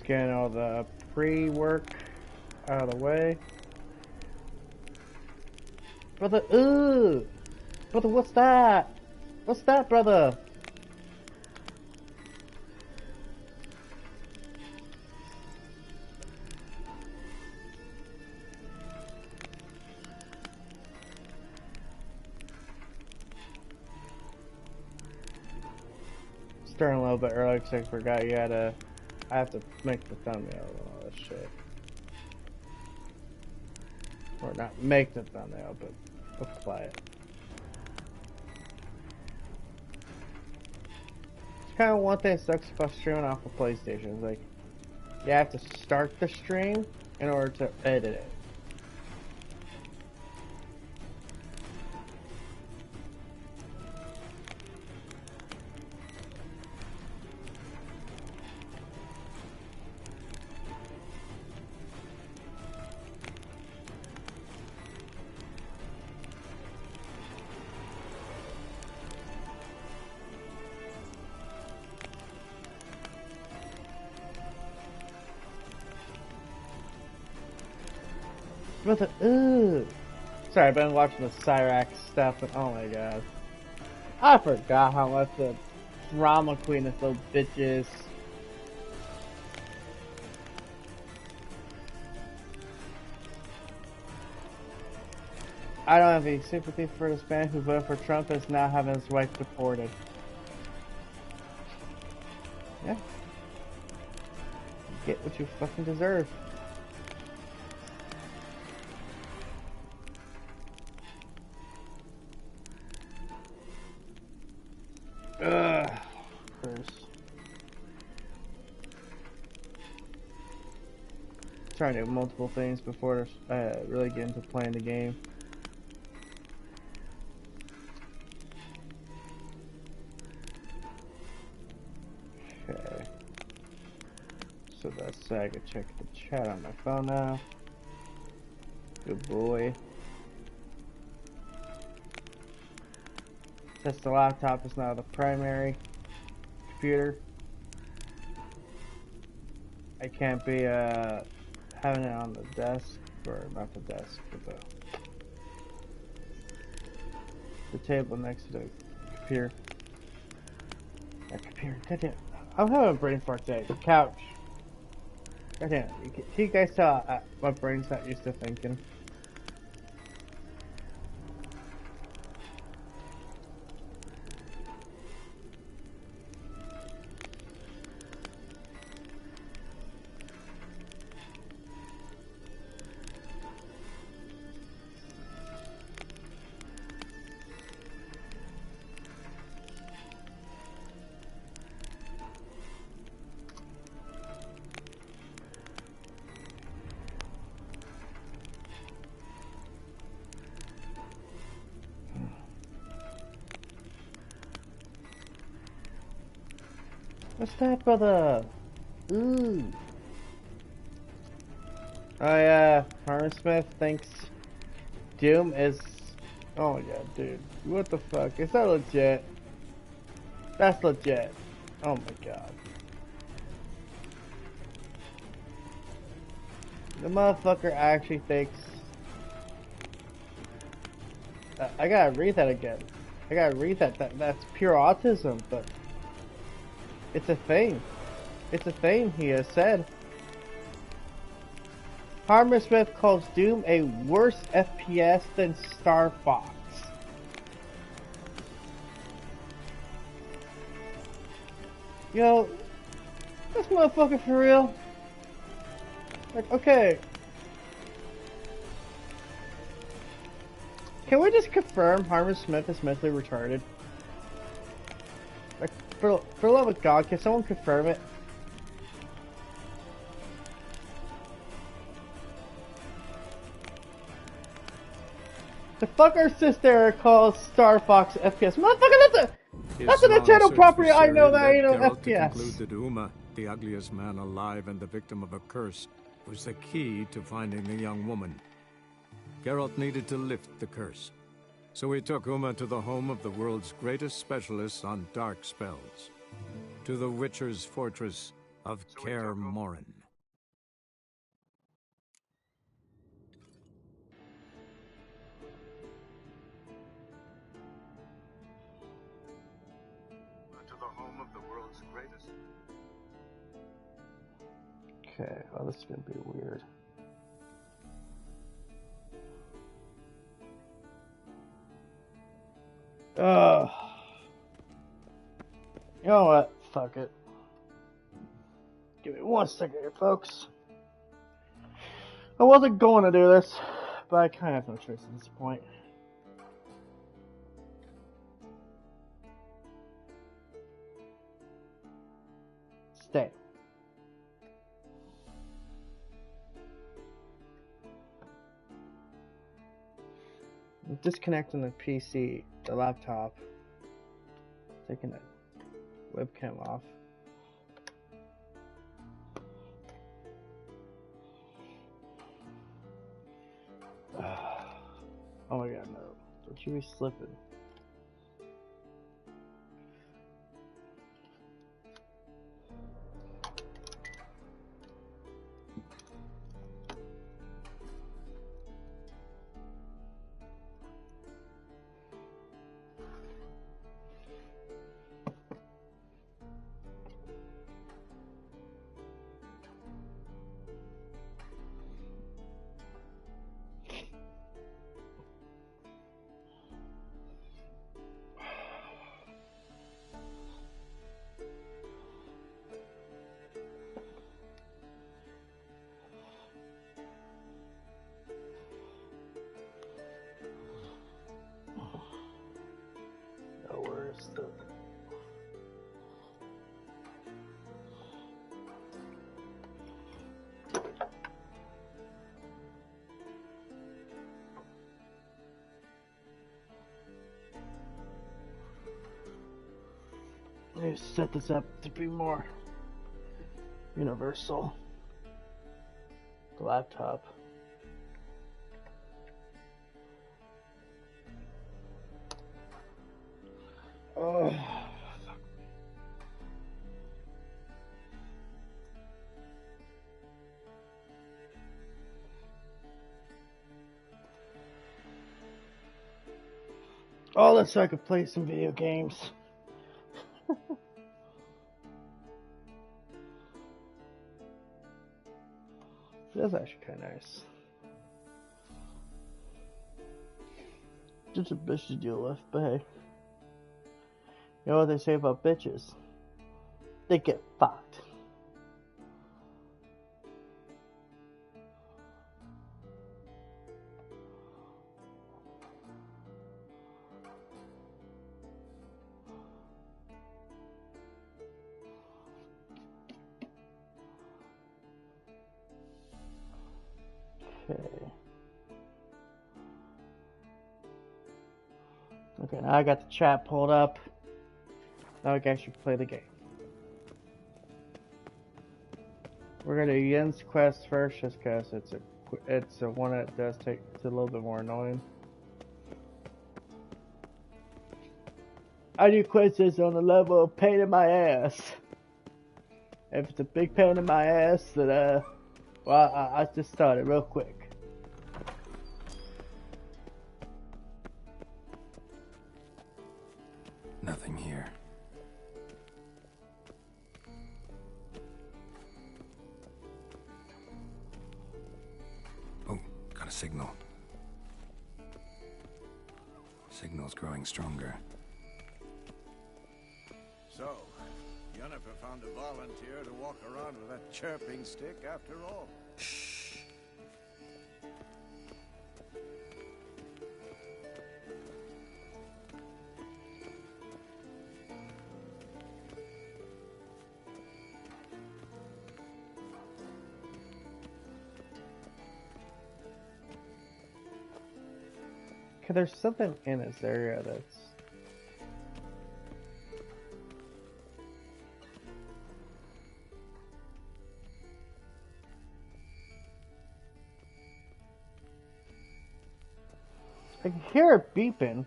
Getting all the pre-work out of the way. Brother, ooh! Brother, what's that? What's that, brother? Starting a little bit early because I forgot I have to make the thumbnail and all this shit. Or not make the thumbnail, but apply it. It's kind of one thing that sucks about streaming off of PlayStation. It's like, you have to start the stream in order to edit it. Brother, ooh. Sorry, I've been watching the Cyrax stuff, and oh my god. I forgot how much the drama queen this little bitch is. I don't have any sympathy for this man who voted for Trump and is now having his wife deported. Yeah. Get what you fucking deserve. Ugh. Trying to do multiple things before really get into playing the game. Okay. So that's I can check the chat on my phone now. Good boy. Since the laptop is now the primary computer, I can't be having it on the desk, or not the desk, but the table next to the computer. That computer, goddamn. I'm having a brain fart today. The couch. Goddamn. Can you guys tell my brain's not used to thinking? What's that, brother? Ooh. Oh yeah, Harmon Smith thinks Doom is... Oh my god, dude. What the fuck? Is that legit? That's legit. Oh my god. The motherfucker actually thinks... I gotta read that again. I gotta read that. That's pure autism, but... It's a thing. It's a thing, he has said. Harmon Smith calls Doom a worse FPS than Star Fox. Yo, this motherfucker for real? Like, okay. Can we just confirm Harmon Smith is mentally retarded? Like, for the love of God, can someone confirm it? The fucker sister calls Star Fox FPS. Motherfucker, that's a Nintendo property. I know that, you know, FPS. To conclude that Uma, the ugliest man alive and the victim of a curse, was the key to finding the young woman. Geralt needed to lift the curse. So he took Uma to the home of the world's greatest specialist on dark spells. To the Witcher's fortress of Kaer Morhen. Okay, well, this is gonna be weird. You know what? Fuck it. Give me 1 second here, folks. I wasn't going to do this, but I kind of have no choice at this point. Stay. I'm disconnecting the PC, the laptop, taking the webcam off. Oh my god, no. Don't you be slipping. No, where's the... Let me set this up to be more universal. The laptop. Oh. All that so I could play some video games. That's actually kind of nice. Just a bitch to deal with, but hey. You know what they say about bitches? They get fucked. Okay. Okay, now I got the chat pulled up. Now I guess you play the game. We're gonna do Yen's quest first, just cause it's a one that does take, it's a little bit more annoying. I do quests on the level of pain in my ass. If it's a big pain in my ass, then well, I just started real quick. Nothing here. Oh, got a signal. Signal's growing stronger. So, Jennifer found a volunteer to walk around with that chirping stick after all. Shh. Okay, there's something in this area that's... I can hear it beeping.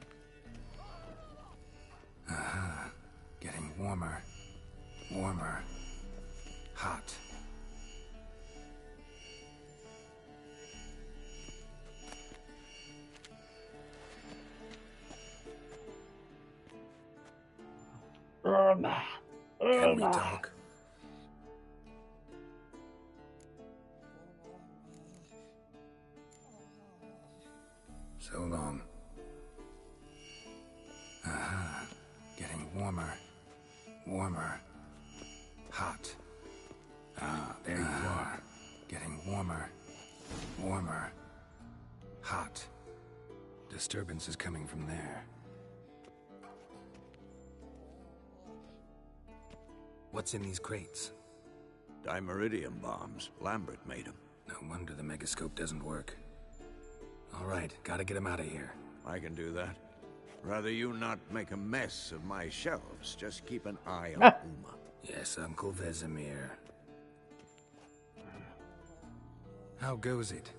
Getting warmer. Warmer. Hot. Can we talk? So long. Aha. Getting warmer. Warmer. Hot. Ah, there you are. Getting warmer. Warmer. Hot. Disturbance is coming from there. What's in these crates? Dimeridium bombs. Lambert made them. No wonder the megascope doesn't work. All right, gotta get him out of here. I can do that. Rather you not make a mess of my shelves. Just keep an eye on Uma. Yes, Uncle Vesemir. How goes it?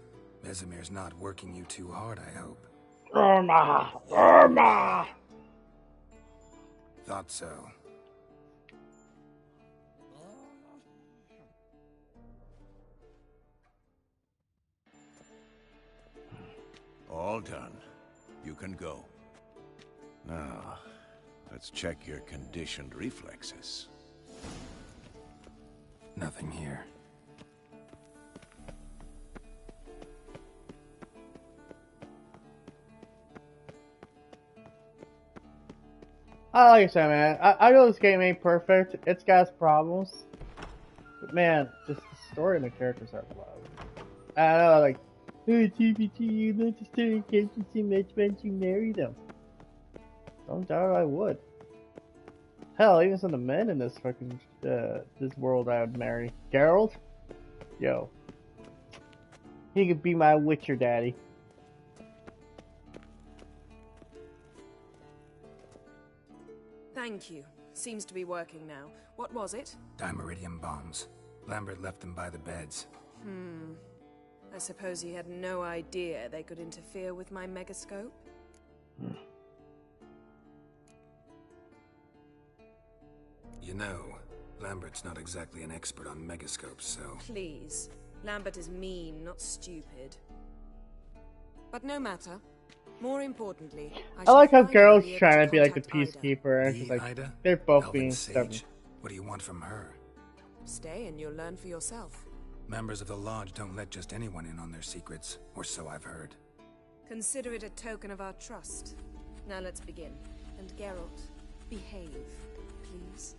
Vesemir's not working you too hard, I hope. Irma! Irma! Thought so. All done. You can go. Now, let's check your conditioned reflexes. Nothing here. Like I said, man, I know this game ain't perfect. It's got its problems. But man, just the story and the characters are love. I know, like, hey, TBT, you let the story characters so much once you marry them. Don't doubt I would. Hell, even some of the men in this fucking, this world I would marry. Geralt? Yo. He could be my Witcher daddy. Thank you. Seems to be working now. What was it? Dimeridium bombs. Lambert left them by the beds. I suppose he had no idea they could interfere with my megascope? You know, Lambert's not exactly an expert on megascopes, so... Please. Lambert is mean, not stupid. But no matter. More importantly, I like how shall Geralt's finally be able trying to be like the contact Ida. peacekeeper, and The she's like, Ida? they're both Elven being Sage. stubborn. What do you want from her? Stay and you'll learn for yourself. Members of the Lodge don't let just anyone in on their secrets, or so I've heard. Consider it a token of our trust. Now let's begin. And Geralt, behave, please.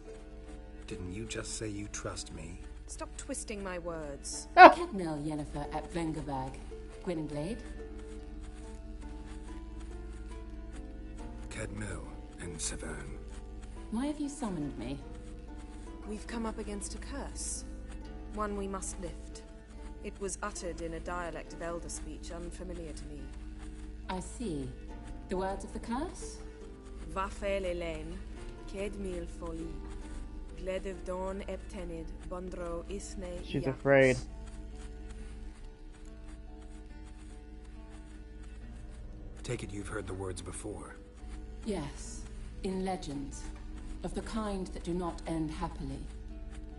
Didn't you just say you trust me? Stop twisting my words. Kedmil Yennefer at Vengerberg. Gwynblade? Kedmil and Severn. Why have you summoned me? We've come up against a curse. One we must lift. It was uttered in a dialect of Elder speech unfamiliar to me. I see. The words of the curse? Vafel Elaine, Kedmil Foli, Gledev Dawn Eptenid, Bondro Isne. She's afraid. Take it you've heard the words before. Yes. In legends. Of the kind that do not end happily.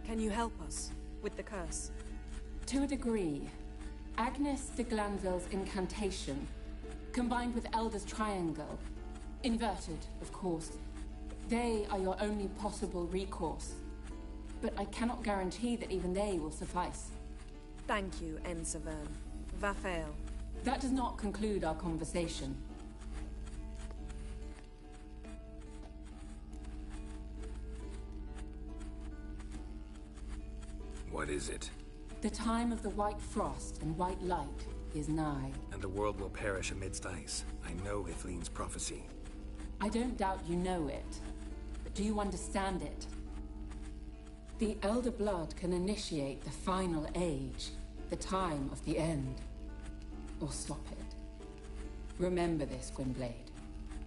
Can you help us with the curse? To a degree. Agnes de Glanville's incantation, combined with Elder's triangle, inverted, of course. They are your only possible recourse. But I cannot guarantee that even they will suffice. Thank you, En Severn. Vafel. That does not conclude our conversation. What is it? The time of the white frost and white light is nigh. And the world will perish amidst ice. I know Ithleen's prophecy. I don't doubt you know it, but do you understand it? The Elder Blood can initiate the final age, the time of the end, or stop it. Remember this, Gwynblade,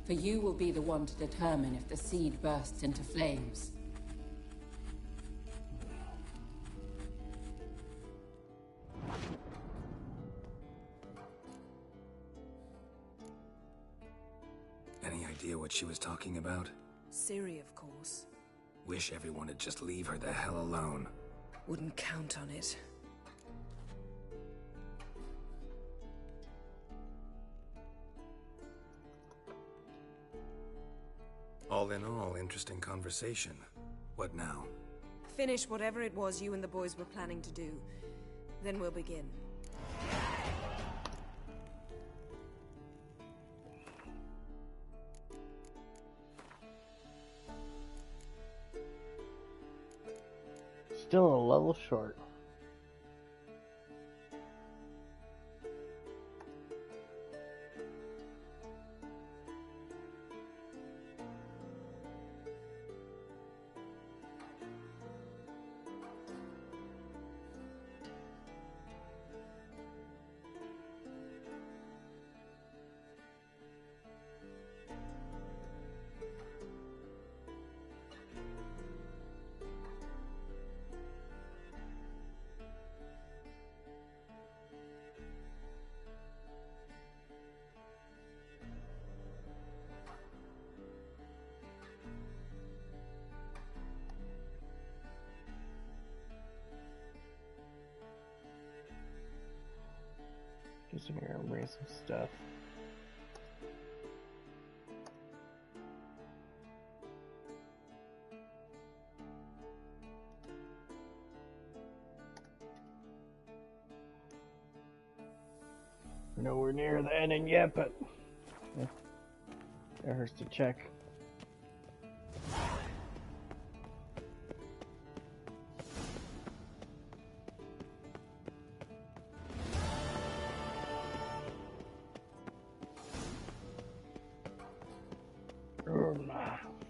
for you will be the one to determine if the seed bursts into flames. Any idea what she was talking about? Ciri, of course. Wish everyone would just leave her the hell alone. Wouldn't count on it. All in all, interesting conversation. What now? Finish whatever it was you and the boys were planning to do. Then we'll begin. still a level short. Just gonna bring some stuff. Nowhere near the ending yet, but yeah, it hurts to check.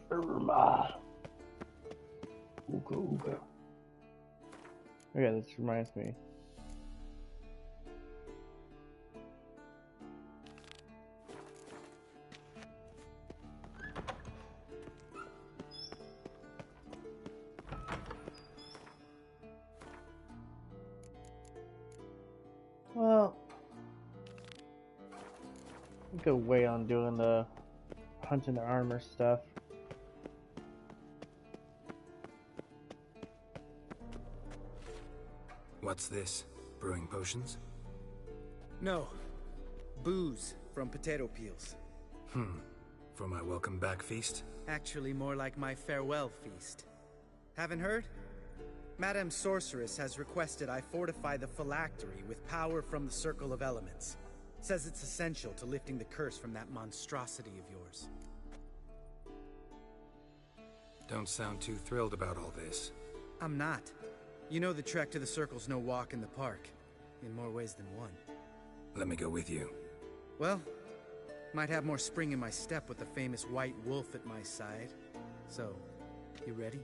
Irma. Ooga ooga. Okay, this reminds me. Well, we could wait on doing the hunting the armor stuff. What's this? Brewing potions? No. Booze from potato peels. For my welcome back feast? Actually, more like my farewell feast. Haven't heard? Madame Sorceress has requested I fortify the phylactery with power from the Circle of Elements. Says it's essential to lifting the curse from that monstrosity of yours. Don't sound too thrilled about all this. I'm not. You know the trek to the Circle's no walk in the park. In more ways than one. Let me go with you. Well, might have more spring in my step with the famous White Wolf at my side. So, you ready?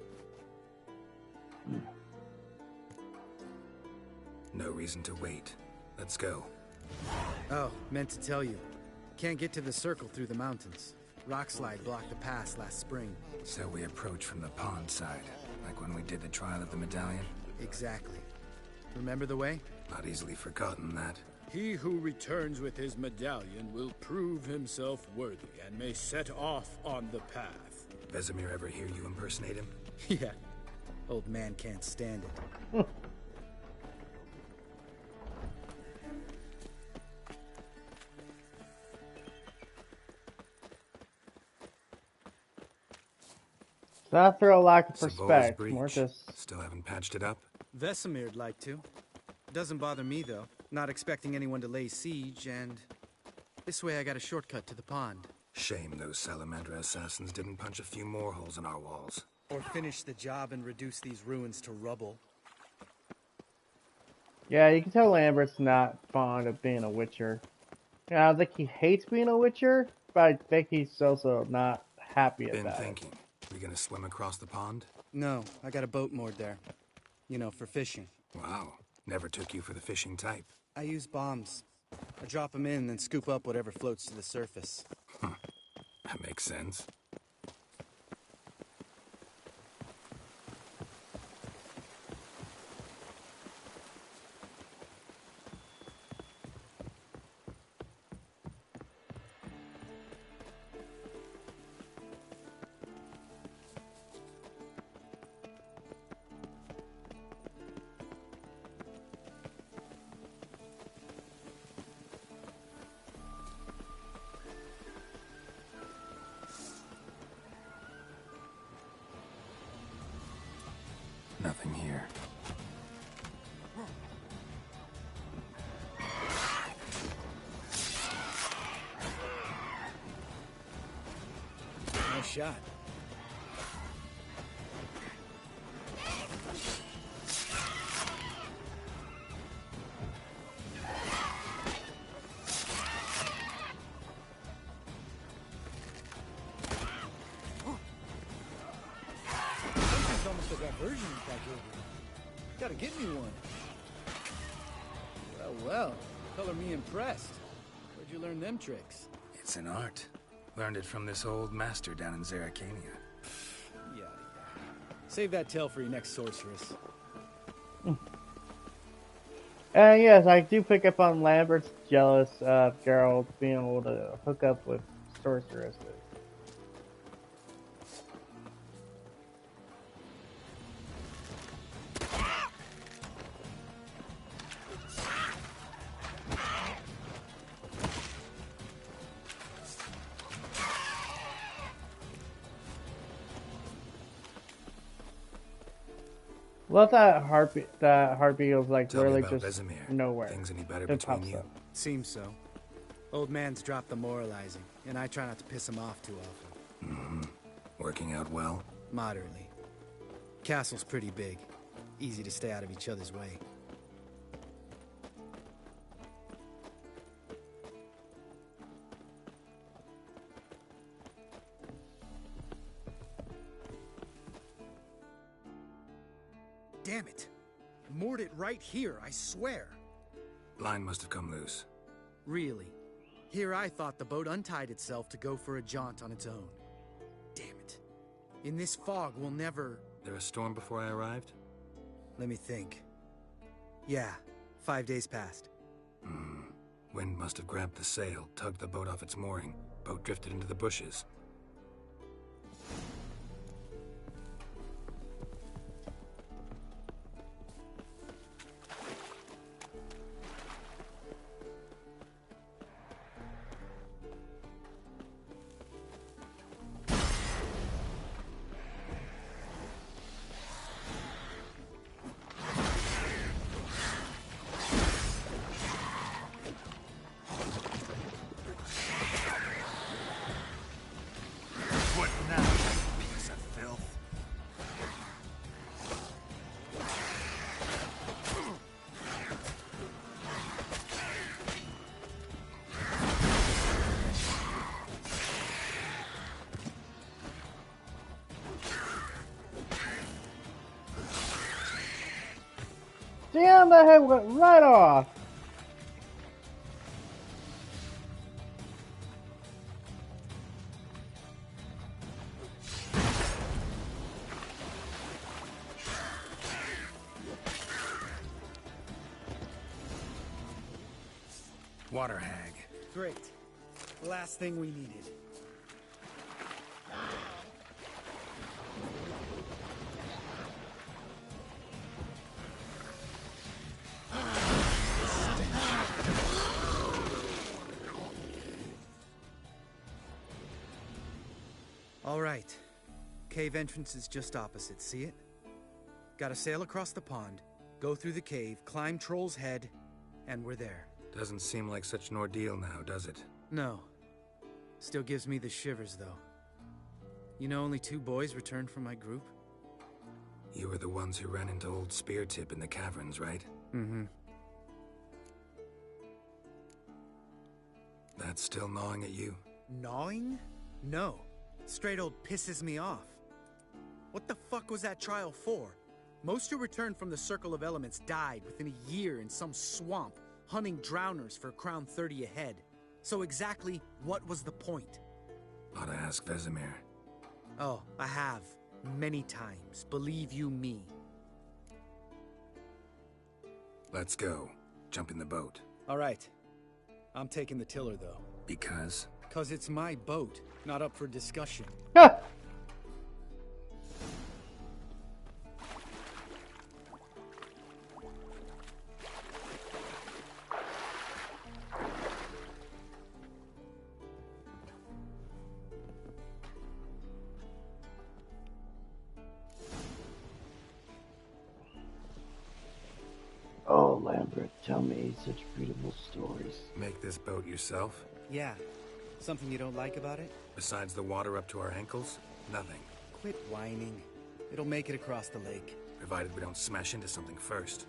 No reason to wait. Let's go. Oh, meant to tell you. Can't get to the Circle through the mountains. Rockslide blocked the pass last spring. So we approach from the pond side, like when we did the trial of the medallion? Exactly. Remember the way? Not easily forgotten, that. He who returns with his medallion will prove himself worthy and may set off on the path. Vesemir ever hear you impersonate him? Yeah. Old man can't stand it. Not for a lack of Savol's respect, breach. more just Still haven't patched it up? Vesemir'd like to. Doesn't bother me, though. Not expecting anyone to lay siege, and... this way I got a shortcut to the pond. Shame those Salamandra assassins didn't punch a few more holes in our walls. Or finish the job and reduce these ruins to rubble. yeah, you can tell Lambert's not fond of being a Witcher. Yeah, I think he hates being a Witcher, but I think he's also not happy Been about thinking. We gonna swim across the pond? No, I got a boat moored there. You know, for fishing. Wow. Never took you for the fishing type. I use bombs. I drop them in, then scoop up whatever floats to the surface. That makes sense. Nothing here. Nice shot. like Avery. Gotta get me one. Well, color me impressed. Where'd you learn them tricks? It's an art. Learned it from this old master down in Zerrikania. Yeah. Save that tale for your next sorceress. And yes, I do pick up on Lambert's jealous of Geralt being able to hook up with sorceresses. Love that heartbeat. That heartbeat was like Tell me literally about just Vesemir. nowhere. Things any better It between pops you? up. Seems so. Old man's dropped the moralizing, and I try not to piss him off too often. Working out well? Moderately. Castle's pretty big. Easy to stay out of each other's way. Damn it! Moored it right here, I swear. Line must have come loose. Really? Here I thought the boat untied itself to go for a jaunt on its own. Damn it. In this fog, we'll never... There a storm before I arrived? Let me think. Yeah, 5 days passed. Wind must have grabbed the sail, tugged the boat off its mooring. Boat drifted into the bushes. What now, piece of filth? Damn, that head went right off. Water hag. Great. The last thing we needed. All right. Cave entrance is just opposite, see it? Gotta sail across the pond, go through the cave, climb Troll's Head, and we're there. Doesn't seem like such an ordeal now, does it? No. Still gives me the shivers, though. You know only 2 boys returned from my group? You were the ones who ran into old Speartip in the caverns, right? Mm-hmm. That's still gnawing at you? Gnawing? No. Straight old pisses me off. What the fuck was that trial for? Most who returned from the Circle of Elements died within a year in some swamp, hunting drowners for a crown 30 a head. So exactly what was the point? Ought to ask Vesemir. Oh, I have. Many times. Believe you me. Let's go. Jump in the boat. All right. I'm taking the tiller, though. Because? 'Cause it's my boat, not up for discussion. Ha! Oh, Lambert, tell me such beautiful stories. Make this boat yourself? Yeah. Something you don't like about it? Besides the water up to our ankles? Nothing. Quit whining. It'll make it across the lake. Provided we don't smash into something first.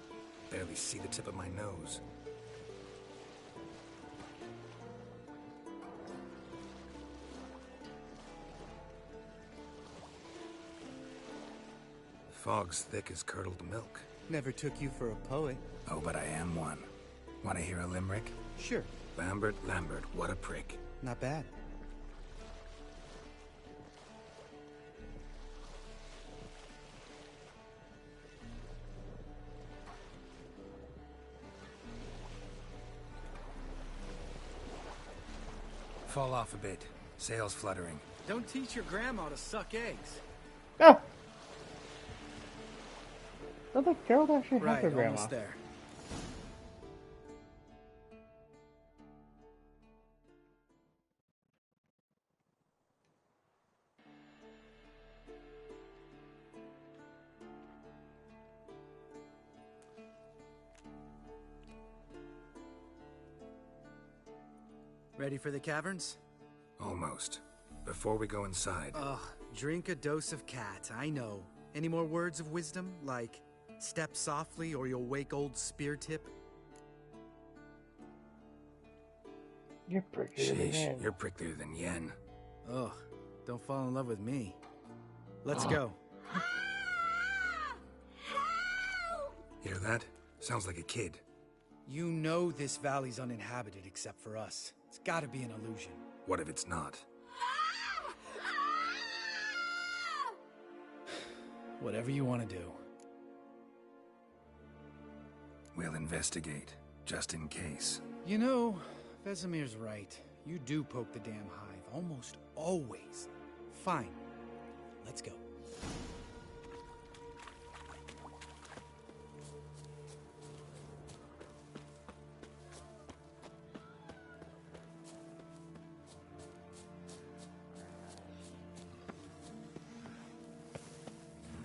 Barely see the tip of my nose. fog's thick as curdled milk. Never took you for a poet. Oh, but I am one. Want to hear a limerick? Sure. Lambert, Lambert, what a prick. Not bad. Fall off a bit. Sails fluttering. Don't teach your grandma to suck eggs. Ah! I think Geralt actually has Right, a grandma. almost there. Ready for the caverns? Almost. Before we go inside, Ugh, drink a dose of cat, I know. Any more words of wisdom, like step softly or you'll wake old Spear Tip? You're pricklier than sheesh, Yen. you're pricklier than Yen. Ugh, don't fall in love with me. Let's go. Hear that? Sounds like a kid. You know this valley's uninhabited except for us. It's gotta be an illusion. What if it's not? Whatever you want to do. We'll investigate, just in case. You know, Vesemir's right. You do poke the damn hive, almost always. Fine. Let's go.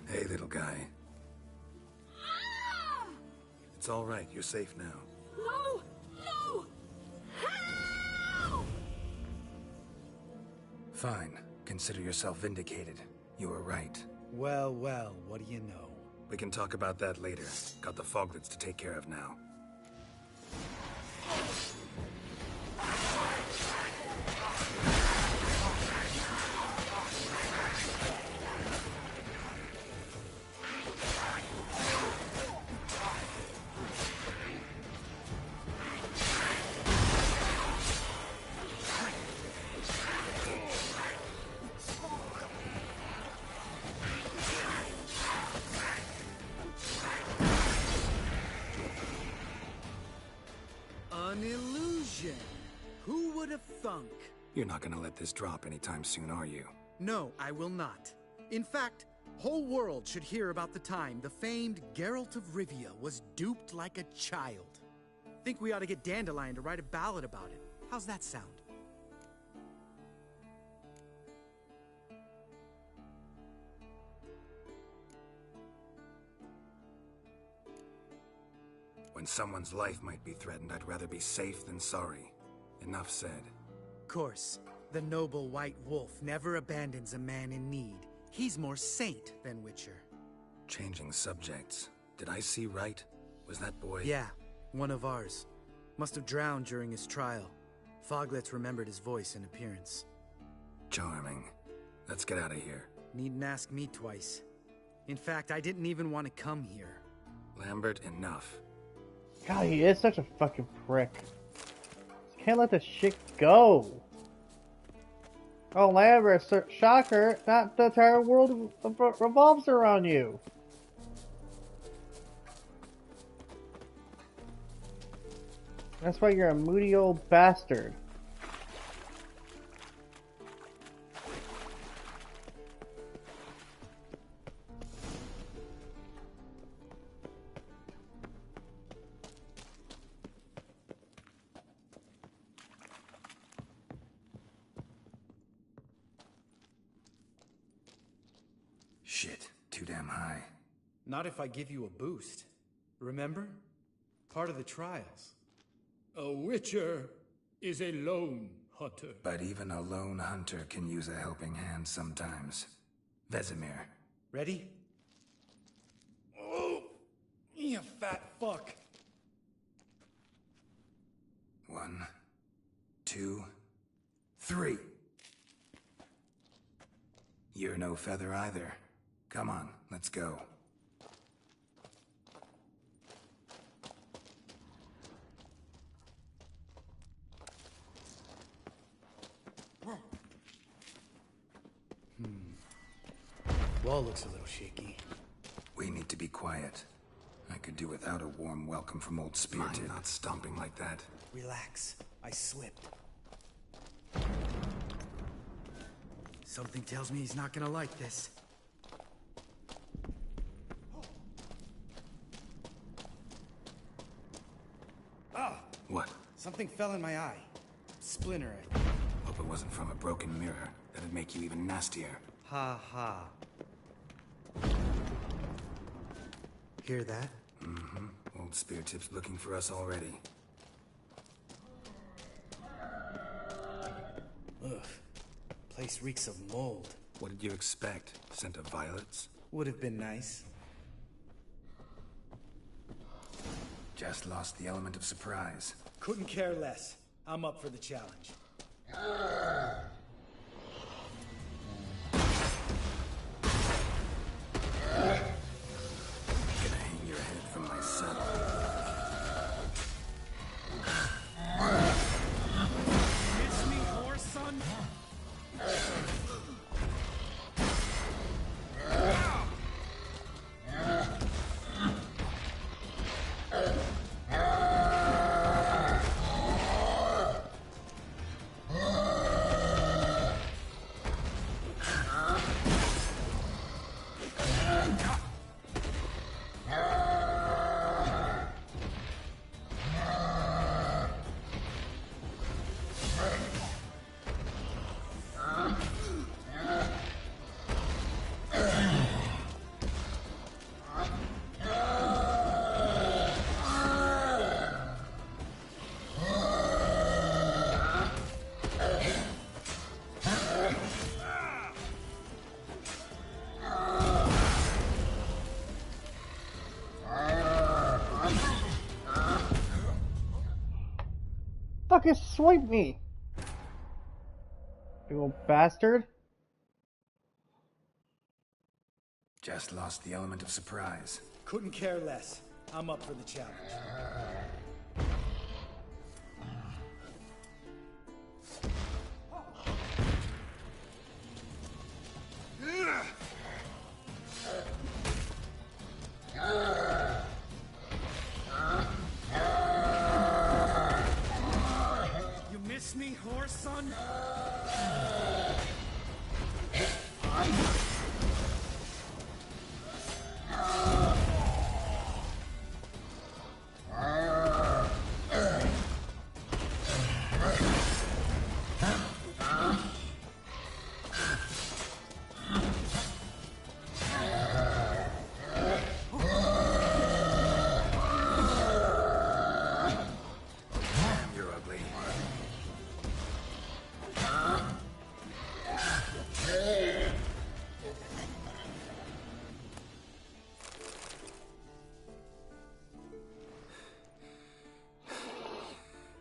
Hey, little guy. It's all right. You're safe now. No! No! Help! Fine. Consider yourself vindicated. You were right. Well, well, what do you know? We can talk about that later. Got the foglets to take care of now. An illusion. Who would have thunk? You're not gonna let this drop anytime soon, are you? No, I will not. In fact, whole world should hear about the time the famed Geralt of Rivia was duped like a child. Think we ought to get Dandelion to write a ballad about it. How's that sound? When someone's life might be threatened, I'd rather be safe than sorry. Enough said. Course, the noble white wolf never abandons a man in need. He's more saint than Witcher. Changing subjects. Did I see right? Was that boy? Yeah, one of ours. Must have drowned during his trial. Foglets remembered his voice and appearance. Charming. Let's get out of here. Needn't ask me twice. In fact, I didn't even want to come here. Lambert, enough. God, he is such a fucking prick. Can't let this shit go. Oh, Lambert, shocker, not the entire world revolves around you. That's why you're a moody old bastard. Shit, too damn high. Not if I give you a boost. Remember? Part of the trials. A witcher is a lone hunter. But even a lone hunter can use a helping hand sometimes. Vesemir. Ready? Oh, you fat fuck. 1, 2, 3. You're no feather either. Come on, let's go. wall looks a little shaky. We need to be quiet. I could do without a warm welcome from old Speartip. Not stomping like that. Relax. I slipped. Something tells me he's not gonna like this. Ah! What? Something fell in my eye. Splinter, I think. Hope it wasn't from a broken mirror. That'd make you even nastier. Ha ha. Hear that? Mm-hmm. Old Speartip's looking for us already. Ugh. Place reeks of mold. What did you expect? Scent of violets? Would have been nice. Just lost the element of surprise. Couldn't care less. I'm up for the challenge. Gonna hang your head from my saddle. Miss me, horse son? Fucking swipe me! You old bastard. Just lost the element of surprise. Couldn't care less. I'm up for the challenge. You miss me, horse son? You're ugly.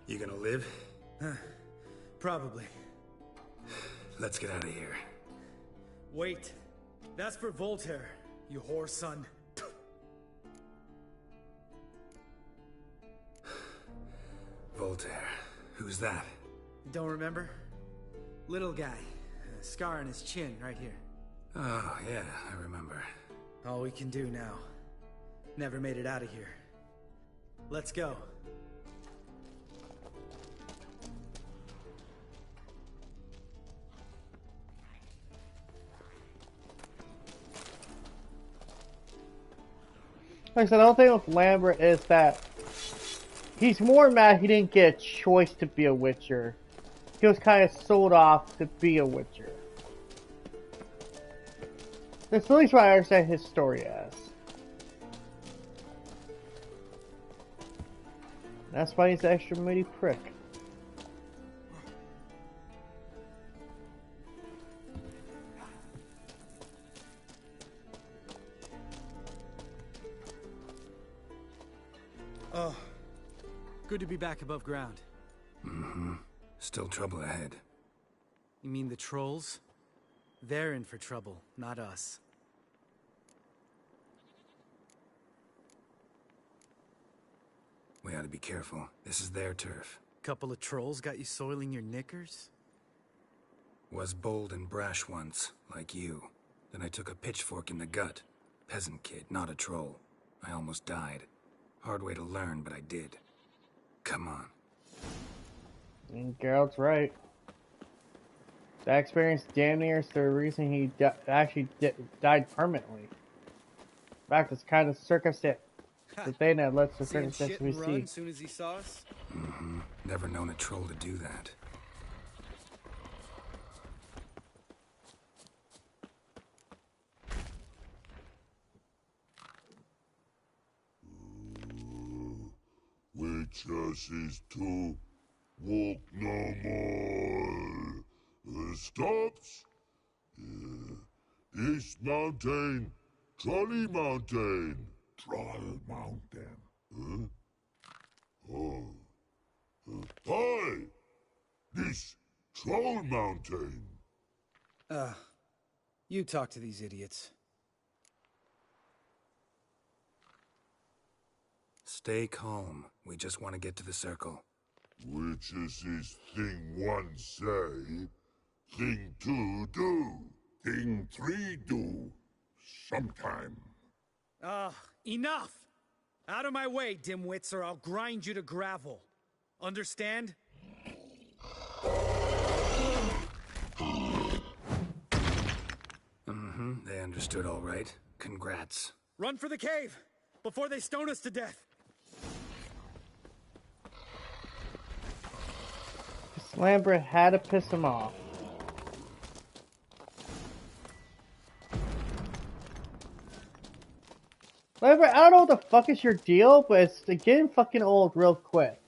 You gonna live? Probably. Let's get out of here. Wait. That's for Voltaire, you whore son. Voltaire. Who's that? Don't remember? Little guy. A scar on his chin right here. Oh, yeah, I remember. All we can do now. Never made it out of here. Let's go. Like I said, the whole thing with Lambert is that he's more mad he didn't get a choice to be a Witcher. He was kind of sold off to be a Witcher. That's at least what I understand his story as. That's why he's an extra moody prick. Oh, good to be back above ground. Mm-hmm. Still trouble ahead. You mean the trolls? They're in for trouble, not us. We ought to be careful. This is their turf. Couple of trolls got you soiling your knickers? Was bold and brash once, like you. Then I took a pitchfork in the gut. Peasant kid, not a troll. I almost died. Hard way to learn, but I did. Come on. And Geralt's right. That experience damn near is the reason he died permanently. In fact, it's kind of circumstance. The thing that lets the See him circumstance shit we and run see. as soon as he saw us? Mm-hmm. Never known a troll to do that. Witches is to walk no more. Stops. East Mountain, Trolley Mountain. Troll Mountain. Huh? Oh. Hi! This Troll Mountain. You talk to these idiots. Stay calm. We just want to get to the circle. Witches is thing one say, thing two do, thing three do, sometime. Enough! Out of my way, dimwits, or I'll grind you to gravel. Understand? Mm-hmm, they understood all right. Congrats. Run for the cave! Before they stone us to death! Lambert had to piss him off. Lambert, I don't know what the fuck is your deal, but it's getting fucking old real quick.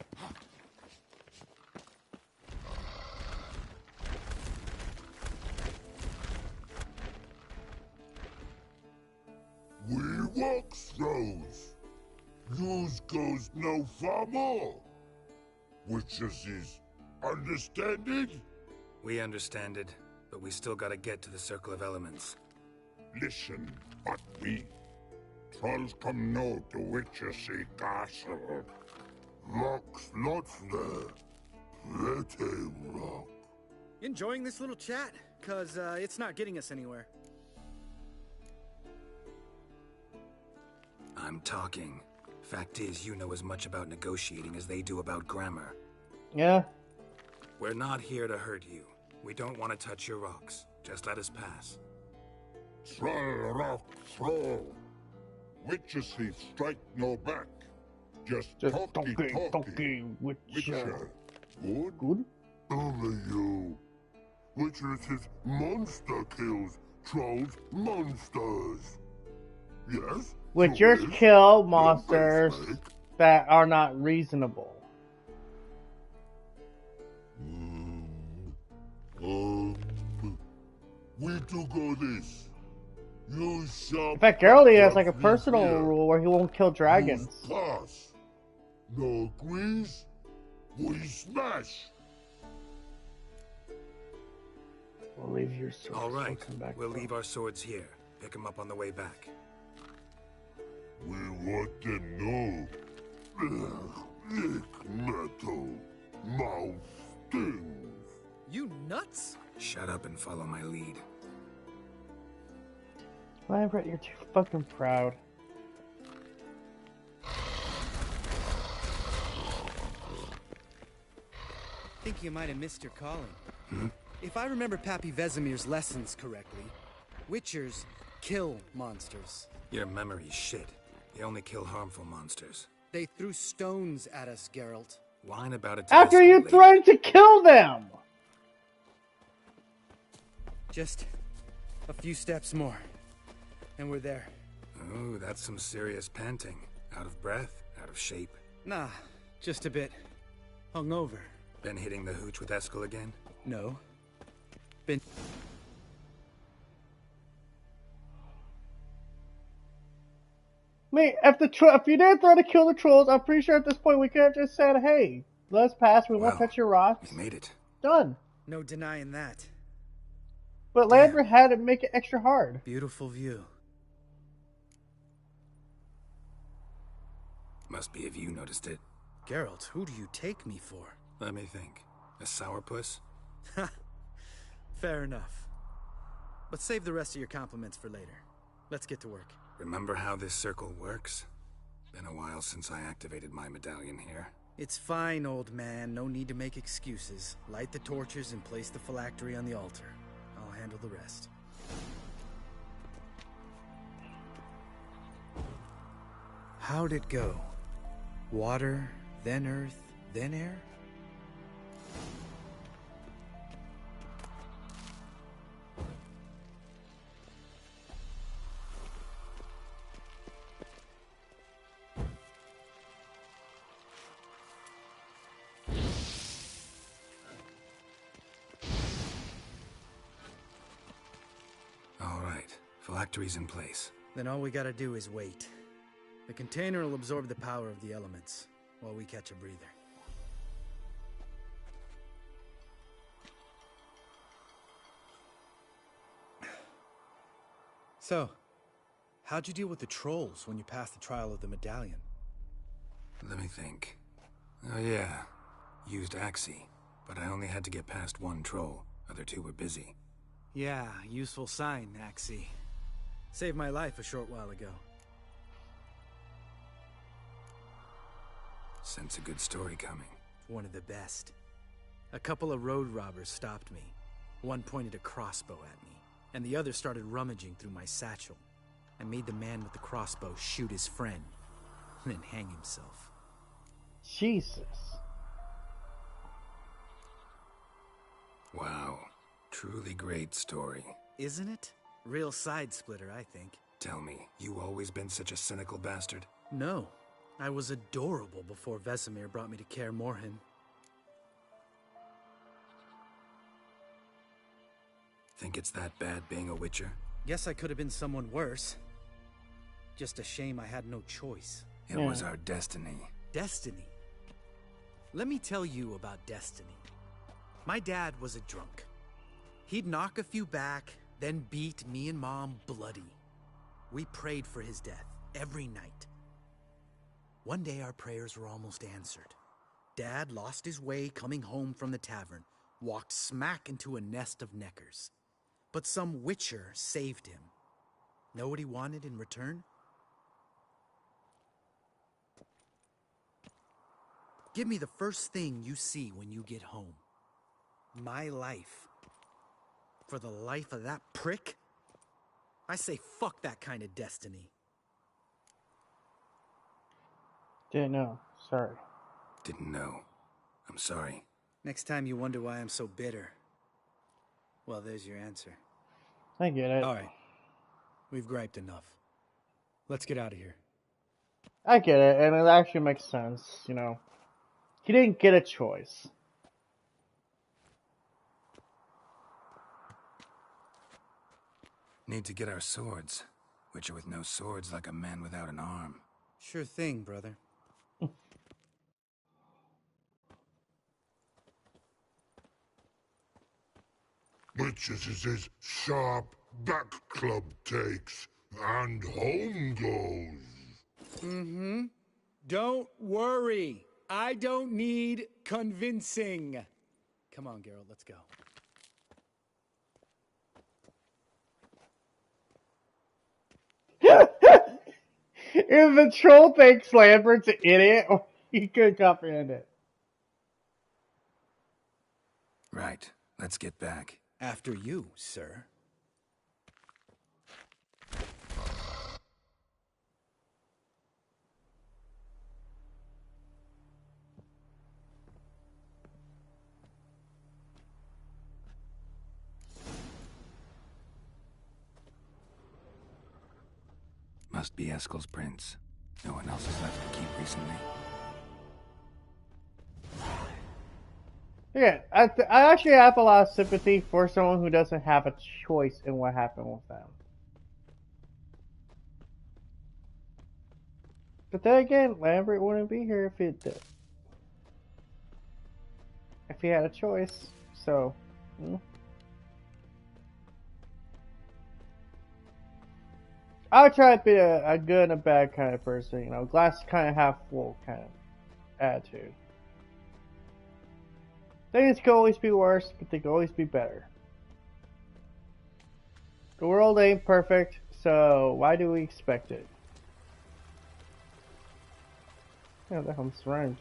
We walk throws. Yous goes no far more. Witches is understanded? We understand it, but we still gotta get to the Circle of Elements. Listen, but we trolls come no to Witchersea Castle. Lots there. Pretty rock. Enjoying this little chat? Cause, it's not getting us anywhere. I'm talking. Fact is, you know as much about negotiating as they do about grammar. Yeah. We're not here to hurt you. We don't want to touch your rocks. Just let us pass. Troll rock throw. Witchersea strike no back. Just talky, Witcher. Good? Good? Only you. Witchers's monster kills trolls monsters. Yes? Witchers kill monsters that are not reasonable. We do go this. You shall. In fact, Geralt has like a personal rule where he won't kill dragons. Pass. No agrees. We smash. We'll leave your sword. All right, we'll leave our swords here. Pick them up on the way back. We want them know. Lick metal. Mouth stings. You nuts? Shut up and follow my lead. Lambert, you're too fucking proud. Think you might have missed your calling. If I remember Pappy Vesemir's lessons correctly, Witchers kill monsters. Your memory's shit. They only kill harmful monsters. They threw stones at us, Geralt. Whine about it to After you threatened to kill them! Just a few steps more, and we're there. Oh, that's some serious panting. Out of breath, out of shape. Nah, just a bit hungover. Been hitting the hooch with Eskel again? No. Been... Mate, if you didn't try to kill the trolls, I'm pretty sure at this point we could have just said, hey, let us pass, we won't touch your rocks. We made it. Done. No denying that. But Lambert had to make it extra hard. Beautiful view. Must be if you noticed it. Geralt, who do you take me for? Let me think. A sourpuss? Fair enough. But save the rest of your compliments for later. Let's get to work. Remember how this circle works? Been a while since I activated my medallion here. It's fine, old man. No need to make excuses. Light the torches and place the phylactery on the altar. I'll handle the rest. How'd it go? Water, then earth, then air? Phylactery's in place. Then all we gotta do is wait. The container will absorb the power of the elements, while we catch a breather. So, how'd you deal with the trolls when you passed the trial of the medallion? Let me think. Oh yeah, used Axii, but I only had to get past one troll. Other two were busy. Yeah, useful sign, Axii. Saved my life a short while ago. Sense a good story coming. One of the best. A couple of road robbers stopped me. One pointed a crossbow at me, and the other started rummaging through my satchel. I made the man with the crossbow shoot his friend, and then hang himself. Jesus. Wow. Truly great story. Isn't it? Real side splitter, I think. Tell me, you always been such a cynical bastard? No. I was adorable before Vesemir brought me to Kaer Morhen. Think it's that bad being a Witcher? Guess I could have been someone worse. Just a shame I had no choice. It was our destiny. Destiny? Let me tell you about destiny. My dad was a drunk. He'd knock a few back, then beat me and Mom bloody. We prayed for his death every night. One day our prayers were almost answered. Dad lost his way coming home from the tavern, walked smack into a nest of neckers. But some Witcher saved him. Know what he wanted in return? Give me the first thing you see when you get home. My life. For the life of that prick? I say fuck that kind of destiny. Didn't know. Sorry. Didn't know. I'm sorry. Next time you wonder why I'm so bitter, well, there's your answer. I get it. All right. We've griped enough. Let's get out of here. I get it, and it actually makes sense, you know. He didn't get a choice. Need to get our swords. Witcher with no swords like a man without an arm. Sure thing, brother. Witches is his sharp back club takes, and home goes. Mm-hmm. Don't worry. I don't need convincing. Come on, Geralt, let's go. If the troll thinks Lambert's an idiot, he could comprehend it. Right. Let's get back. After you, sir. Must be Eskel's prince. No one else has left the keep recently. Yeah, I actually have a lot of sympathy for someone who doesn't have a choice in what happened with them. But then again, Lambert wouldn't be here if it did. If he had a choice, so... I would try to be a good and a bad kind of person, you know, glass kind of half full kind of attitude. Things can always be worse, but they can always be better. The world ain't perfect, so why do we expect it? Yeah, the hell's rhymed.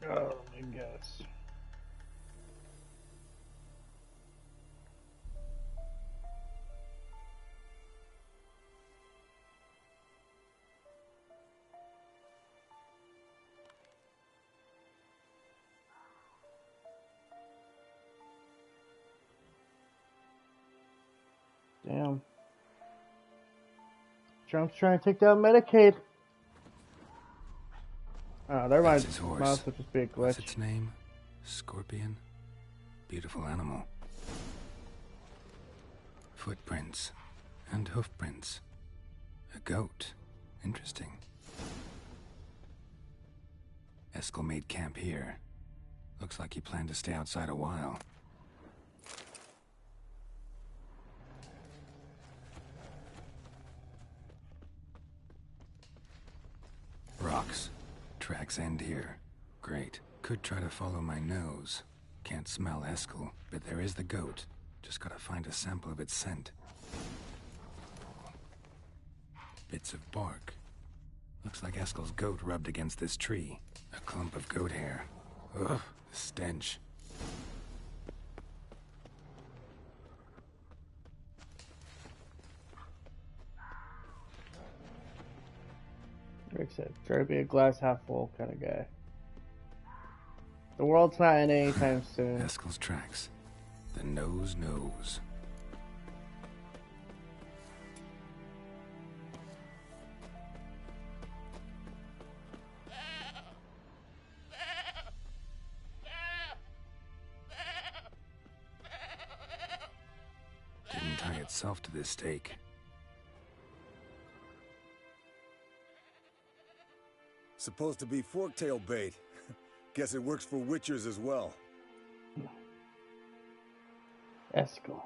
Oh, I guess. Damn. Trump's trying to take down Medicaid. Oh, there might That's his horse. also just be a glitch. What's its name? Scorpion? Beautiful animal. Footprints. And hoofprints. A goat. Interesting. Eskel made camp here. Looks like he planned to stay outside a while. Rocks. Tracks end here. Great. Could try to follow my nose. Can't smell Eskel, but there is the goat. Just gotta find a sample of its scent. Bits of bark. Looks like Eskel's goat rubbed against this tree. A clump of goat hair. Ugh, the stench. Like I said, try to be a glass half full kind of guy. The world's not ending anytime soon. Eskel's tracks. The nose knows. Didn't tie itself to this stake. Supposed to be forktail bait. Guess it works for witchers as well. Eskel.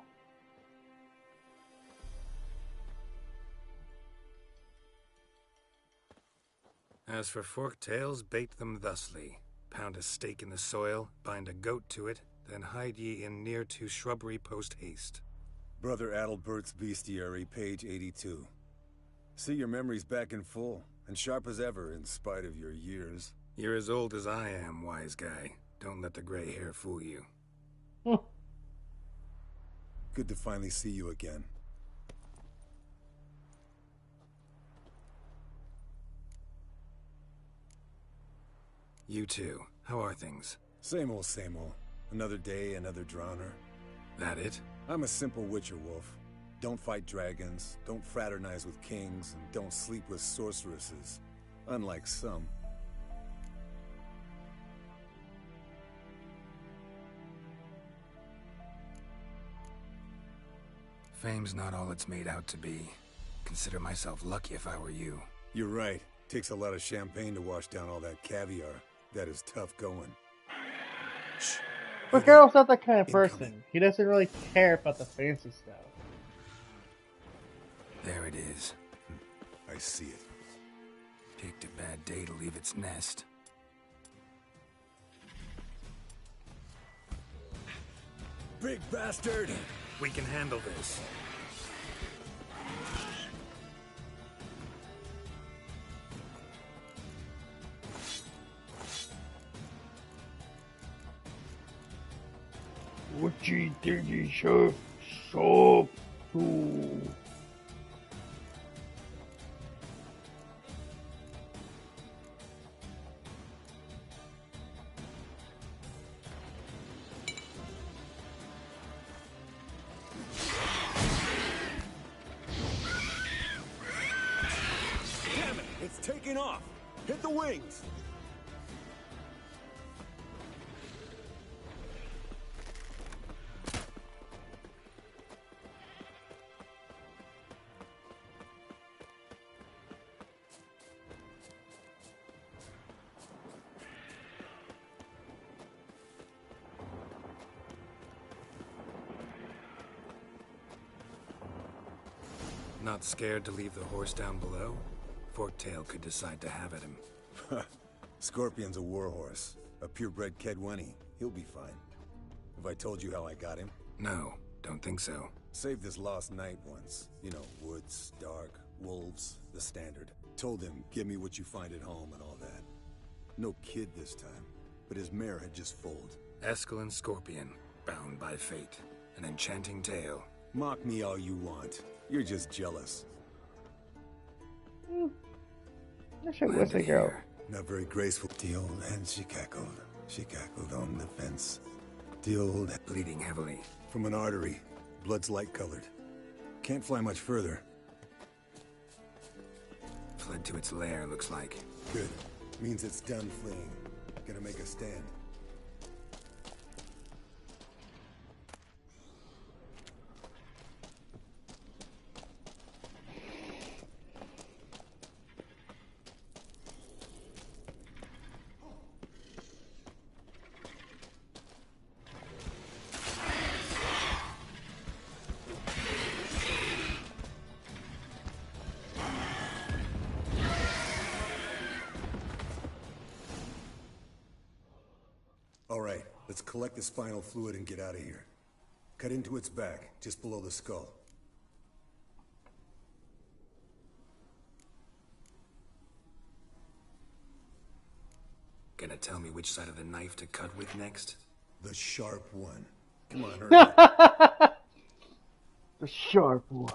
As for forktails, bait them thusly. Pound a stake in the soil, bind a goat to it, then hide ye in near to shrubbery post haste. Brother Adalbert's Bestiary, page 82. See your memories back in full, and sharp as ever in spite of your years. You're as old as I am, wise guy. Don't let the gray hair fool you. Good to finally see you again. You too. How are things? Same old, same old. Another day, another drowner. That it? I'm a simple witcher wolf. Don't fight dragons, don't fraternize with kings, and don't sleep with sorceresses. Unlike some. Fame's not all it's made out to be. Consider myself lucky if I were you. You're right. Takes a lot of champagne to wash down all that caviar. That is tough going. Shh. But Geralt's not that kind of person. He doesn't really care about the fancy stuff. There it is. I see it. Picked a bad day to leave its nest. Big bastard! We can handle this. Witchy diggy chef soap too. taking off. Hit the wings. Not scared to leave the horse down below? Forktail could decide to have at him. Scorpion's a warhorse. A purebred Kedwenny. He'll be fine. Have I told you how I got him? No, don't think so. Saved this lost knight once. You know, woods, dark, wolves, the standard. Told him, give me what you find at home and all that. No kid this time, but his mare had just foaled. Eskel and Scorpion, bound by fate. An enchanting tale. Mock me all you want. You're just jealous. That shit was a girl. Not very graceful. The old hen, she cackled. She cackled on the fence. The old... Bleeding heavily. From an artery. Blood's light-colored. Can't fly much further. Fled to its lair, looks like. Good. Means it's done fleeing. Gonna make a stand. All right, let's collect the spinal fluid and get out of here. Cut into its back, just below the skull. Gonna tell me which side of the knife to cut with next? The sharp one. Come on, hurry. The sharp one.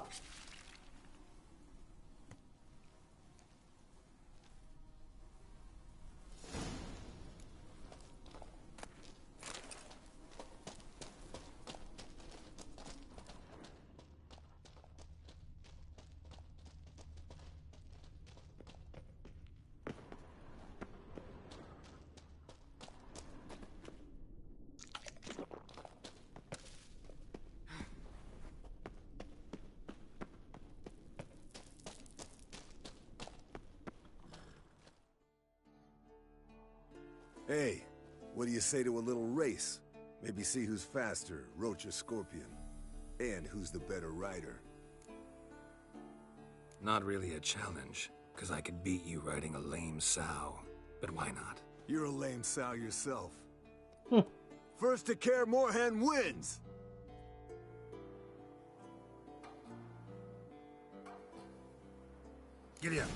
Hey, what do you say to a little race? Maybe see who's faster, Roach or Scorpion. And who's the better rider. Not really a challenge, because I could beat you riding a lame sow. But why not? You're a lame sow yourself. First to Kaer Morhen wins! Giddy up.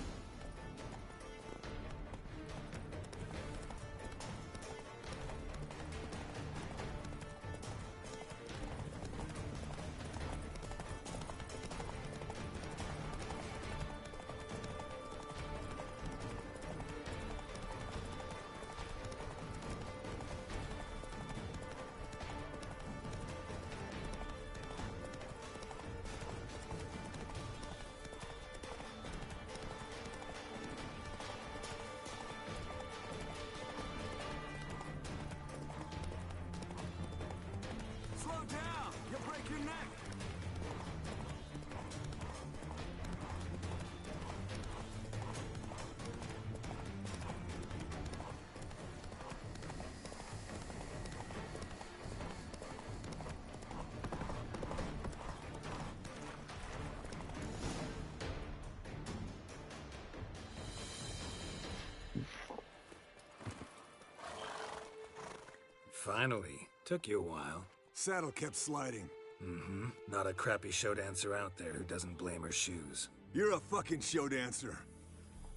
Finally. Took you a while. Saddle kept sliding. Mm-hmm. Not a crappy show dancer out there who doesn't blame her shoes. You're a fucking show dancer.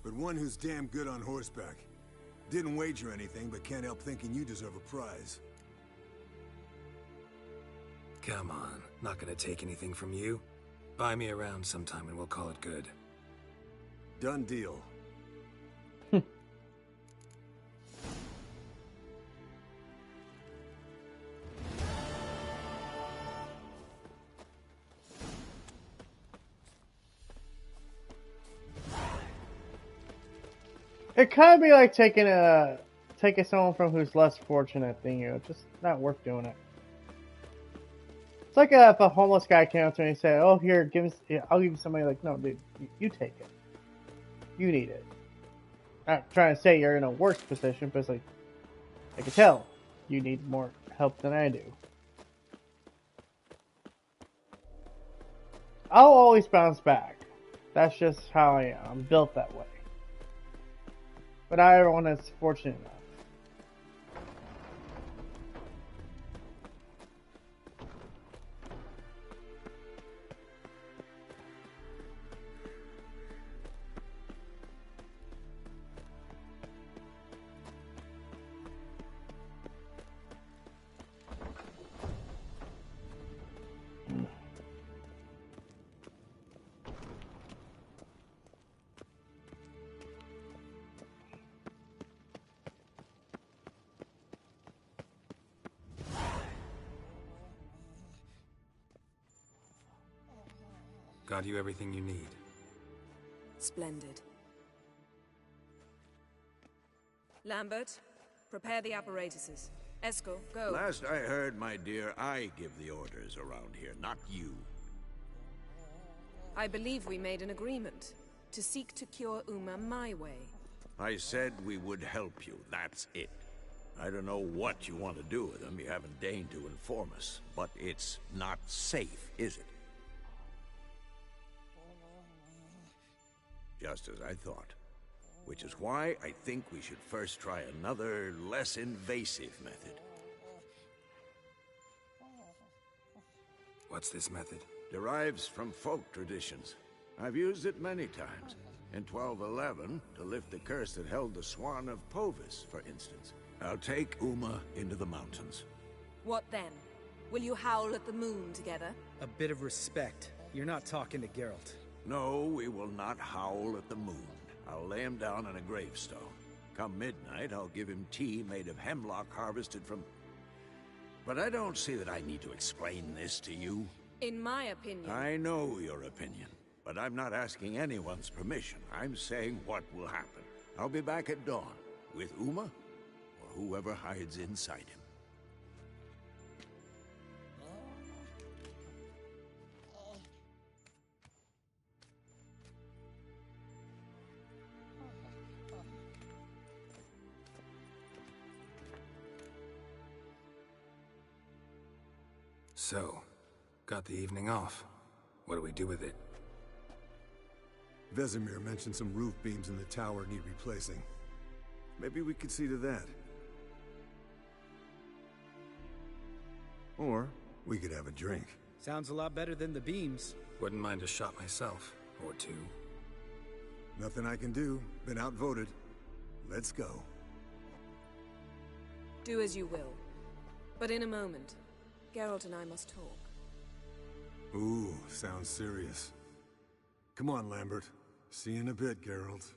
But one who's damn good on horseback. Didn't wager anything, but can't help thinking you deserve a prize. Come on. Not gonna take anything from you. Buy me around sometime and we'll call it good. Done deal. It kind of be like taking someone from who's less fortunate than you. It's just not worth doing it. It's like if a homeless guy came up to me and said, "Oh, here, give me, yeah, I'll give you some money." Like, no, dude, you take it. You need it. I'm not trying to say you're in a worse position, but it's like, I can tell you need more help than I do. I'll always bounce back. That's just how I am. I'm built that way. But not everyone is fortunate enough. Got you everything you need. Splendid. Lambert, prepare the apparatuses. Eskel, go. Last I heard, my dear, I give the orders around here, not you. I believe we made an agreement to seek to cure Uma my way. I said we would help you, that's it. I don't know what you want to do with them, you haven't deigned to inform us. But it's not safe, is it? Just as I thought. Which is why I think we should first try another, less invasive method. What's this method? Derives from folk traditions. I've used it many times. In 1211, to lift the curse that held the Swan of Povis, for instance. I'll take Uma into the mountains. What then? Will you howl at the moon together? A bit of respect. You're not talking to Geralt. No, we will not howl at the moon. I'll lay him down on a gravestone. Come midnight, I'll give him tea made of hemlock harvested from... But I don't see that I need to explain this to you. In my opinion... I know your opinion, but I'm not asking anyone's permission. I'm saying what will happen. I'll be back at dawn, with Uma, or whoever hides inside him. So, got the evening off. What do we do with it? Vesemir mentioned some roof beams in the tower need replacing. Maybe we could see to that. Or we could have a drink. Sounds a lot better than the beams. Wouldn't mind a shot myself. Or two. Nothing I can do. Been outvoted. Let's go. Do as you will. But in a moment, Geralt and I must talk. Ooh, sounds serious. Come on, Lambert. See you in a bit, Geralt.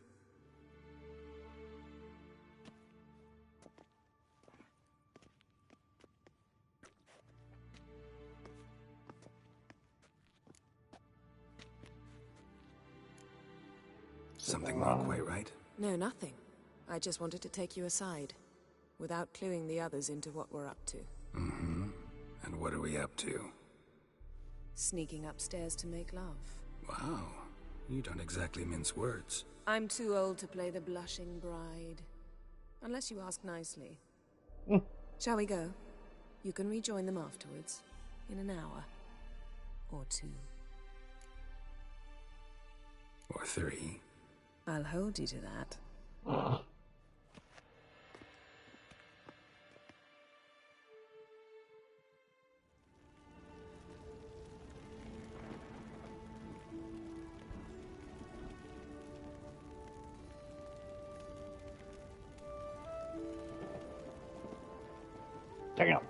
Something not quite right? No, nothing. I just wanted to take you aside, without cluing the others into what we're up to. Mm-hmm. And what are we up to? Sneaking upstairs to make love. Wow. You don't exactly mince words. I'm too old to play the blushing bride. Unless you ask nicely. Shall we go? You can rejoin them afterwards. In an hour. Or two. Or three. I'll hold you to that. Damn.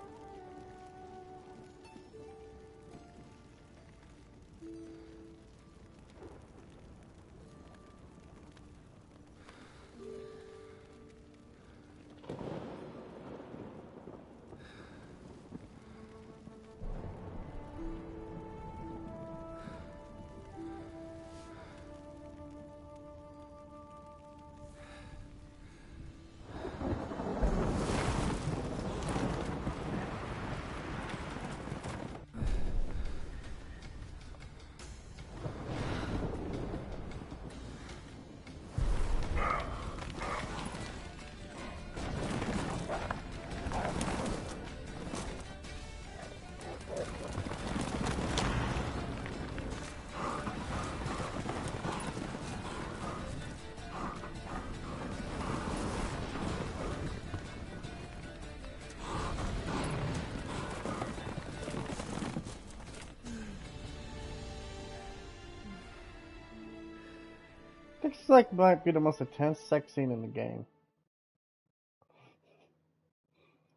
This like might be the most intense sex scene in the game.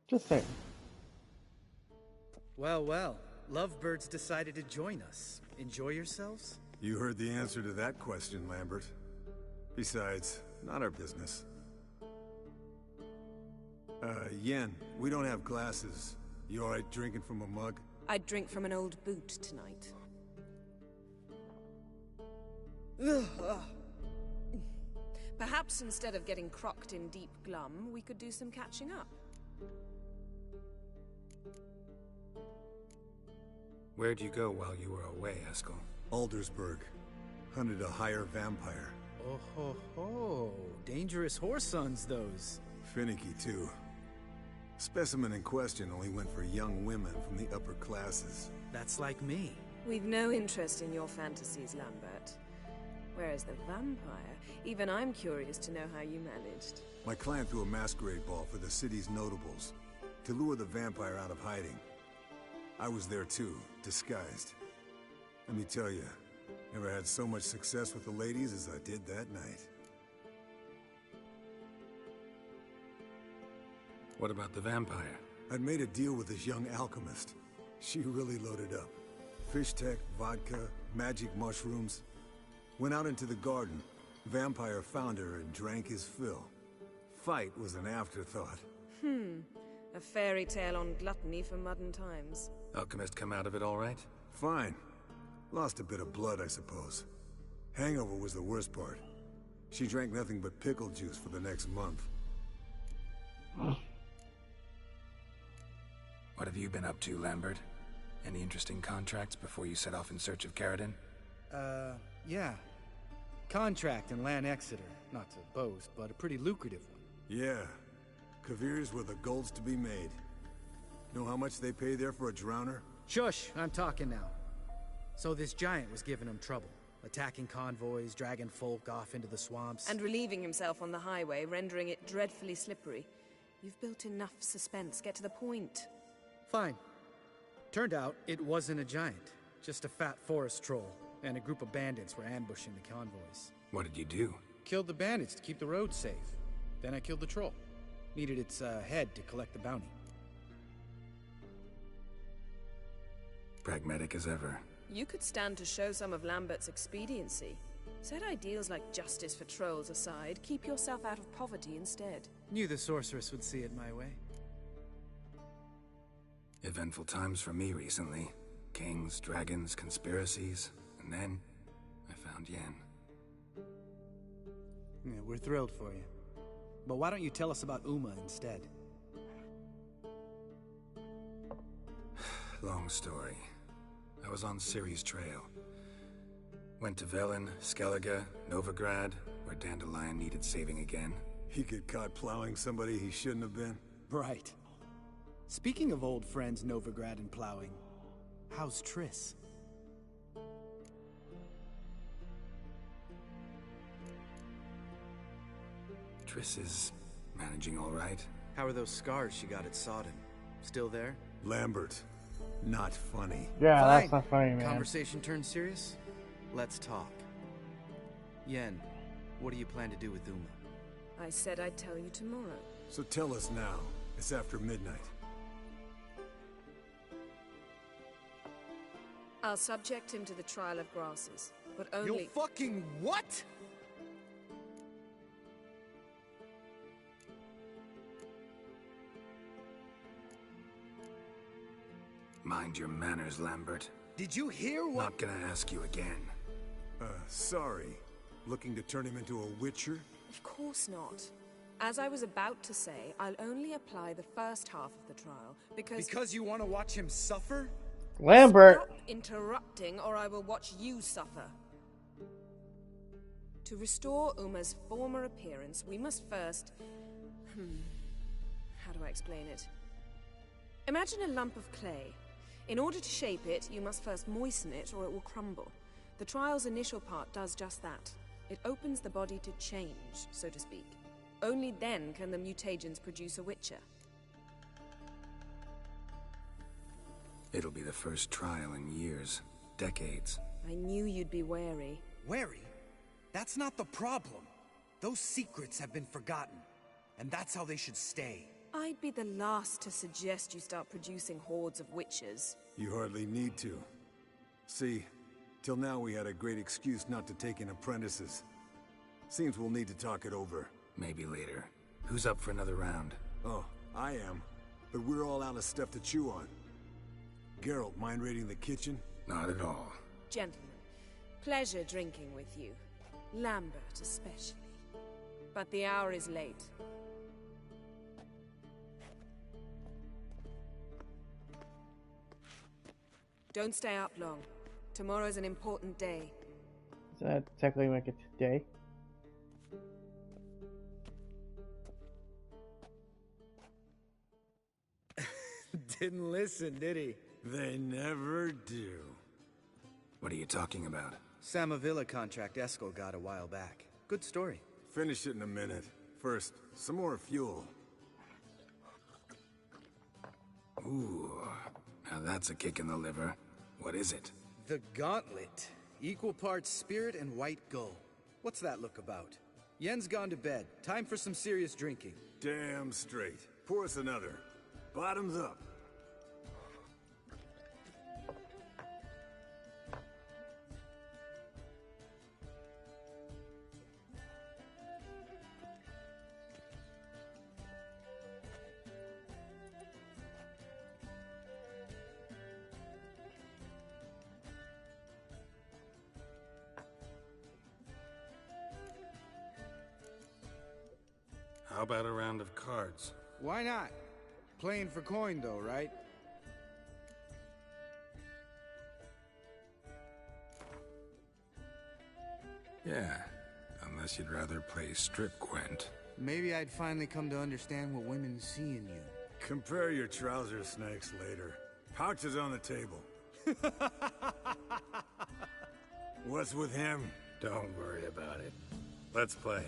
Just saying. Well, well. Lovebirds decided to join us. Enjoy yourselves? You heard the answer to that question, Lambert. Besides, not our business. Yen, we don't have glasses. You alright drinking from a mug? I'd drink from an old boot tonight. Perhaps instead of getting crocked in deep glum, we could do some catching up. Where'd you go while you were away, Eskel? Aldersburg. Hunted a higher vampire. Oh ho ho. Dangerous whoresons, those. Finicky, too. Specimen in question only went for young women from the upper classes. That's like me. We've no interest in your fantasies, Lambert. Whereas the vampire, even I'm curious to know how you managed. My clan threw a masquerade ball for the city's notables, to lure the vampire out of hiding. I was there too, disguised. Let me tell you, never had so much success with the ladies as I did that night. What about the vampire? I'd made a deal with this young alchemist. She really loaded up. Fish tech, vodka, magic mushrooms. Went out into the garden. Vampire found her and drank his fill. Fight was an afterthought. A fairy tale on gluttony for modern times. Alchemist come out of it all right? Fine. Lost a bit of blood, I suppose. Hangover was the worst part. She drank nothing but pickle juice for the next month. What have you been up to, Lambert? Any interesting contracts before you set off in search of Caridin? Yeah. Contract in Lan Exeter. Not to boast, but a pretty lucrative one. Yeah. Kavir's were the golds to be made. Know how much they pay there for a drowner? Shush! I'm talking now. So this giant was giving him trouble. Attacking convoys, dragging folk off into the swamps. And relieving himself on the highway, rendering it dreadfully slippery. You've built enough suspense. Get to the point. Fine. Turned out it wasn't a giant. Just a fat forest troll. And a group of bandits were ambushing the convoys. What did you do? Killed the bandits to keep the road safe. Then I killed the troll. Needed its head to collect the bounty. Pragmatic as ever. You could stand to show some of Lambert's expediency. Set ideals like justice for trolls aside, keep yourself out of poverty instead. Knew the sorceress would see it my way. Eventful times for me recently. Kings, dragons, conspiracies. And then, I found Yen. Yeah, we're thrilled for you. But why don't you tell us about Uma instead? Long story. I was on Ciri's trail. Went to Velen, Skellige, Novigrad, where Dandelion needed saving again. He get caught plowing somebody he shouldn't have been? Right. Speaking of old friends Novigrad and plowing, how's Triss? Triss is managing all right. How are those scars she got at Sodden? Still there? Lambert. Not funny. Yeah, Fine. that's not funny, man. Conversation turned serious? Let's talk. Yen, what do you plan to do with Uma? I said I'd tell you tomorrow. So tell us now. It's after midnight. I'll subject him to the trial of grasses, but only— You fucking what?! Mind your manners, Lambert. Did you hear what— Not gonna ask you again. Sorry. Looking to turn him into a witcher? Of course not. As I was about to say, I'll only apply the first half of the trial, because— Because you want to watch him suffer? Lambert! Stop interrupting, or I will watch you suffer. To restore Uma's former appearance, we must first— how do I explain it? Imagine a lump of clay. In order to shape it, you must first moisten it, or it will crumble. The trial's initial part does just that. It opens the body to change, so to speak. Only then can the mutagens produce a witcher. It'll be the first trial in years. Decades. I knew you'd be wary. Wary? That's not the problem. Those secrets have been forgotten, and that's how they should stay. I'd be the last to suggest you start producing hordes of witches. You hardly need to. See, till now we had a great excuse not to take in apprentices. Seems we'll need to talk it over. Maybe later. Who's up for another round? Oh, I am. But we're all out of stuff to chew on. Geralt, mind raiding the kitchen? Not at all. Gentlemen, pleasure drinking with you. Lambert especially. But the hour is late. Don't stay up long. Tomorrow's an important day. Does that technically make it today? Didn't listen, did he? They never do. What are you talking about? Samavilla contract Eskel got a while back. Good story. Finish it in a minute. First, some more fuel. Ooh, now that's a kick in the liver. What is it? The Gauntlet. Equal parts spirit and white gull. What's that look about? Yen's gone to bed. Time for some serious drinking. Damn straight. Pour us another. Bottoms up. How about a round of cards? Why not? Playing for coin though, right? Yeah, unless you'd rather play strip Gwent. Maybe I'd finally come to understand what women see in you. Compare your trouser snakes later. Pouches on the table. What's with him? Don't worry about it. Let's play.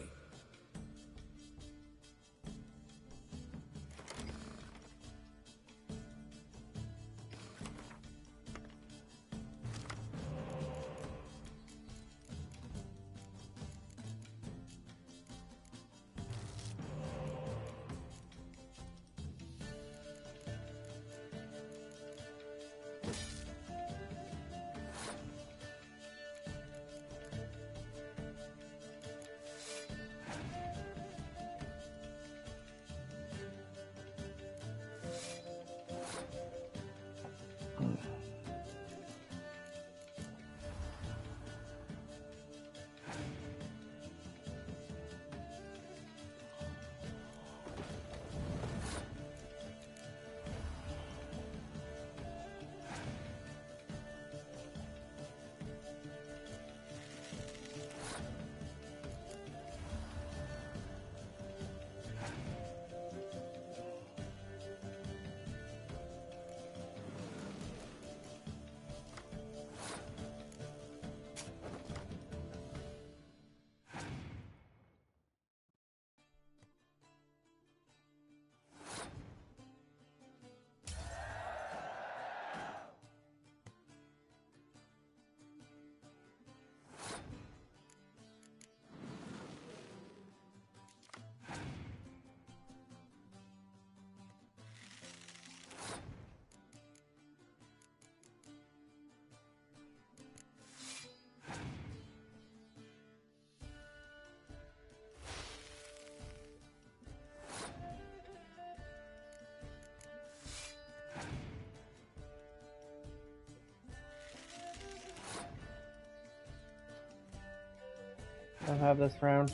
I'll have this round.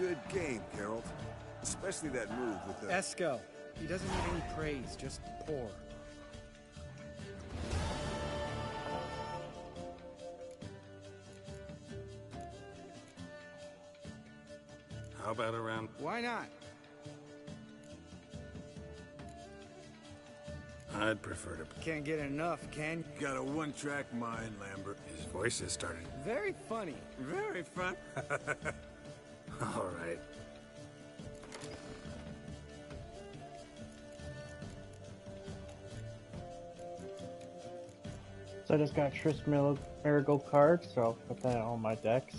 Good game, Geralt. Especially that move with the... Eskel. He doesn't need any praise, just pour. How about a round? Why not? I'd prefer to... Can't get enough, can you? Got a one-track mind, Lambert. His voice has started. Very funny. Very fun. All right. So I just got Triss Marigold card, so I'll put that on my decks.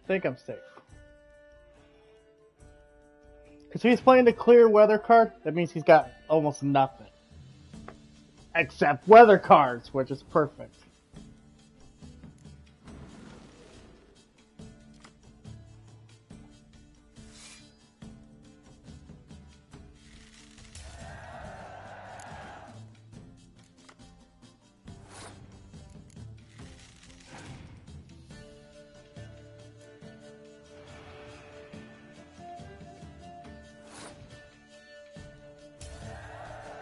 Think I'm safe. Because if he's playing the clear weather card, that means he's got almost nothing. Except weather cards, which is perfect.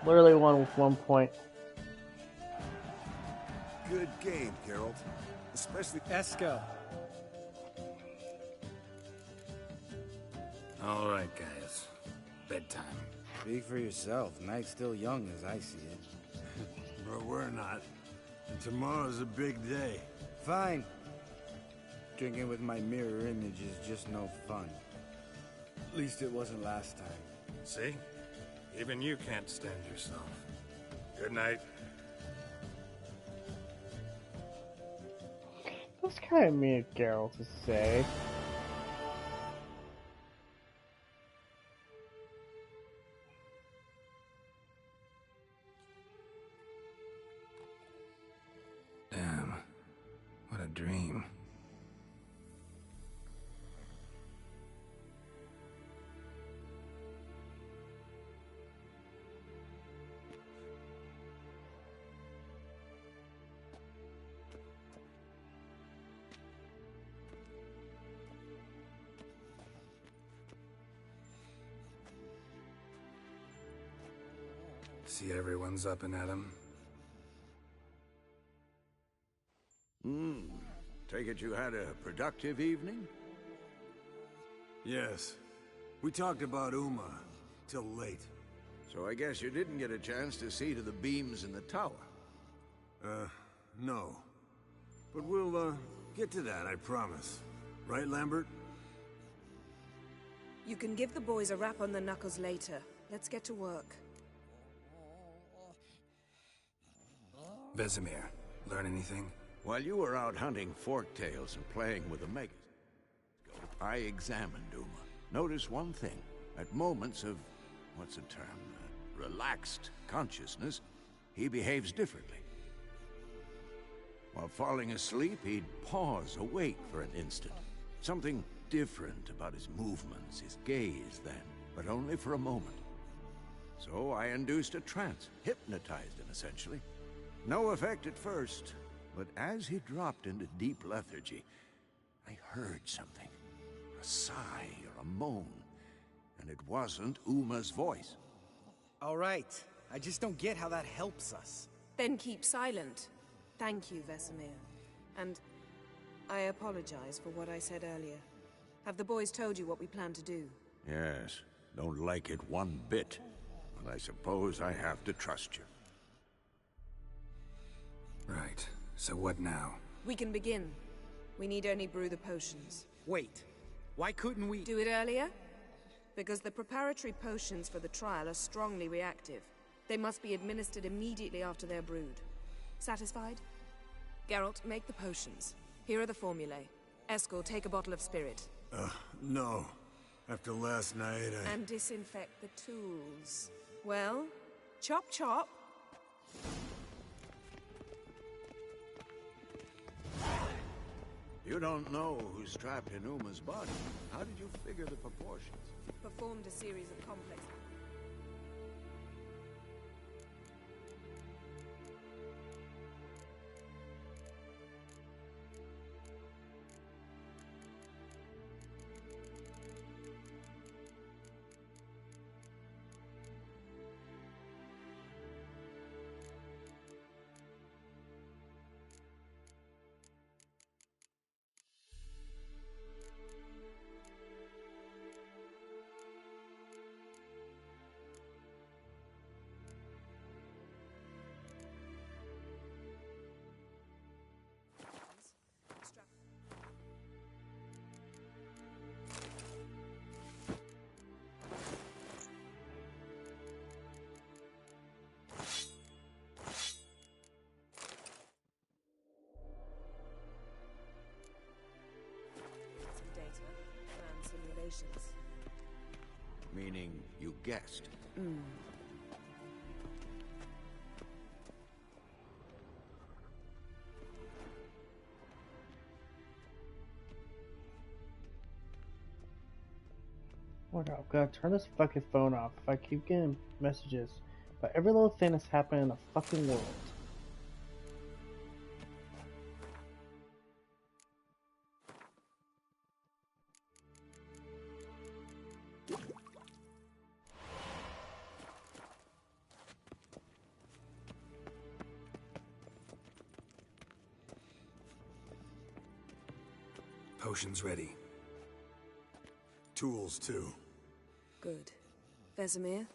Literally won with 1 point. Good game, Geralt. Especially... Eskel. All right, guys. Bedtime. Speak for yourself. Night's still young as I see it. But we're not. And tomorrow's a big day. Fine. Drinking with my mirror image is just no fun. At least it wasn't last time. See? Even you can't stand yourself. Good night. That's kind of mean of Geralt to say. Damn. What a dream. See everyone's up and at 'em. Take it you had a productive evening? Yes. We talked about Uma till late. So I guess you didn't get a chance to see to the beams in the tower. No. But we'll, get to that, I promise. Right, Lambert? You can give the boys a rap on the knuckles later. Let's get to work. Vesemir, learn anything? While you were out hunting forktails and playing with the Megas, I examined Uma. Notice one thing. At moments of, what's the term, relaxed consciousness, he behaves differently. While falling asleep, he'd pause, awake for an instant. Something different about his movements, his gaze then, but only for a moment. So I induced a trance, hypnotized him essentially. No effect at first, but as he dropped into deep lethargy, I heard something. A sigh or a moan. And it wasn't Uma's voice. All right. I just don't get how that helps us. Then keep silent. Thank you, Vesemir. And I apologize for what I said earlier. Have the boys told you what we plan to do? Yes. Don't like it one bit. But I suppose I have to trust you. Right. So what now? We can begin. We need only brew the potions. Wait. Why couldn't we... Do it earlier? Because the preparatory potions for the trial are strongly reactive. They must be administered immediately after they're brewed. Satisfied? Geralt, make the potions. Here are the formulae. Eskel, take a bottle of spirit. No. After last night, And disinfect the tools. Well, chop chop. You don't know who's trapped in Uma's body. How did you figure the proportions? Performed a series of complex... Simulations. Meaning you guessed. What up? Gotta turn this fucking phone off if I keep getting messages about every little thing that's happening in the fucking world. Potions ready. Tools, too. Good. Vesemir?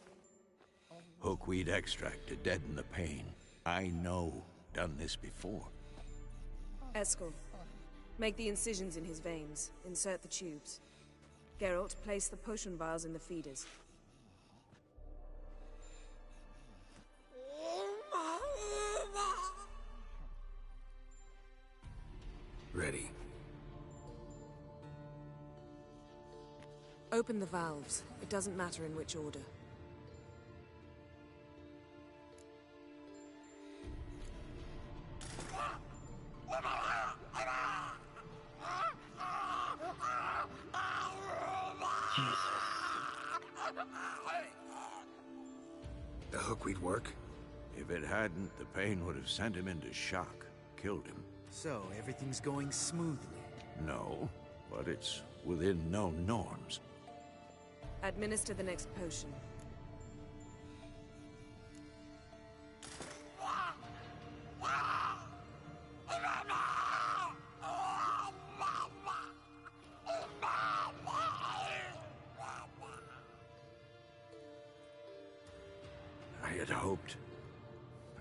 Hookweed extract to deaden the pain. I know. Done this before. Eskel, make the incisions in his veins. Insert the tubes. Geralt, place the potion vials in the feeders. Ready. Open the valves. It doesn't matter in which order. The hookweed work? If it hadn't, the pain would have sent him into shock. Killed him. So, everything's going smoothly? No, but it's within known norms. Administer the next potion.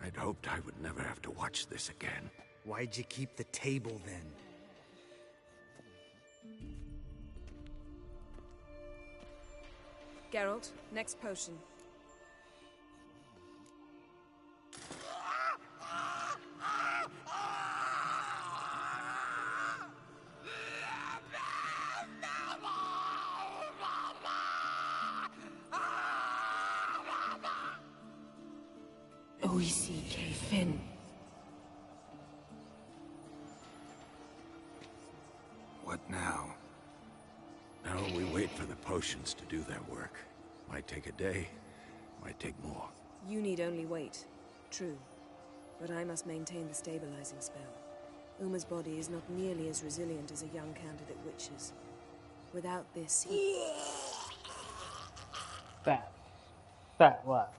I'd hoped I would never have to watch this again. Why'd you keep the table then? Geralt, next potion. O-E-C-K Finn. What now? Now we wait for the potions to do their work. Might take a day, might take more. You need only wait. True. but I must maintain the stabilizing spell. Uma's body is not nearly as resilient as a young candidate witch's. Without this, he... That what?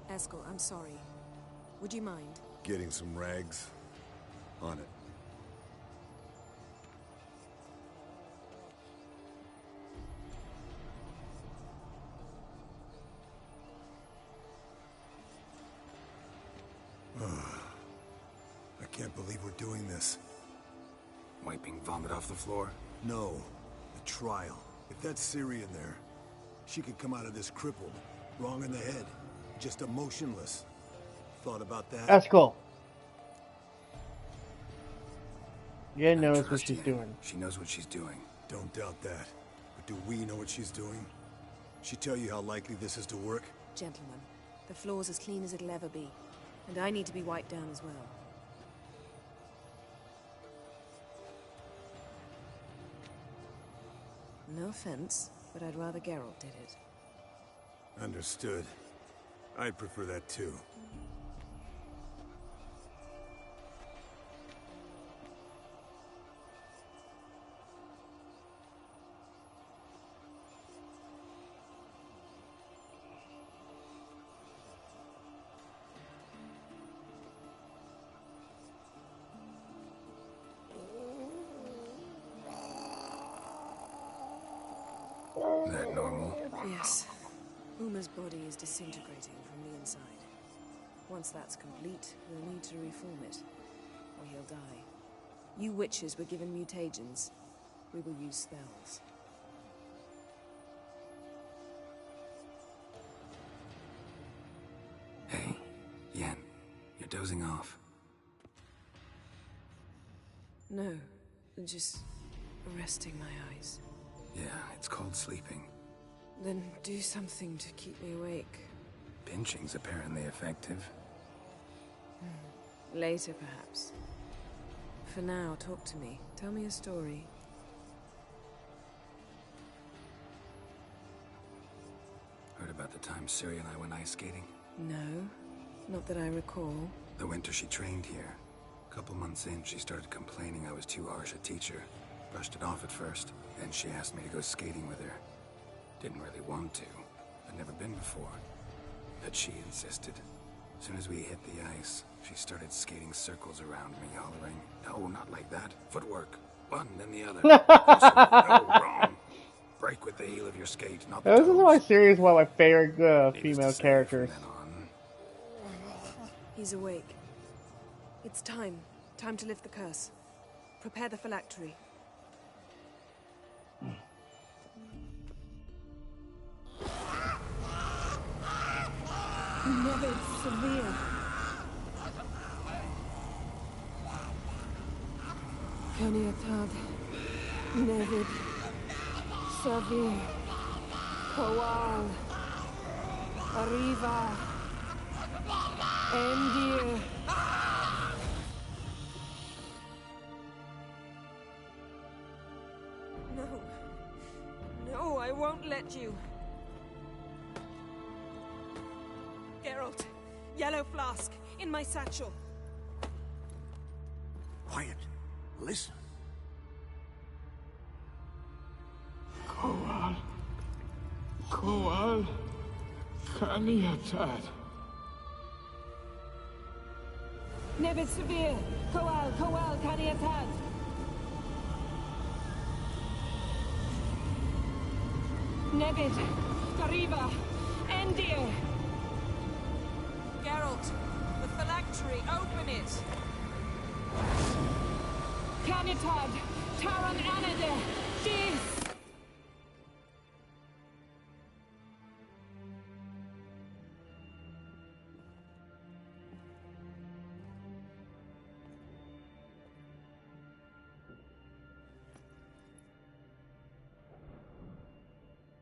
Eskel, I'm sorry. Would you mind? Getting some rags. On it. I can't believe we're doing this. Wiping vomit off the floor? No. The trial. If that's Ciri in there, she could come out of this crippled, wrong in the head, just emotionless. Thought about that? That's cool. Yeah, knows what she's doing. She knows what she's doing. Don't doubt that. But do we know what she's doing? She tell you how likely this is to work? Gentlemen, the floor's as clean as it'll ever be. And I need to be wiped down as well. No offense, but I'd rather Geralt did it. Understood. I'd prefer that too. That normal? Yes. Uma's body is disintegrating from the inside. Once that's complete, we'll need to reform it, or he'll die. You witches were given mutagens. We will use spells. Hey, Yen, you're dozing off. No, just resting my eyes. Yeah, it's called sleeping. Then do something to keep me awake. Pinching's apparently effective. Later, perhaps. For now, talk to me. Tell me a story. Heard about the time Ciri and I went ice skating? No, not that I recall. The winter she trained here. A couple months in, she started complaining I was too harsh a teacher. Brushed it off at first, then she asked me to go skating with her. Didn't really want to. I'd never been before. But she insisted. As soon as we hit the ice, she started skating circles around me, hollering, "No, not like that. Footwork. One, then the other." No, wrong. Break with the heel of your skate, not the This is toes. my series, one of my favorite female characters. He's awake. It's time. Time to lift the curse. Prepare the phylactery. Never severe. Caniatad, Nevid, Savir, Kowal, Arriva, Endir. No. No, I won't let you. Geralt, yellow flask, in my satchel. Quiet. Listen. Kowal. Kowal. Kaniatad. Nevid Severe, Kowal, Caniatad. Nevid, Dariva, Endir. Geralt, the phylactery, open it! Caniatad, Taran Anade, Dis.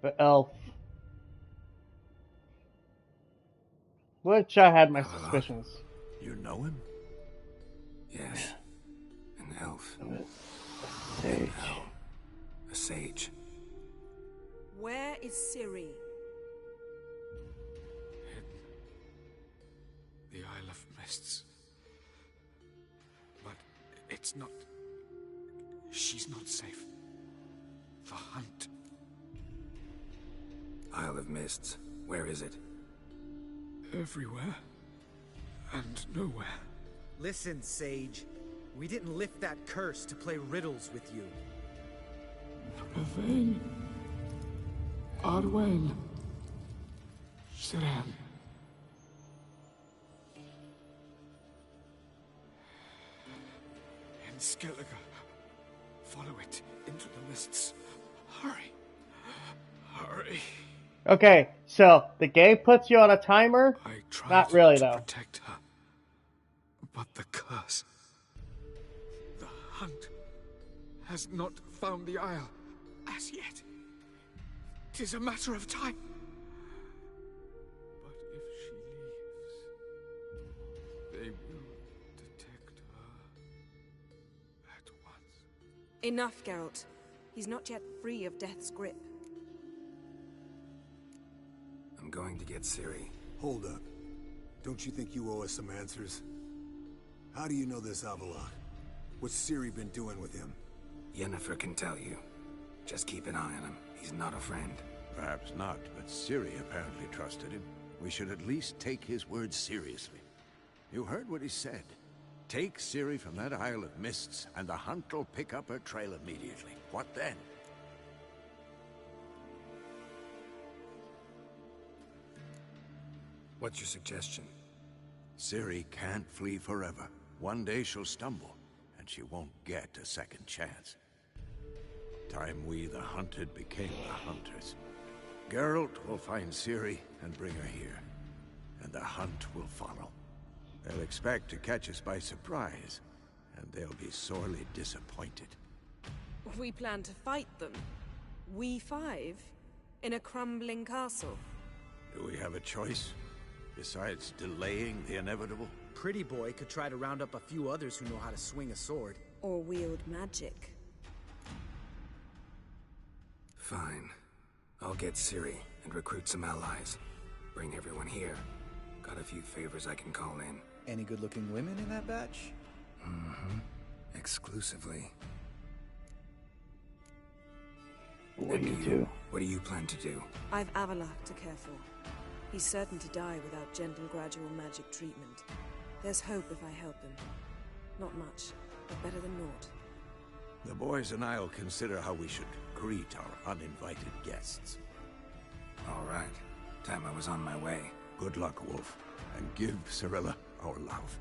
The elf. Which I had my suspicions. You know him? Yes. An elf. Sage. A sage. Where is Ciri? The mists. But it's not... She's not safe. The hunt. Isle of Mists. Where is it? Everywhere. And nowhere. Listen, Sage. We didn't lift that curse to play riddles with you. Yvain. Arwen. Siran. In Skellige. Follow it into the mists. Hurry. Hurry. Okay, so the game puts you on a timer. I tried Not really, to though. protect her. But the curse. The hunt has not found the Isle as yet. 'Tis a matter of time. But if she leaves, they will detect her at once. Enough, Geralt. He's not yet free of death's grip. I'm going to get Ciri. Hold up. Don't you think you owe us some answers? How do you know this Avallac'h? What's Ciri been doing with him? Yennefer can tell you. Just keep an eye on him. He's not a friend. Perhaps not, but Ciri apparently trusted him. We should at least take his words seriously. You heard what he said. Take Ciri from that Isle of Mists, and the hunt will pick up her trail immediately. What then? What's your suggestion? Ciri can't flee forever. One day she'll stumble, and she won't get a second chance. Time we, the hunted, became the hunters. Geralt will find Ciri and bring her here, and the hunt will follow. They'll expect to catch us by surprise, and they'll be sorely disappointed. We plan to fight them. We five? In a crumbling castle? Do we have a choice? Besides delaying the inevitable? Pretty Boy could try to round up a few others who know how to swing a sword. Or wield magic. Fine. I'll get Ciri and recruit some allies. Bring everyone here. Got a few favors I can call in. Any good-looking women in that batch? Mm-hmm. Exclusively. What do you do? What do you plan to do? I've Avallac'h to care for. He's certain to die without gentle, gradual magic treatment. There's hope if I help him. Not much, but better than naught. The boys and I'll consider how we should greet our uninvited guests. All right. Time I was on my way. Good luck, Wolf, and give Cirilla our love.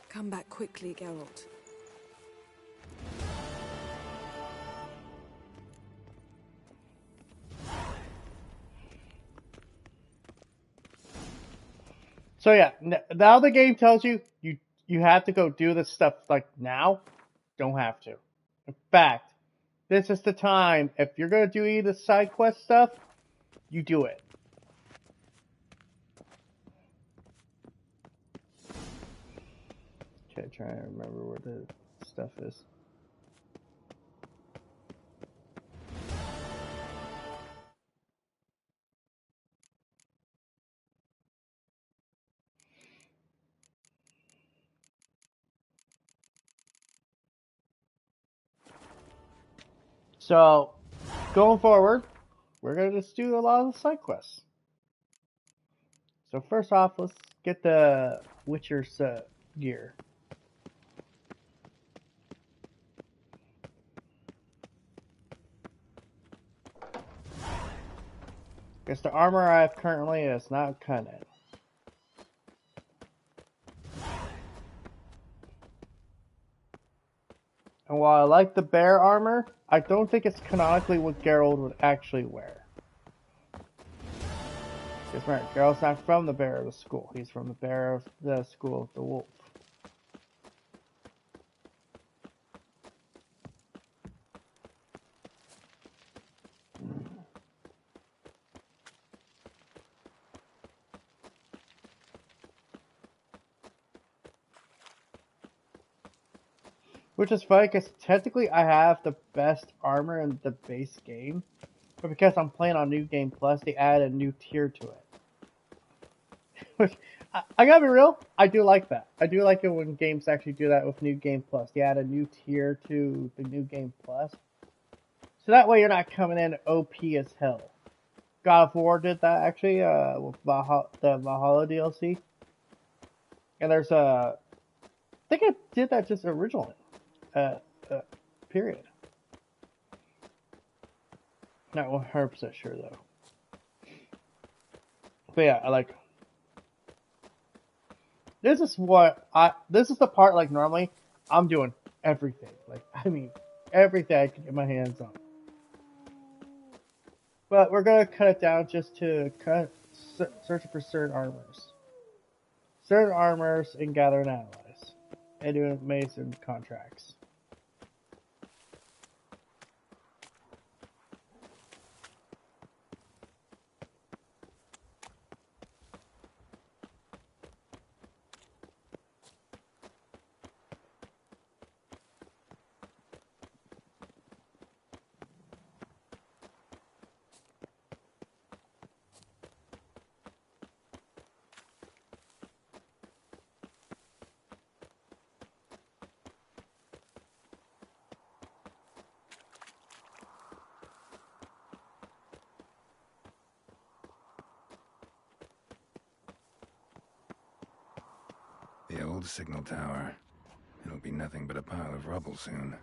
Come back quickly, Geralt. So yeah, now the game tells you you have to go do this stuff like now. Don't have to. In fact, this is the time. If you're gonna do any of the side quest stuff, you do it. Okay, trying to remember where the stuff is. So, going forward, we're going to just do a lot of the side quests. So first off, let's get the Witcher's gear. Because the armor I have currently is not cutting it. And while I like the bear armor, I don't think it's canonically what Geralt would actually wear. Because remember, Geralt's not from the Bear of the School. He's from the Bear of the School of the Wolf. Which is funny because technically I have the best armor in the base game, but because I'm playing on New Game Plus, they added a new tier to it. Which, I gotta be real, I do like that. I do like it when games actually do that with New Game Plus. They add a new tier to the New Game Plus. So that way you're not coming in OP as hell. God of War did that actually, with the Valhalla DLC. And there's I think I did that just originally. Period. Not 100% sure though. But yeah, I like. This is the part like normally I'm doing everything. Like I mean, everything I can get my hands on. But we're gonna cut it down just to searching for certain armors, and gathering allies, and doing amazing contracts. The old signal tower. It'll be nothing but a pile of rubble soon.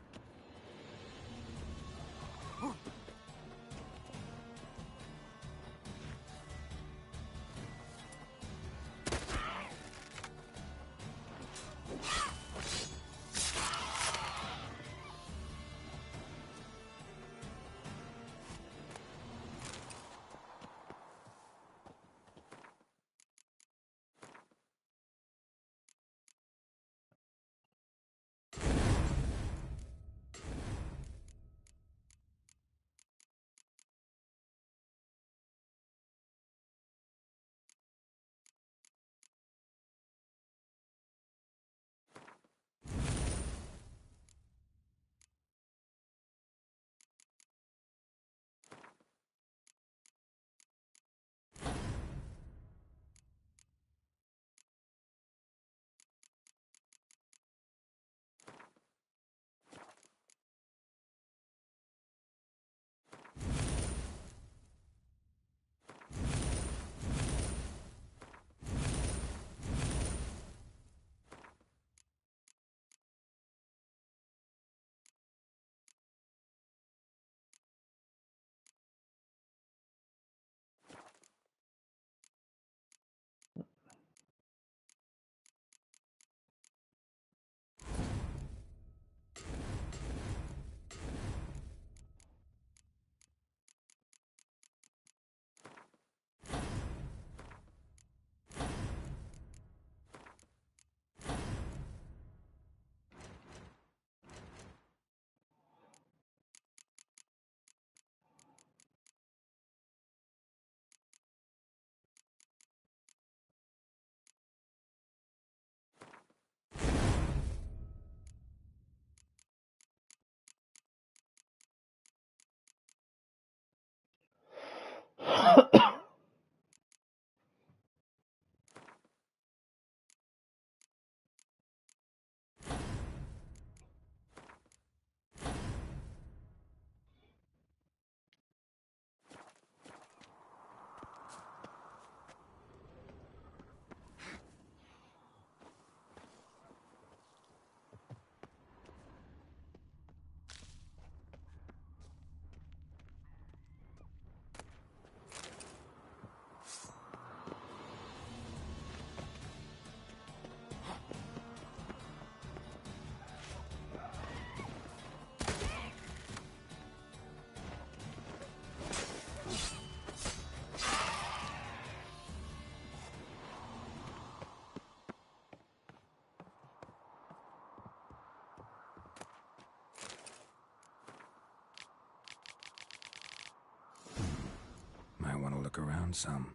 Might want to look around some.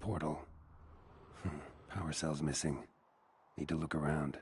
portal. Power cell's missing. Need to look around.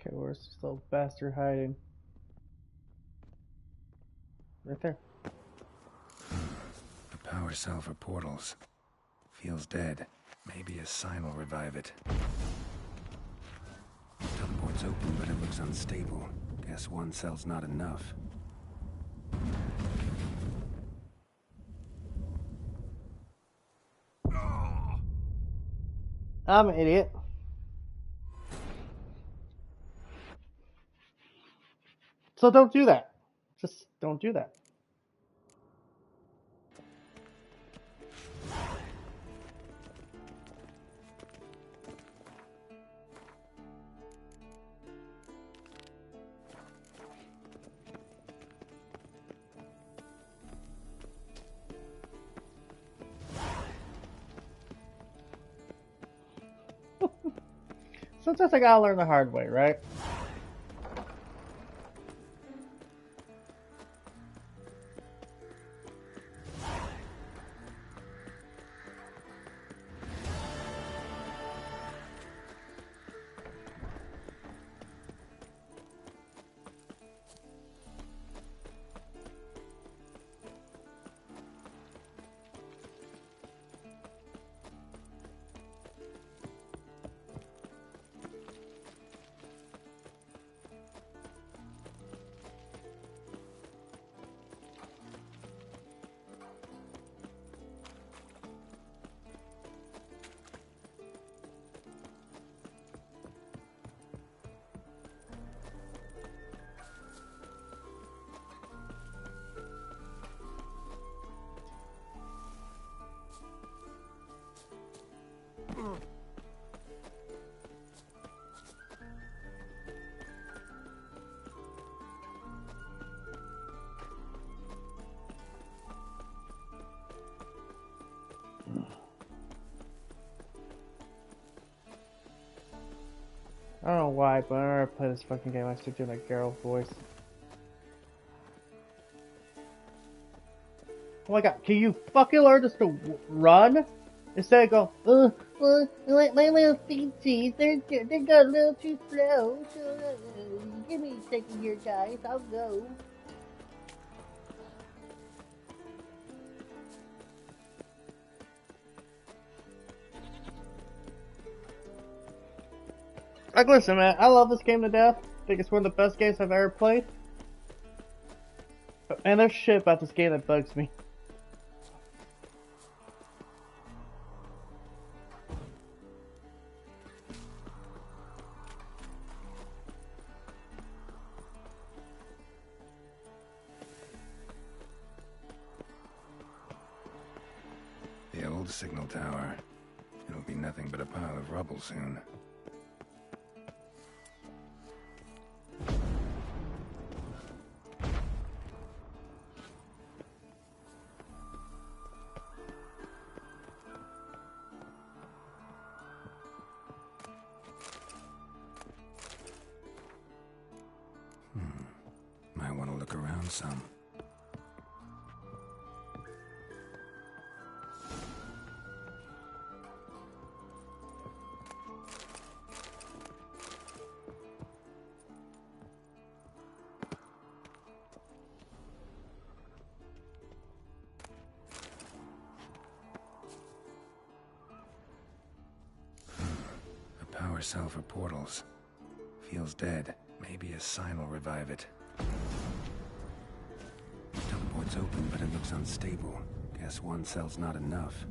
Okay, where's this little bastard hiding? Right there. The power cell for portals. Feels dead. Maybe a sign will revive it. Teleport's open, but it looks unstable. Guess one cell's not enough. I'm an idiot. So don't do that. Just don't do that. Sometimes I gotta learn the hard way, right? I don't know why, but whenever I play this fucking game, I start doing a Geralt voice. Oh my god, can you fucking learn just to run? Instead of go, my little feetsies, they got a little too slow, so give me a second here, guys, I'll go. Like, listen, man, I love this game to death. I think it's one of the best games I've ever played. But, man, there's shit about this game that bugs me. The old signal tower. It'll be nothing but a pile of rubble soon. Might want to look around some. A power cell for portals. Feels dead. Maybe a sign will revive it. Teleport's open, but it looks unstable. Guess one cell's not enough.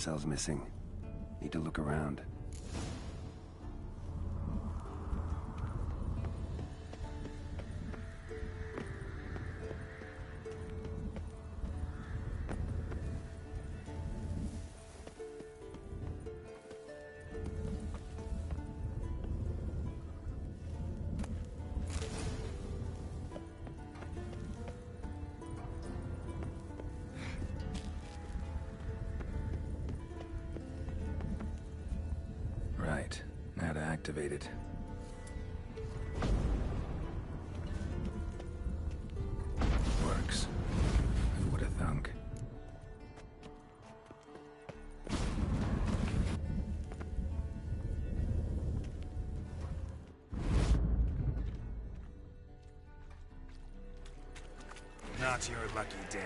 cells missing. Need to look around. Right. Now to activate it. Works. Who would have thunk? Not your lucky day.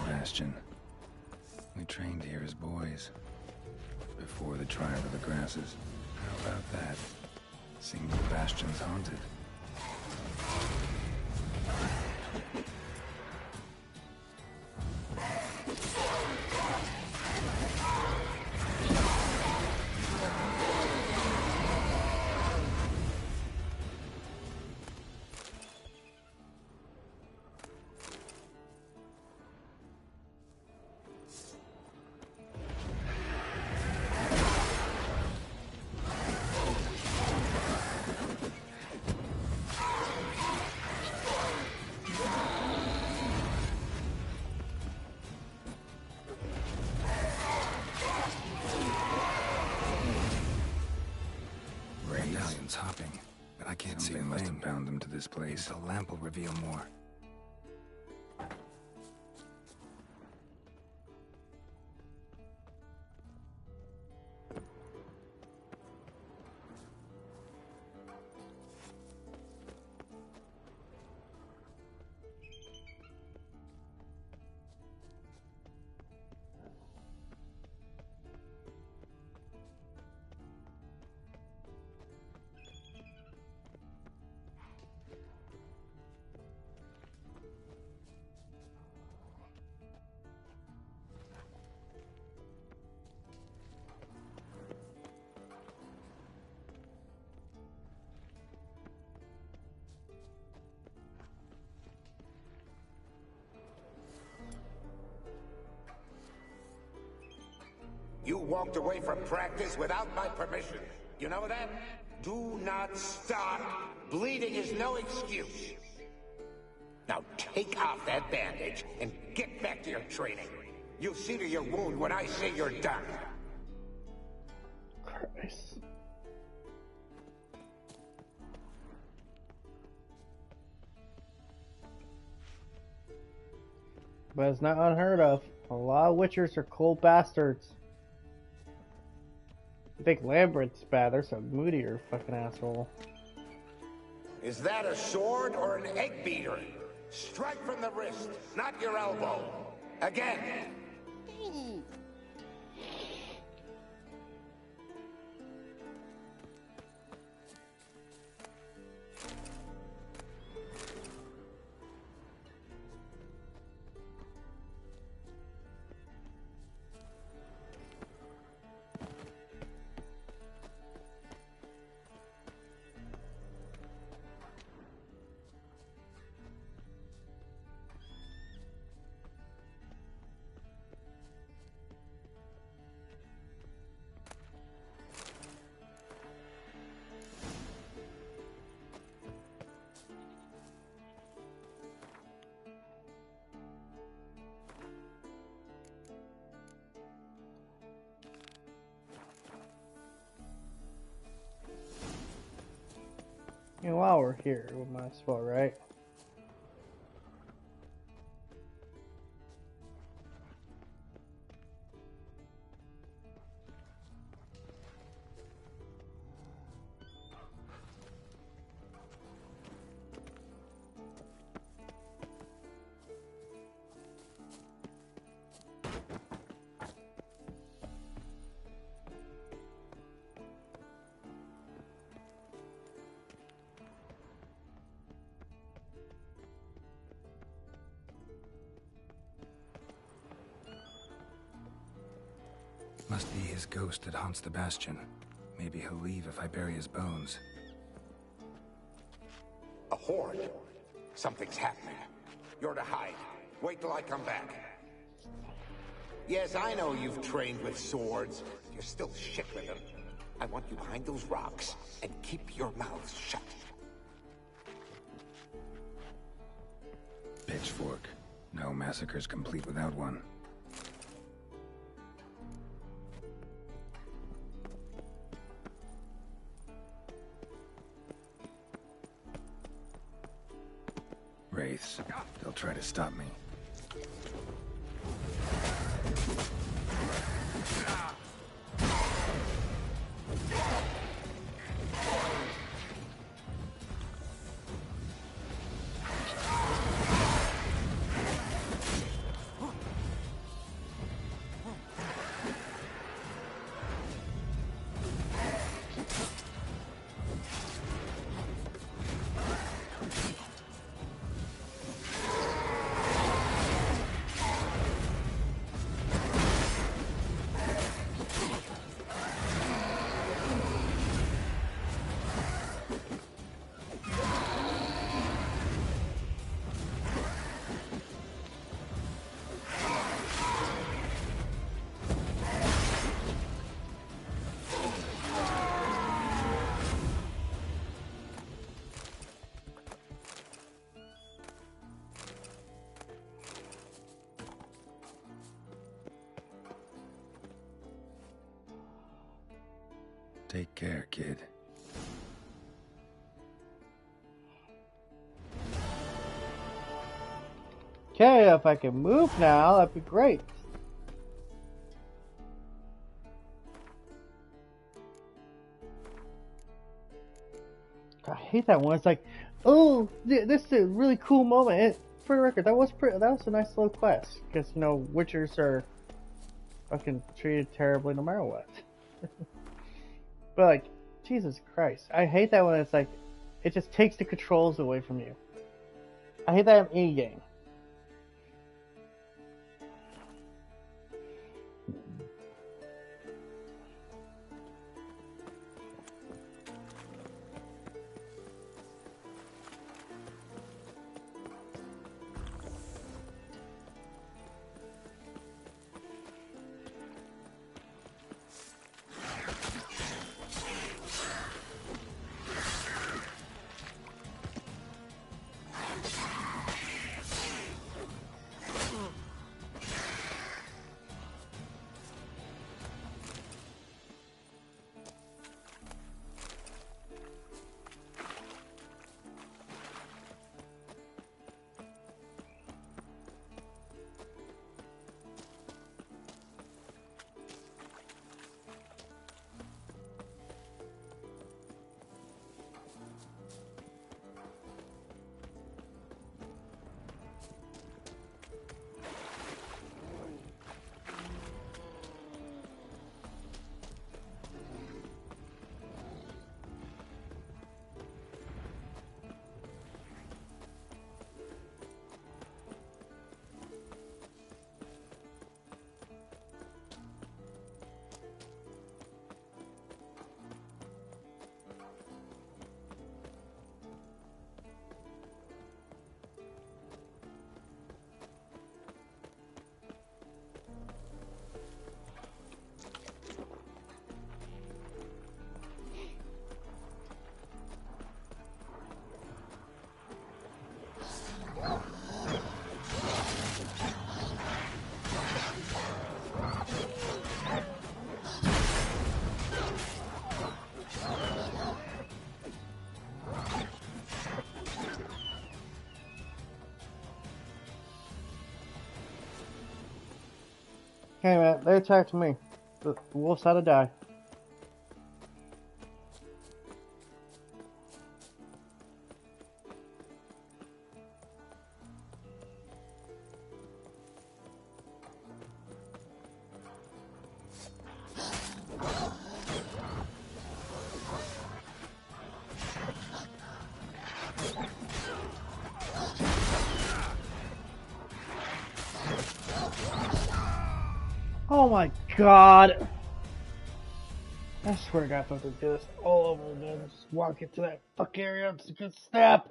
Bastion. We trained here as boys. Before the trial of the grasses. How about that? Seems the Bastion's haunted. Hopping, but I can't see. Must have bound them to this place. The lamp will reveal more. You walked away from practice without my permission. You know that? Do not stop. Bleeding is no excuse. Now take off that bandage and get back to your training. You'll see to your wound when I say you're done. Christ. But it's not unheard of. A lot of Witchers are cold bastards. You think Lambert's bad, there's a moodier fucking asshole. Is that a sword or an egg beater? Strike from the wrist, not your elbow. Again. You know, while we're here, we might as well, right? Must be his ghost that haunts the Bastion. Maybe he'll leave if I bury his bones. A horde. Something's happening. You're to hide. Wait till I come back. Yes, I know you've trained with swords. You're still shit with them. I want you behind those rocks and keep your mouths shut. Pitchfork. No massacre's complete without one. Wraiths. They'll try to stop me. Take care, kid. Okay, if I can move now, that'd be great. I hate that one. It's like, oh, this is a really cool moment. For the record, that was a nice little quest because you know Witchers are fucking treated terribly no matter what. But like, Jesus Christ, I hate that when it's like, it just takes the controls away from you. I hate that in any game. Okay, man, they attacked me. The wolves had to die. Oh my god! I swear to God, if I could do this all over again, just walk into that fuck area, it's a good snap!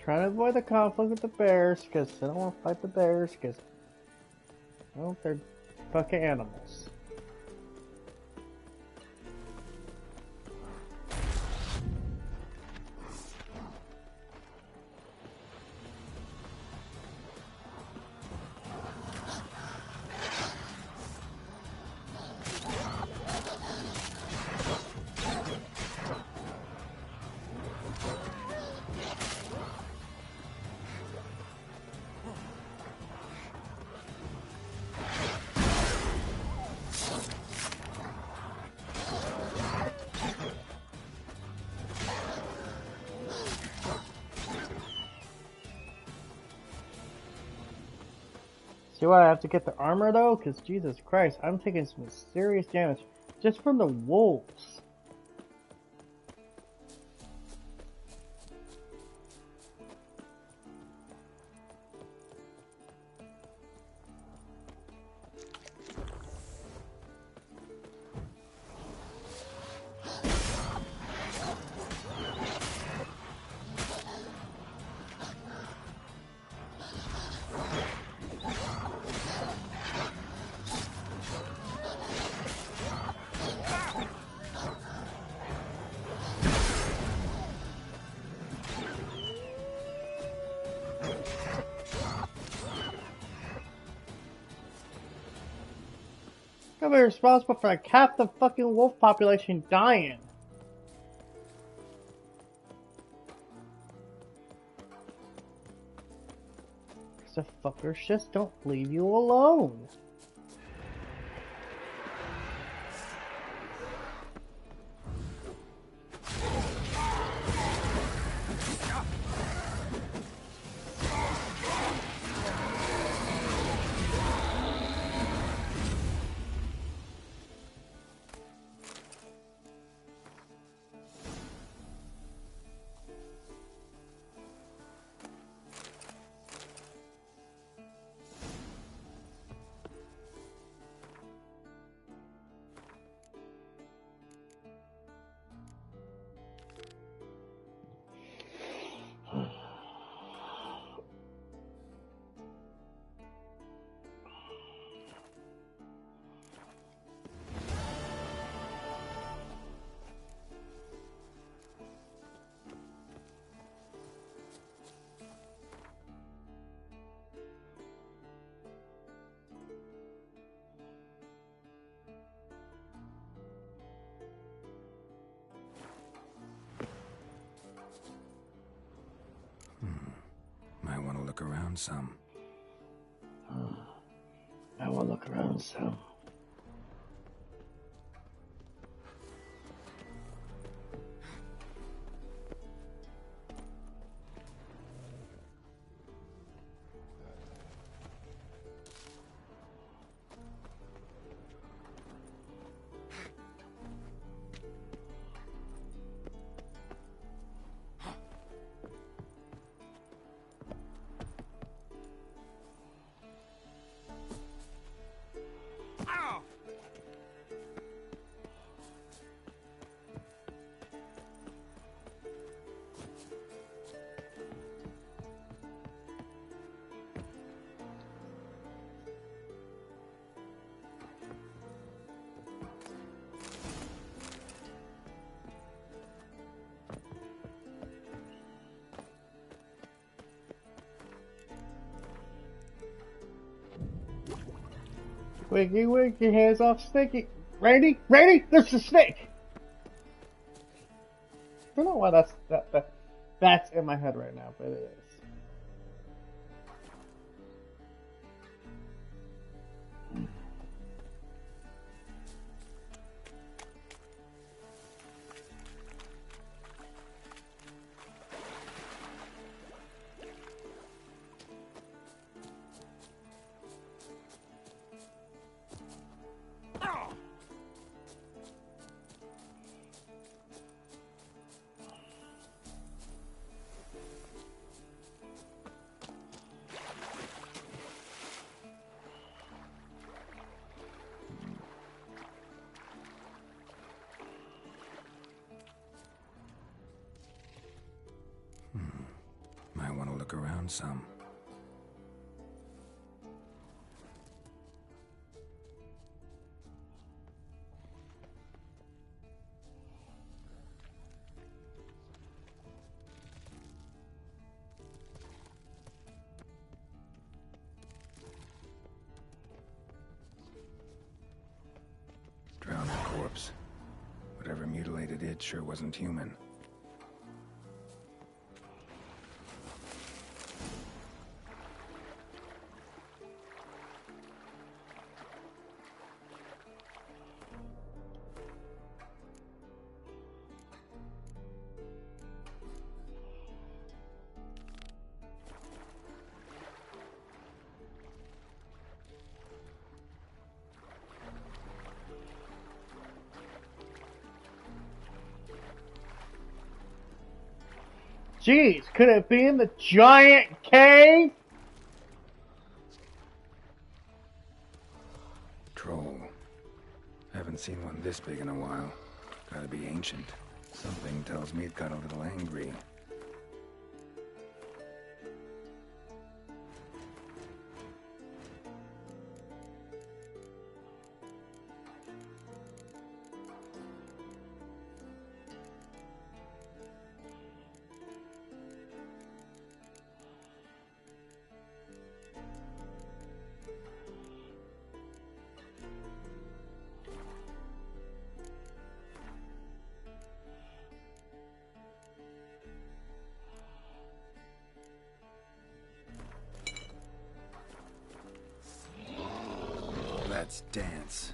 Trying to avoid the conflict with the bears, because I don't want to fight the bears, because, well, they're fucking animals. See why I have to get the armor though? Because Jesus Christ, I'm taking some serious damage just from the wolves. I'm responsible for like half the fucking wolf population dying. Cause the fuckers just don't leave you alone. look around some. I will look around some. Wiggy wiggy, hands off Snaky. Randy, there's a snake. I don't know why that's in my head right now, but it is. Might want to look around some. Drowned corpse. Whatever mutilated it sure wasn't human. Jeez, could it be in the giant cave? Troll. Haven't seen one this big in a while. Gotta be ancient. Something tells me it got a little angry. Let's dance.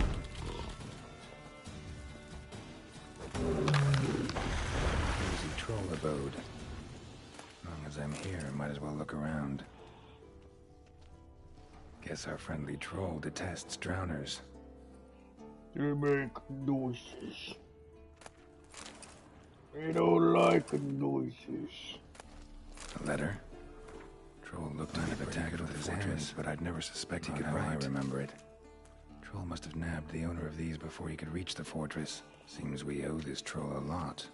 Cozy troll abode. As I'm here, might as well look around. Guess our friendly troll detests drowners. They make noises. They don't like noises. A letter? Troll looked kind of attacked with his hands, but I'd never suspect he could write. I remember it. Troll must have nabbed the owner of these before he could reach the fortress. Seems we owe this troll a lot.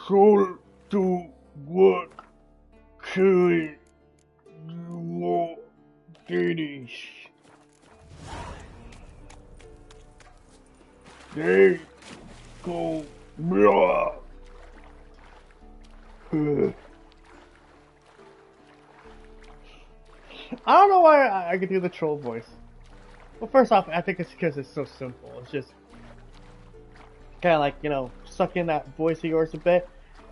Troll to work, killing your daddies. They go blah. I don't know why I could do the troll voice. Well, first off, I think it's because it's so simple. It's just kind of like, you know, suck in that voice of yours a bit.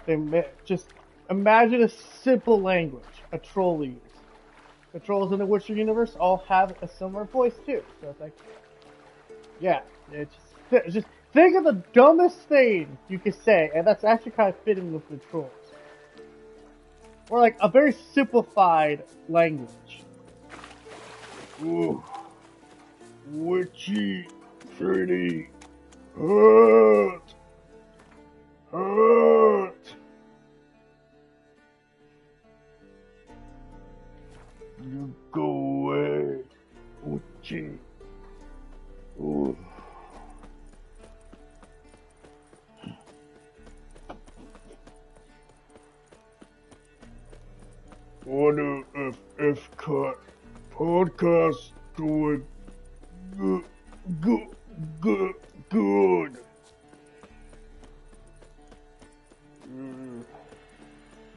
And just imagine a simple language a troll uses. The trolls in the Witcher universe all have a similar voice too. So it's like, yeah, it's just think of the dumbest thing you could say, and that's actually kind of fitting with the trolls. Or like a very simplified language. Ooh. Witchy, pretty, hurt, hurt. You go away, Witchy. Ooh. Wonder if F-Cut podcast doing good.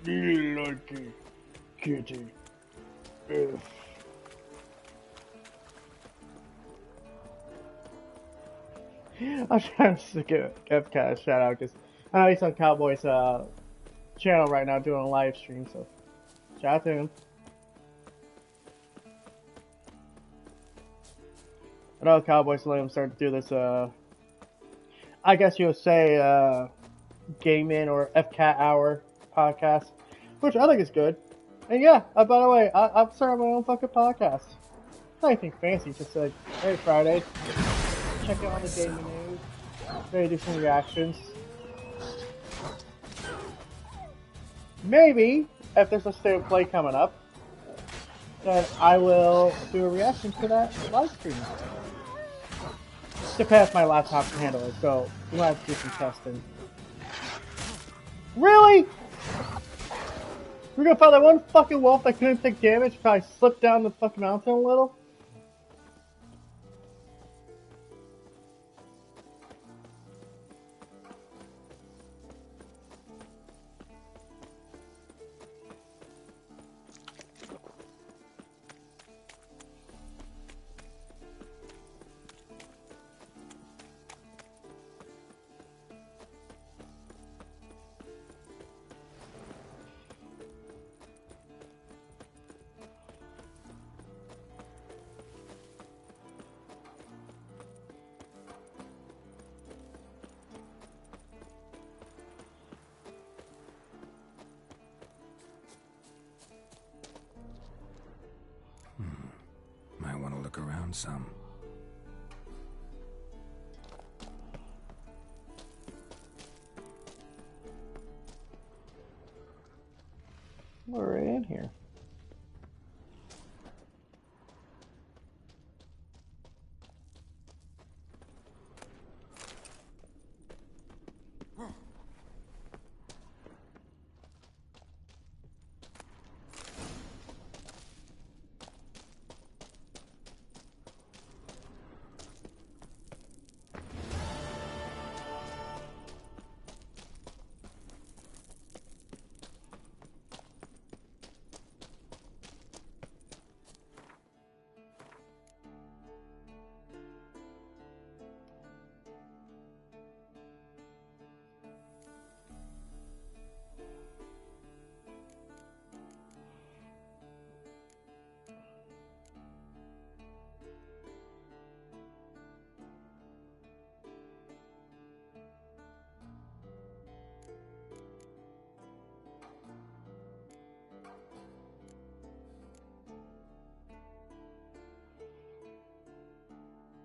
Really lucky kitty. F. I'm trying to give F-Cat a shout out because I know he's on Cowboy's channel right now doing a live stream, so shout out to him. I know Cowboys let him start to do this, I guess you would say, gaming or F-Cat Hour podcast, which I think is good. And yeah, by the way, I'm starting my own fucking podcast. Not anything fancy, just like, hey, Friday, check out the gaming news, maybe do some reactions. Maybe, if there's a state of play coming up, then I will do a reaction to that live stream. Depends if my laptop can handle it, so we might have to do some testing. Really? We're gonna find that one fucking wolf that couldn't take damage, probably slipped down the fucking mountain a little? Might want to look around some. We're in here.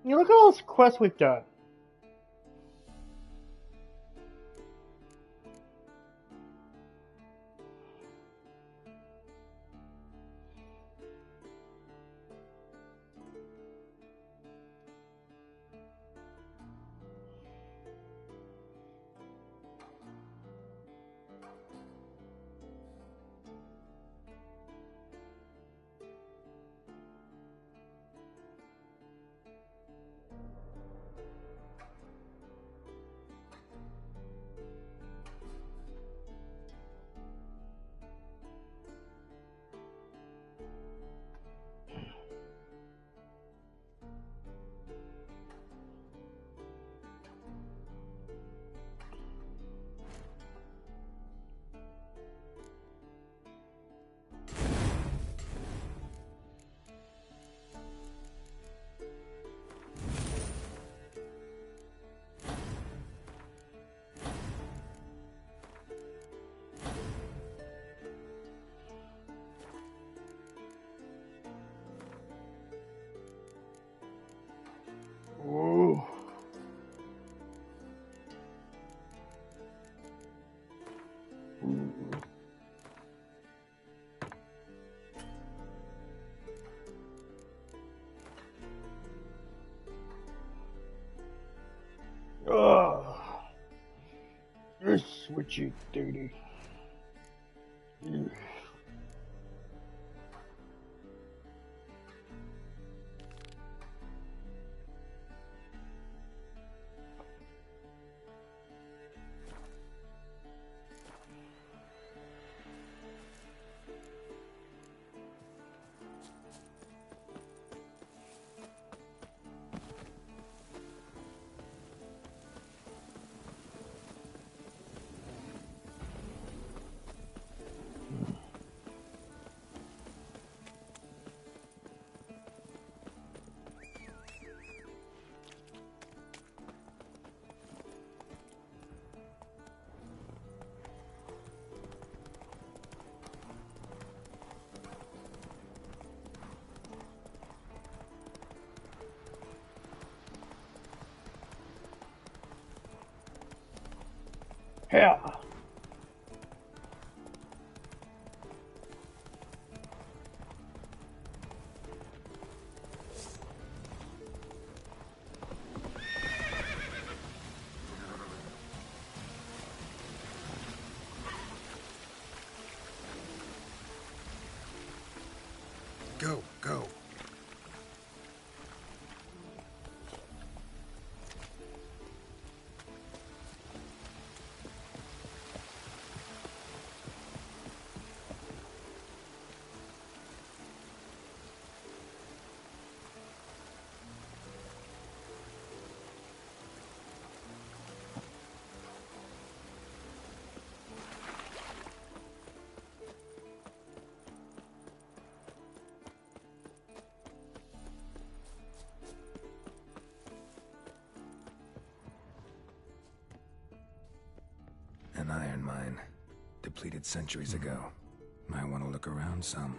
You look at all those quests we've done. G duty. Yeah. Go, go. An iron mine. Depleted centuries ago. Might want to look around some.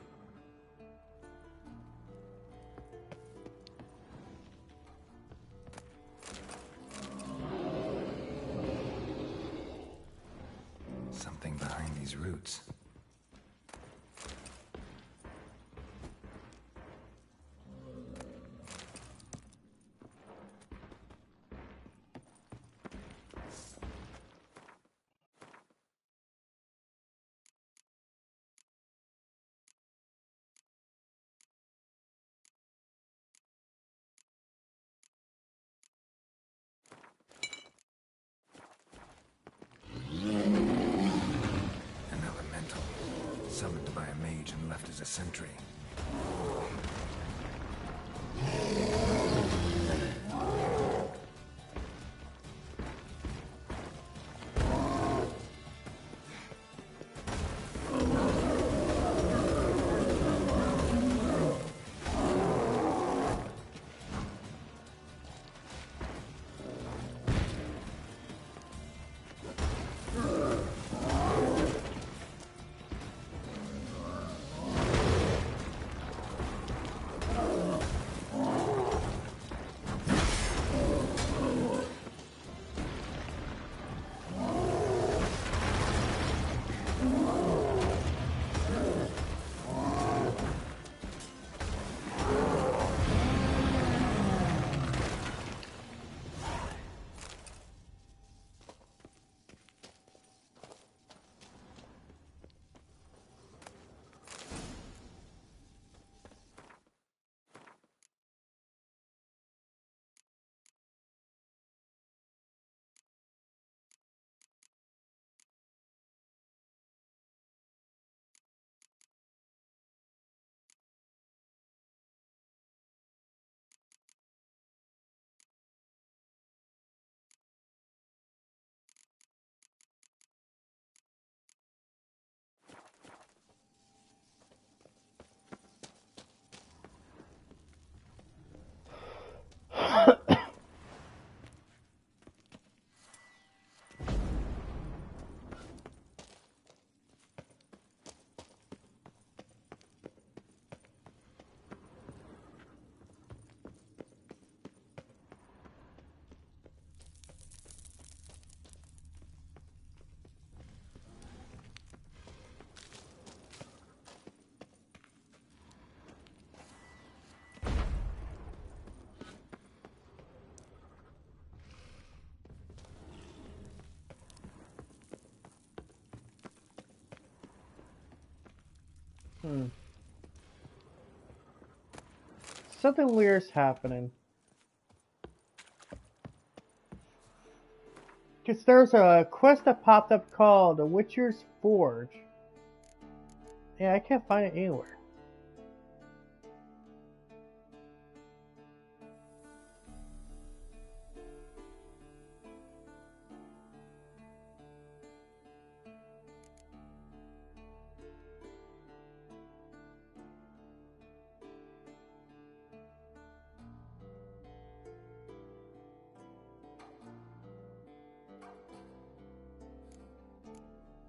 Something behind these roots. Summoned by a mage and left as a sentry. Something weird's happening. Because there's a quest that popped up called The Witcher's Forge. Yeah, I can't find it anywhere.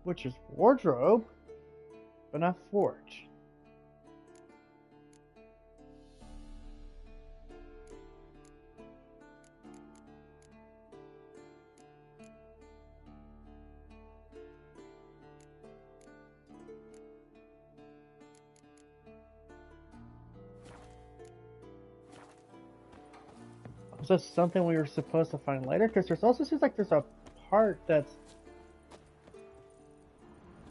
Witcher's wardrobe, but not forge. Was this something we were supposed to find later? Because there's also seems like there's a part that's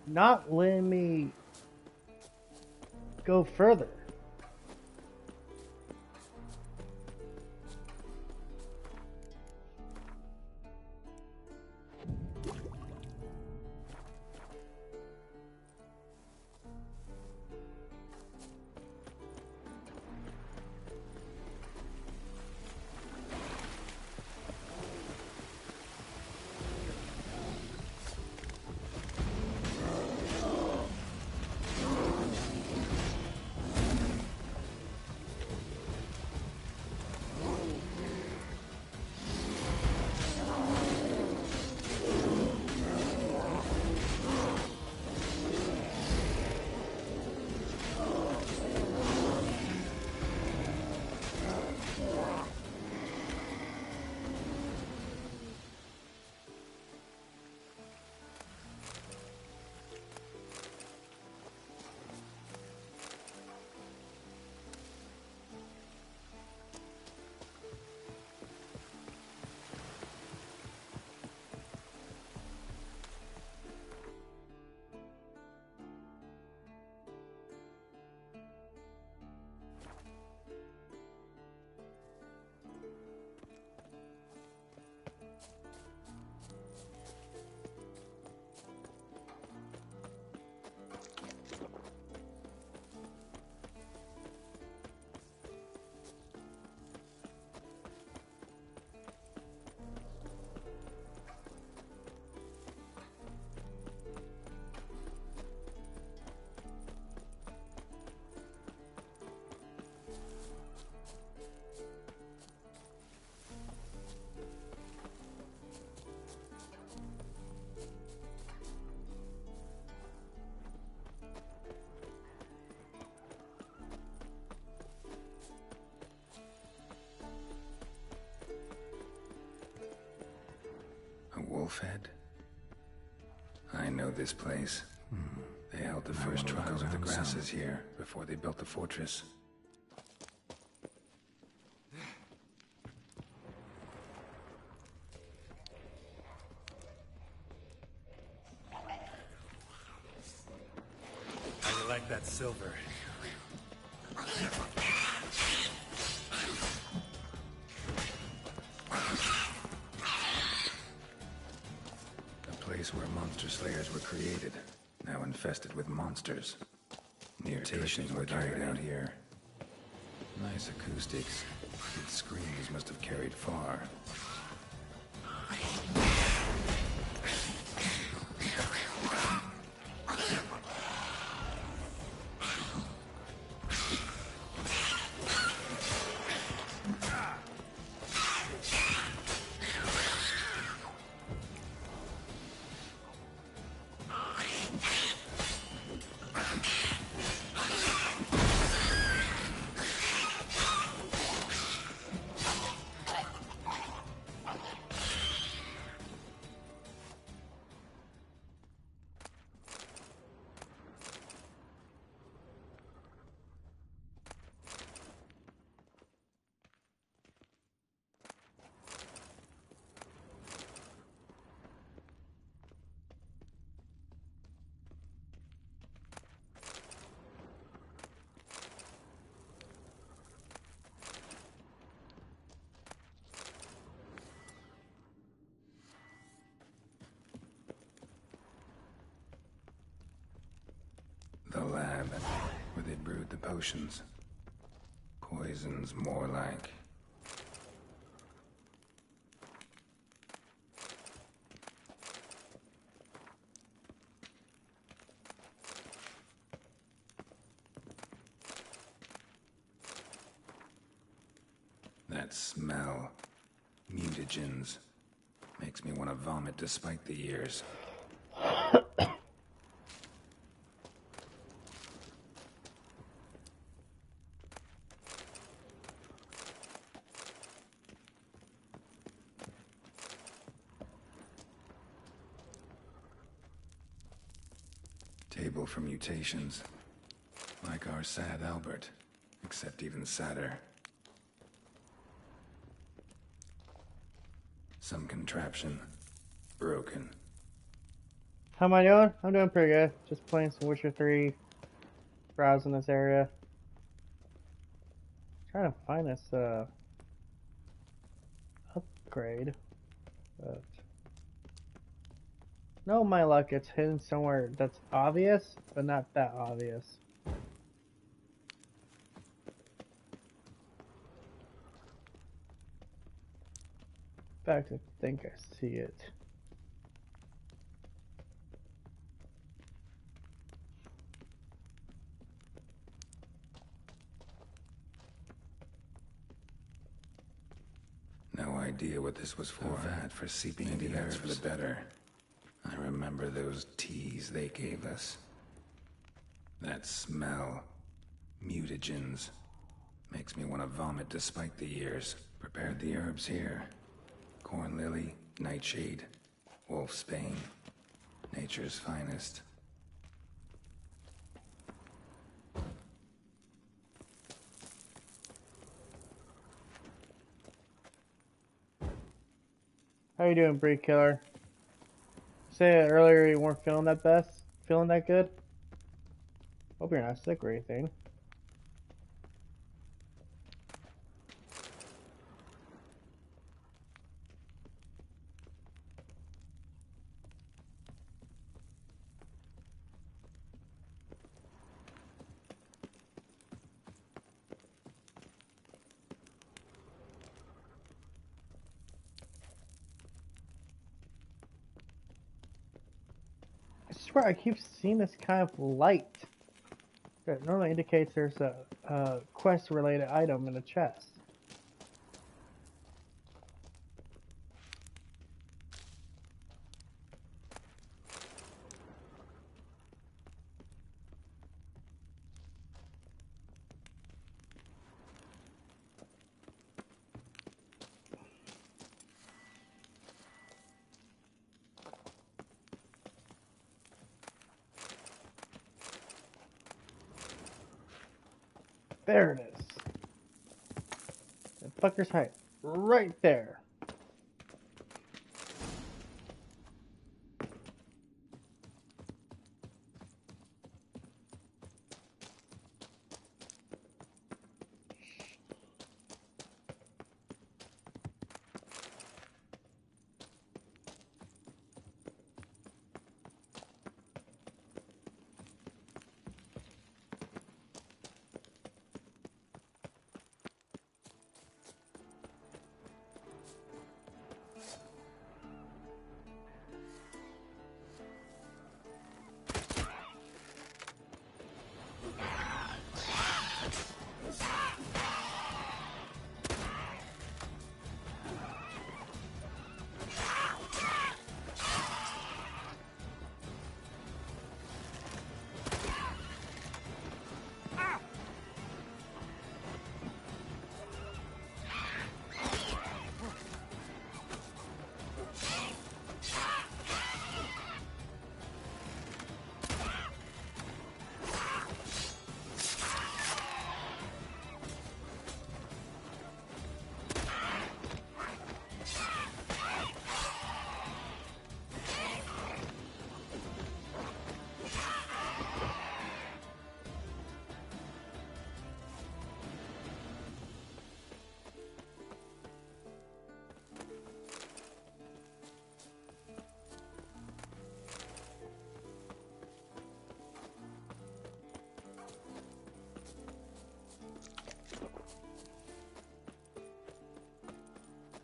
not letting me go further. Wolfhead? I know this place. They held the first trials of the grasses here before they built the fortress. I like that silver. Where monster slayers were created, now infested with monsters. Mutations were carried out here. Nice acoustics. Its screams must have carried far. The lab, where they brewed the potions. Poisons, more like. That smell. Mutagens. Makes me want to vomit despite the years. Table for mutations. Like our sad Albert, except even sadder. Some contraption. Broken. How am I doing? I'm doing pretty good. Just playing some Witcher 3. Browsing this area. Trying to find this, upgrade. But... no, my luck, it's hidden somewhere that's obvious, but not that obvious. In fact, I think I see it. No idea what this was for. A vat for seeping into the herbs for the better. I remember those teas they gave us. That smell. Mutagens. Makes me want to vomit despite the years. Prepared the herbs here. Corn lily, nightshade, wolfsbane. Nature's finest. How you doing, Breed Killer? Say earlier you weren't feeling that best? Feeling that good? Hope you're not sick or anything. I swear I keep seeing this kind of light that normally indicates there's a quest-related item in the chest. There it is. That fucker's height. Right there.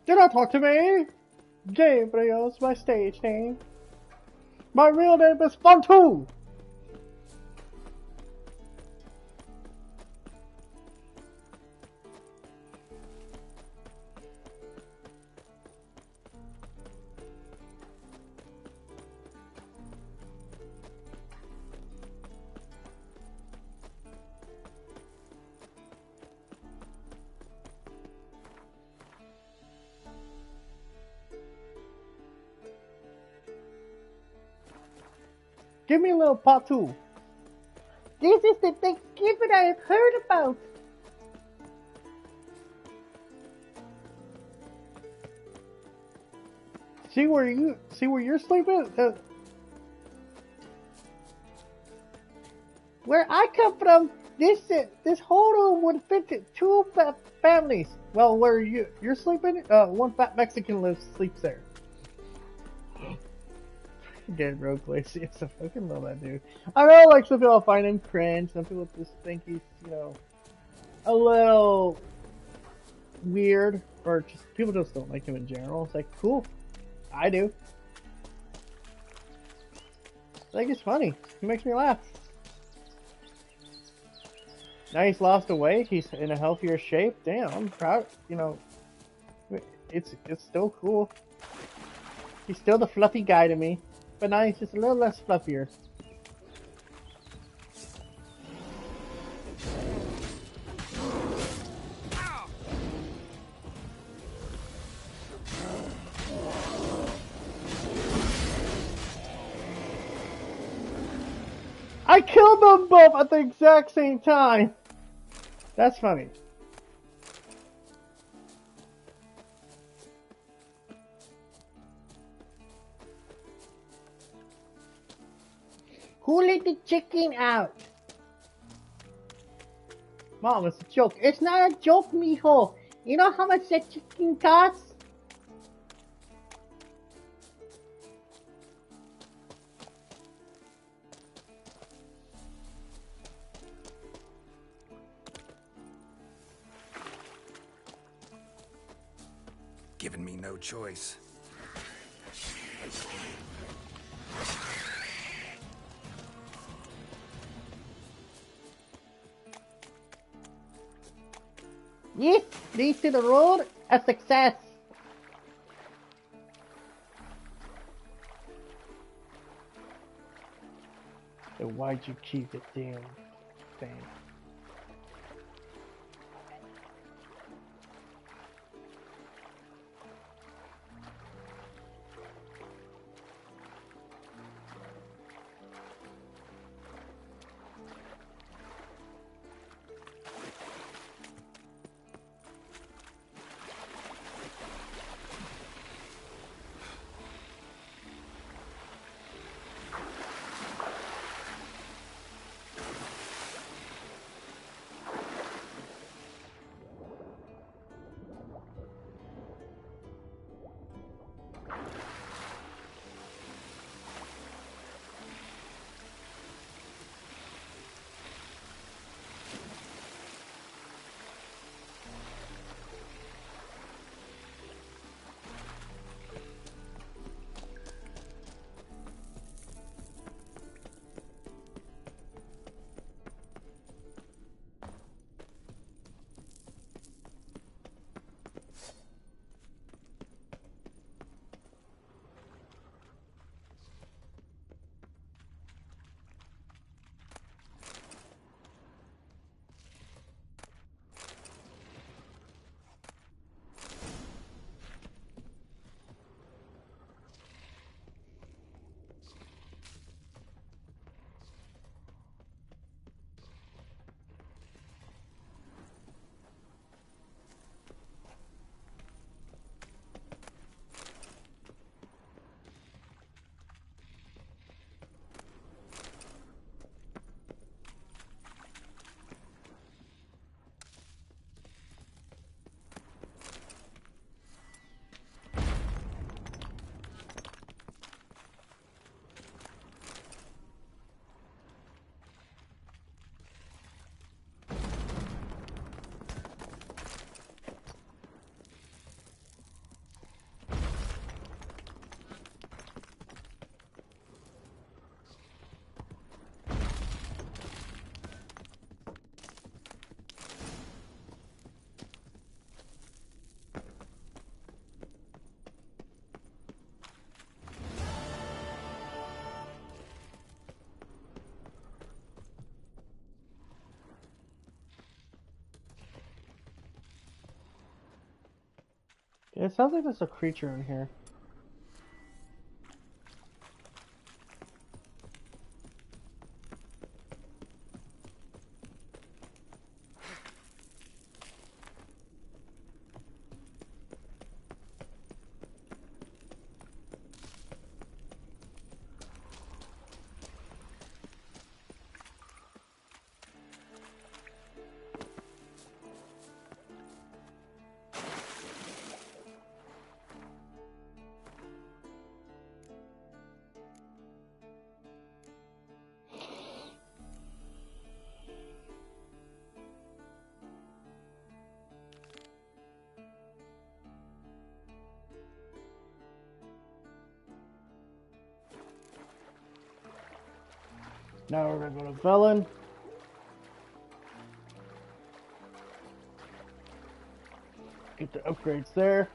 Do not talk to me! Gabriel's my stage name. My real name is Fontu! Give me a little pot too. This is the Thanksgiving I have heard about. See where you're sleeping? Where I come from, this whole room would fit two families. Well, where you're sleeping, one fat Mexican sleeps there. Dead Rogue Glacius, I fucking love that dude. I know, like, some people find him cringe, some people just think he's, you know, a little weird, or just people just don't like him in general. It's like, cool, I do. I think it's funny. He makes me laugh. Now he's lost weight. He's in a healthier shape. Damn, I'm proud. You know, it's still cool. He's still the fluffy guy to me. But now he's just a little less fluffier. I killed them both at the exact same time! That's funny. Who let the chicken out? Mom, it's a joke. It's not a joke, mijo. You know how much that chicken costs? Giving me no choice. Yes, leads to the road of success. So why'd you keep it damn thing? Yeah, it sounds like there's a creature in here. Now we're gonna go to Velen. Get the upgrades there.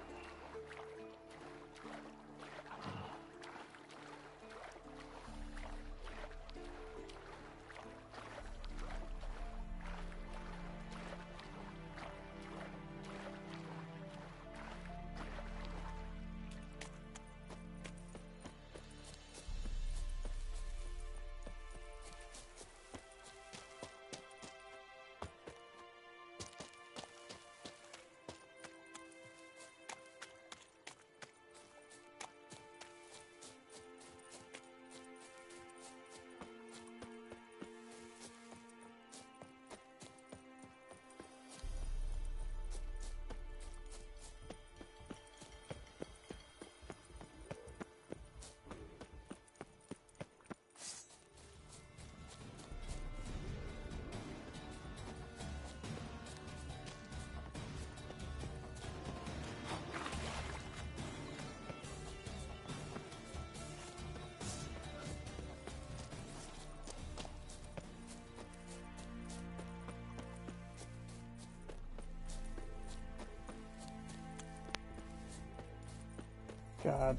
God,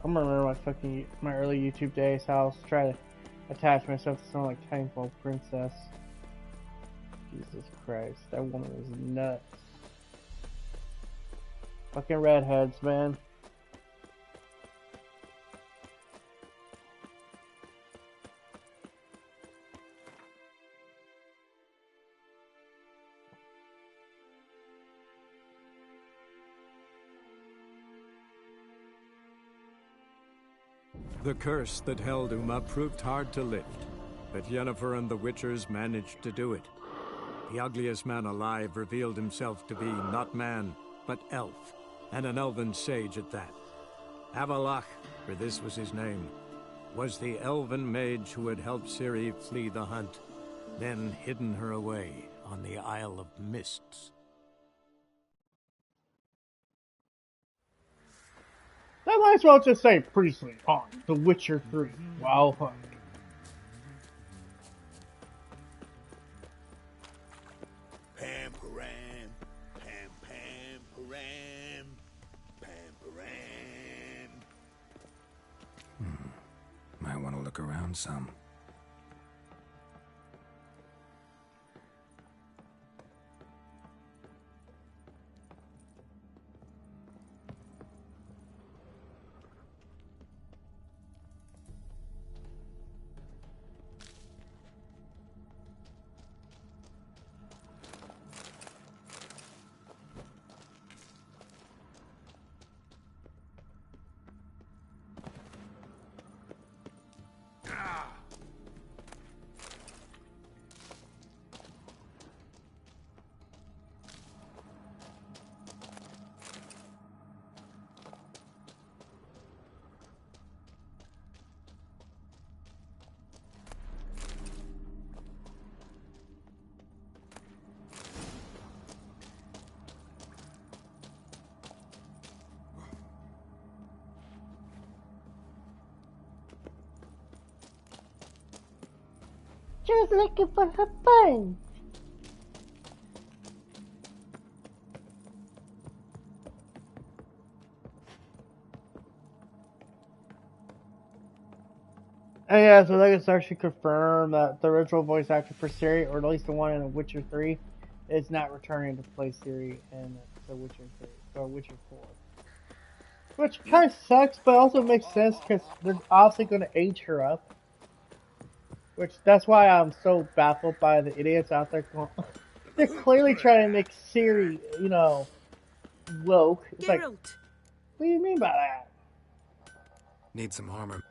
I'm gonna remember my early YouTube days, how I was trying to attach myself to someone like Timefall Princess. Jesus Christ, that woman is nuts. Fucking redheads, man. The curse that held Uma proved hard to lift, but Yennefer and the Witchers managed to do it. The ugliest man alive revealed himself to be not man, but elf, and an elven sage at that. Avallac'h, for this was his name, was the elven mage who had helped Ciri flee the hunt, then hidden her away on the Isle of Mists. I might as well just say Priestley on The Witcher 3. Wow, fuck. Pam param, pam pam param, pam param. Might want to look around some. Just looking for her fun. And yeah, so they can actually confirm that the original voice actor for Ciri, or at least the one in The Witcher 3, is not returning to play Ciri in The Witcher 3, or Witcher 4. Which kind of sucks, but also makes sense because they're obviously going to age her up. Which, that's why I'm so baffled by the idiots out there. They're clearly trying to make Ciri, you know, woke. It's like, what do you mean by that? Need some armor.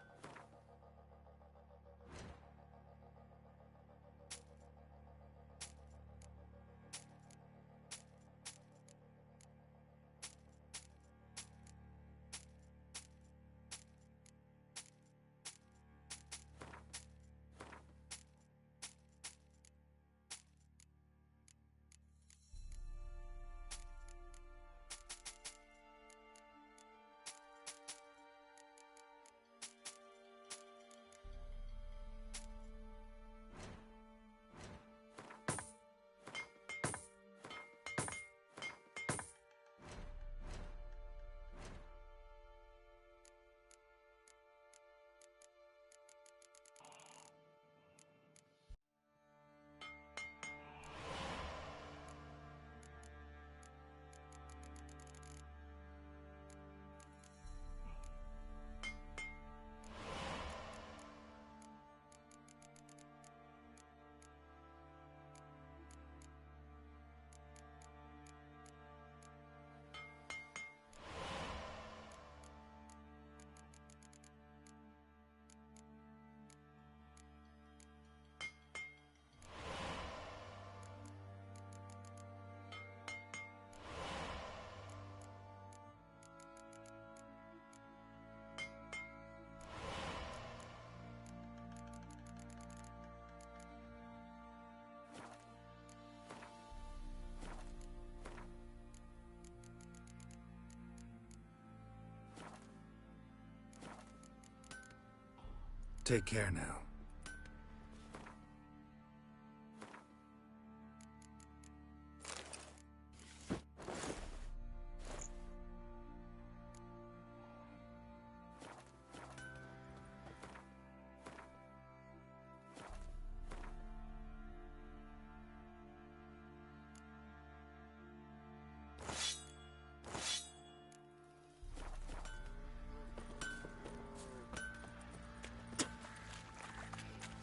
Take care now.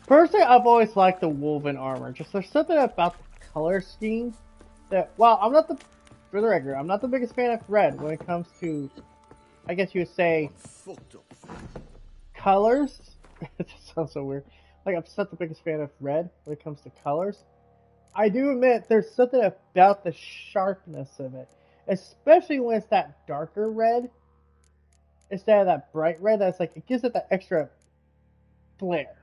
Personally, I've always liked the woven armor. Just there's something about the color scheme that, while I'm not for the record, I'm not the biggest fan of red when it comes to, I guess you would say, colors. It just sounds so weird. Like, I'm just not the biggest fan of red when it comes to colors. I do admit there's something about the sharpness of it, especially when it's that darker red instead of that bright red. That's like, it gives it that extra flare.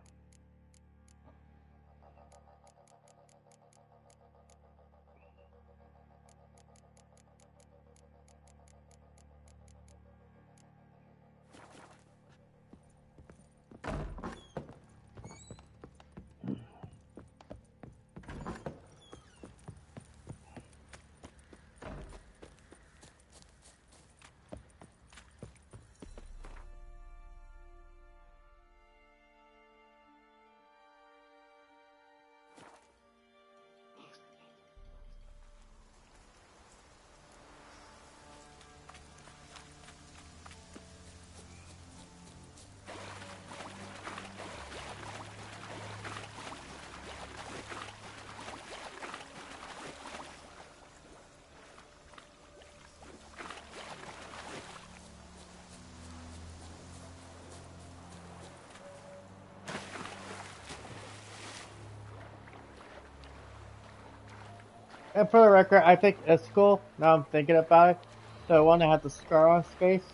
And for the record, I think Iskall, now I'm thinking about it, the one that had the scar on his face,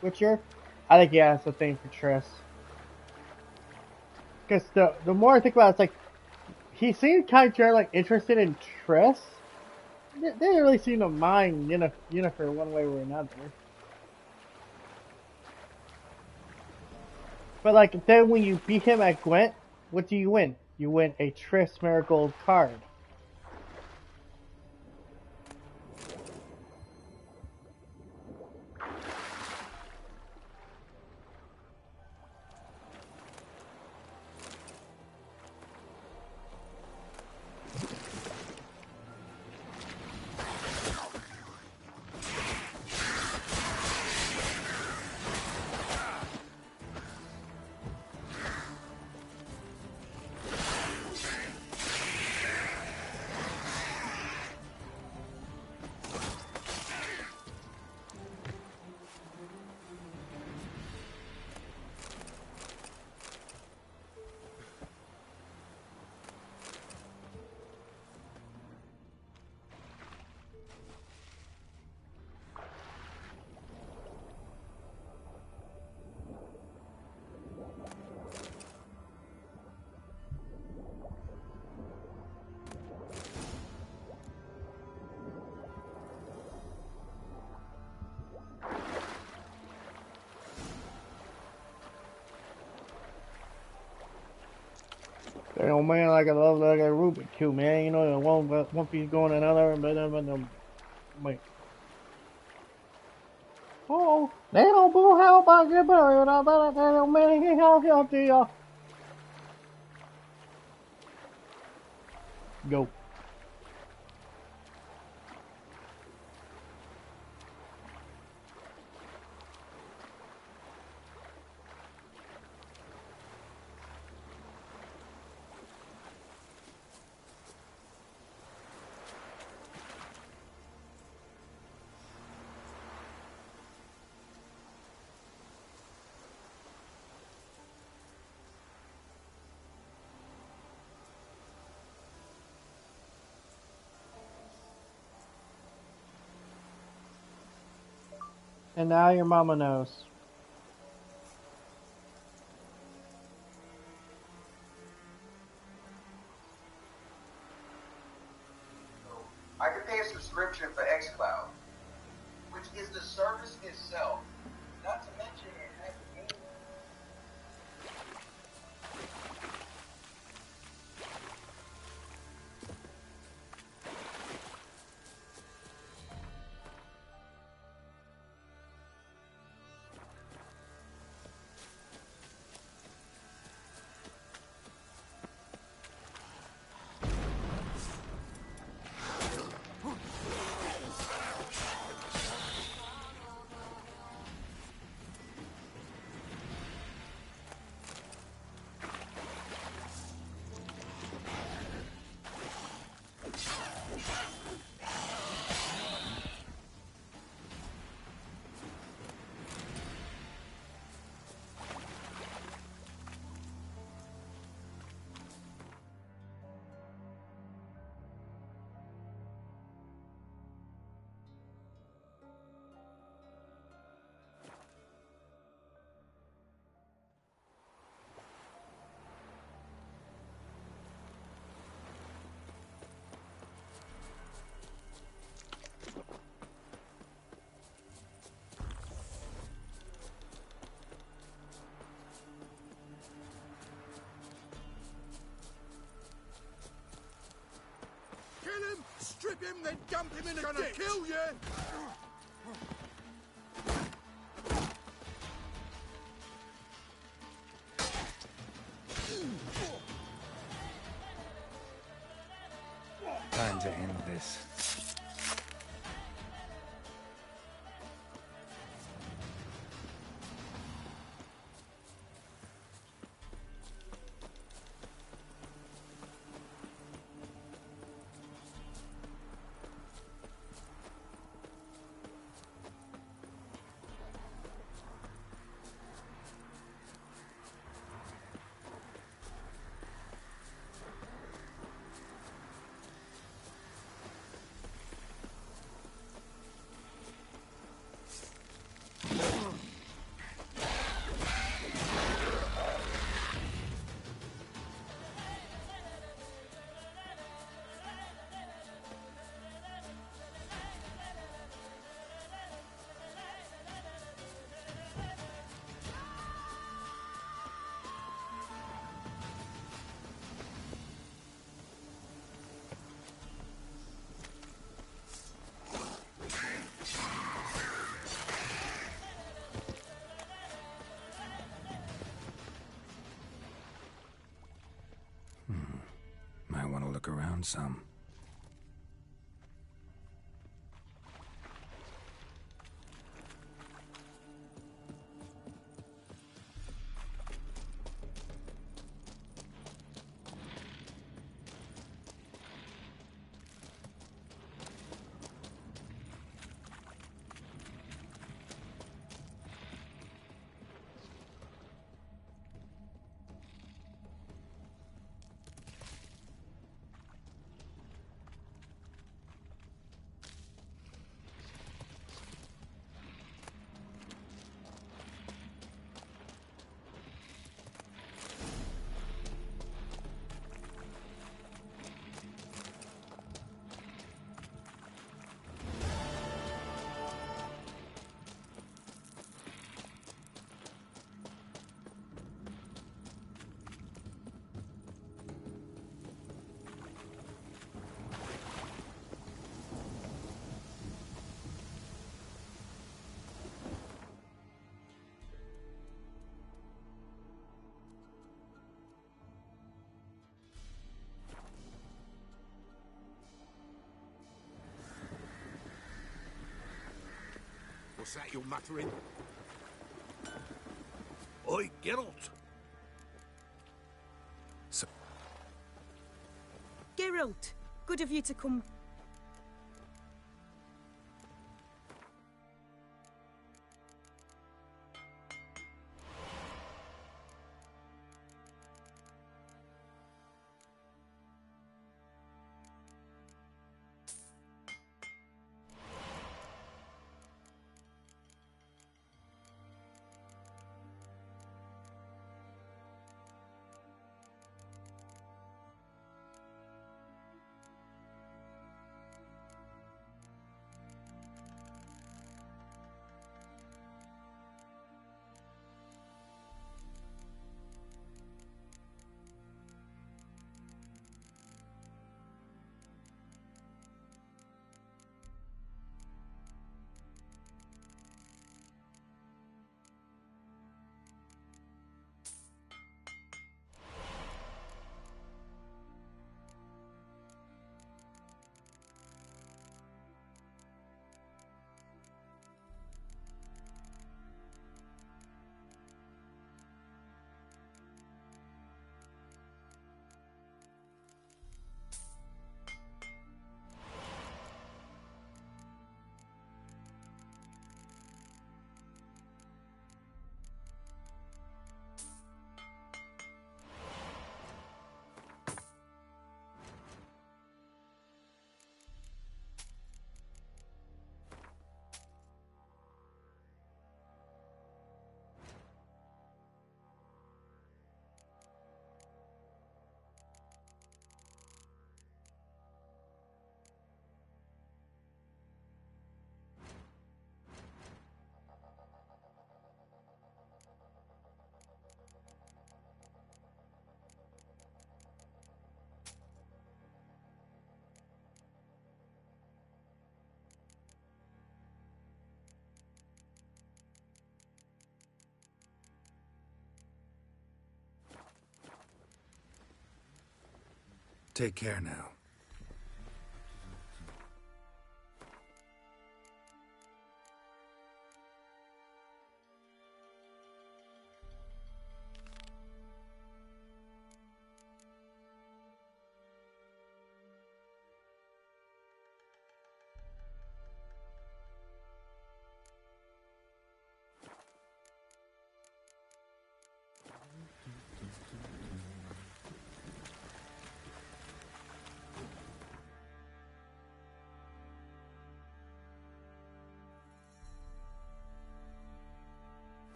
Witcher, I think he has a thing for Triss. Because the more I think about it, it's like, he seemed kind of generally interested in Triss. They didn't really seem to mind Yennefer one way or another. But like, then when you beat him at Gwent, what do you win? You win a Triss Marigold card. You know, man, like I love like a Rubik cube, man. You know, one piece going another, but wait. Oh, they don't boo how about your bird, but they don't make how healthy. Go. And now your mama knows. I could pay a subscription for xCloud, which is the service itself. Not to mention it has games. Strip him, then dump him in a ditch. Kill you! Time to end this. Might want to look around some. What's that you're muttering? Oi, Geralt! Geralt, good of you to come. Take care now.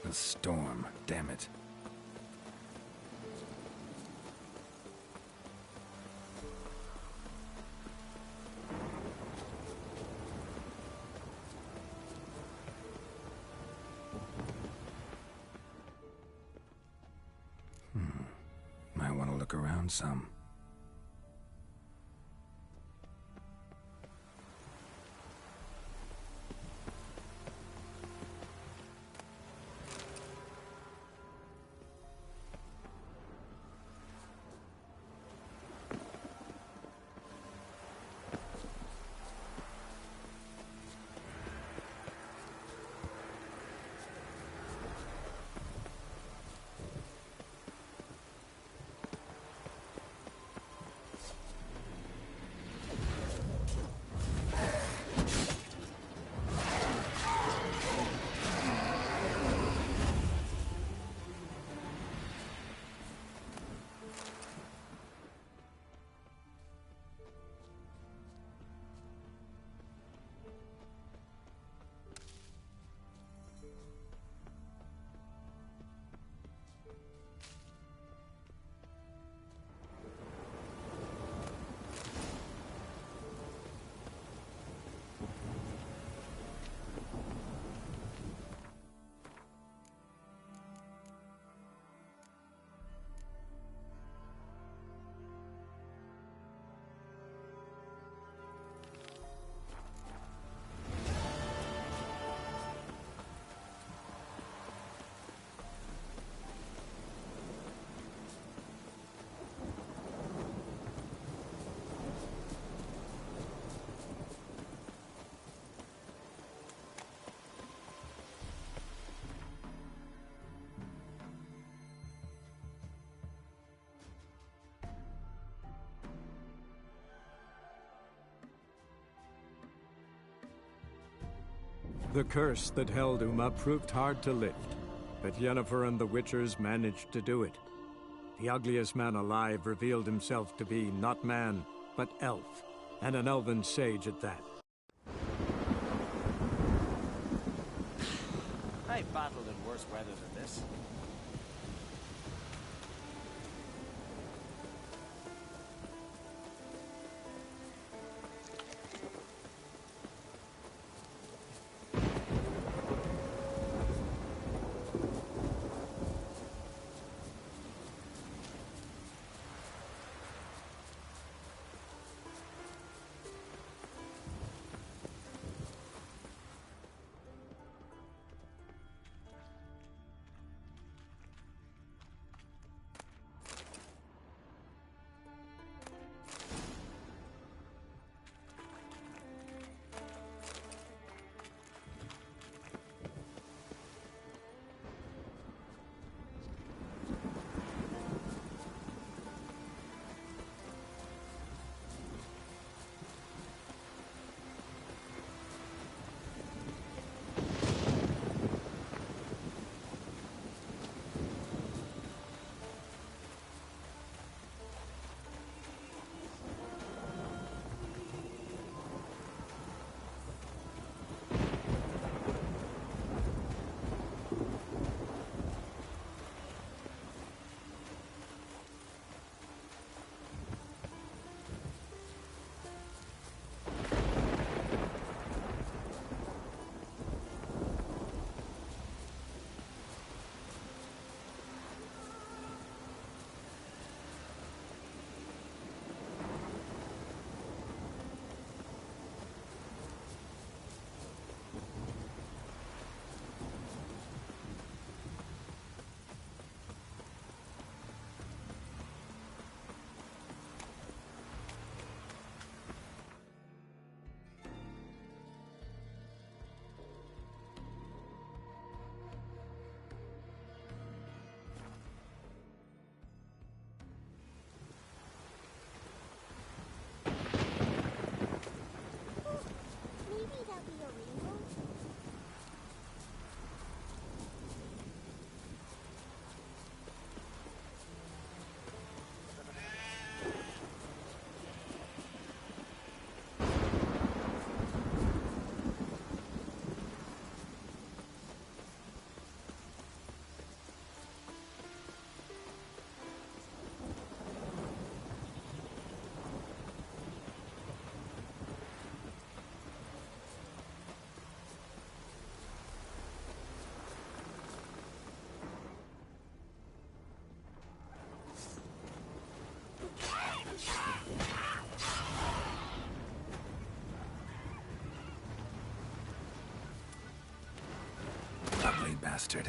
A storm, damn it. Might want to look around some. The curse that held Uma proved hard to lift, but Yennefer and the Witchers managed to do it. The ugliest man alive revealed himself to be not man, but elf, and an elven sage at that. I've battled in worse weather than this. Ugly bastard.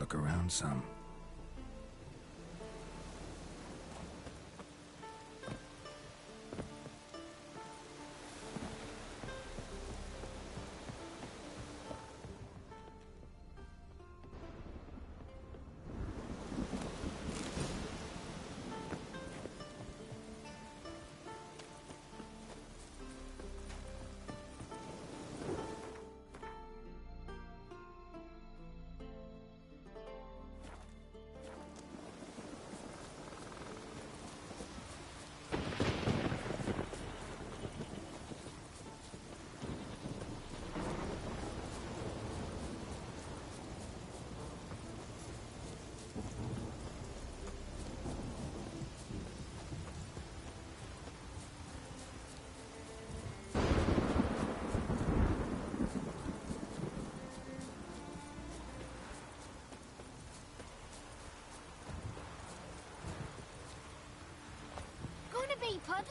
look around some. Be puddles.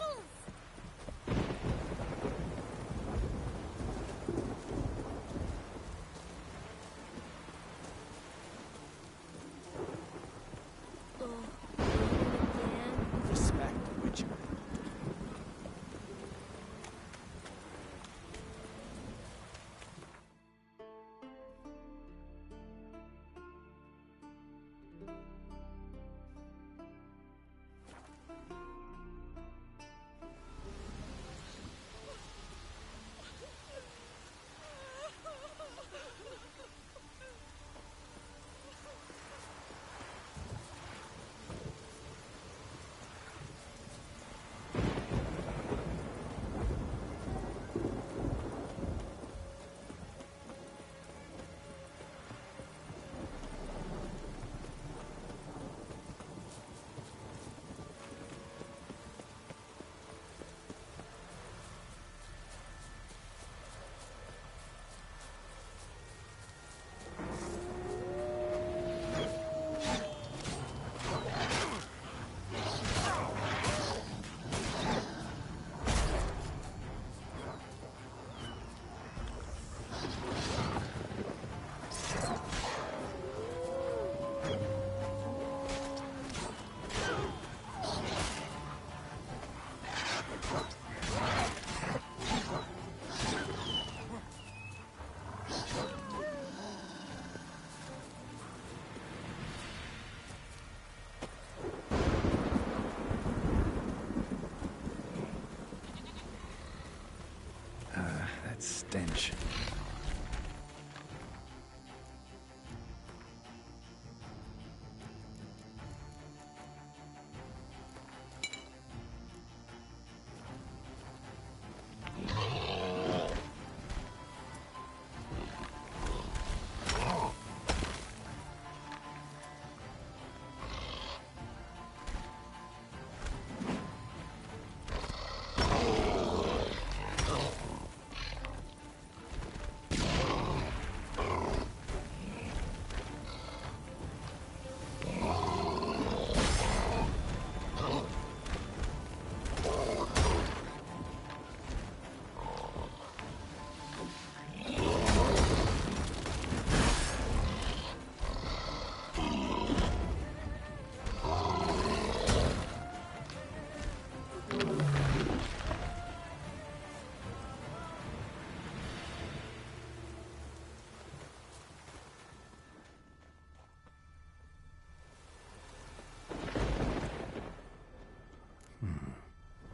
Respect, Witcher. That stench.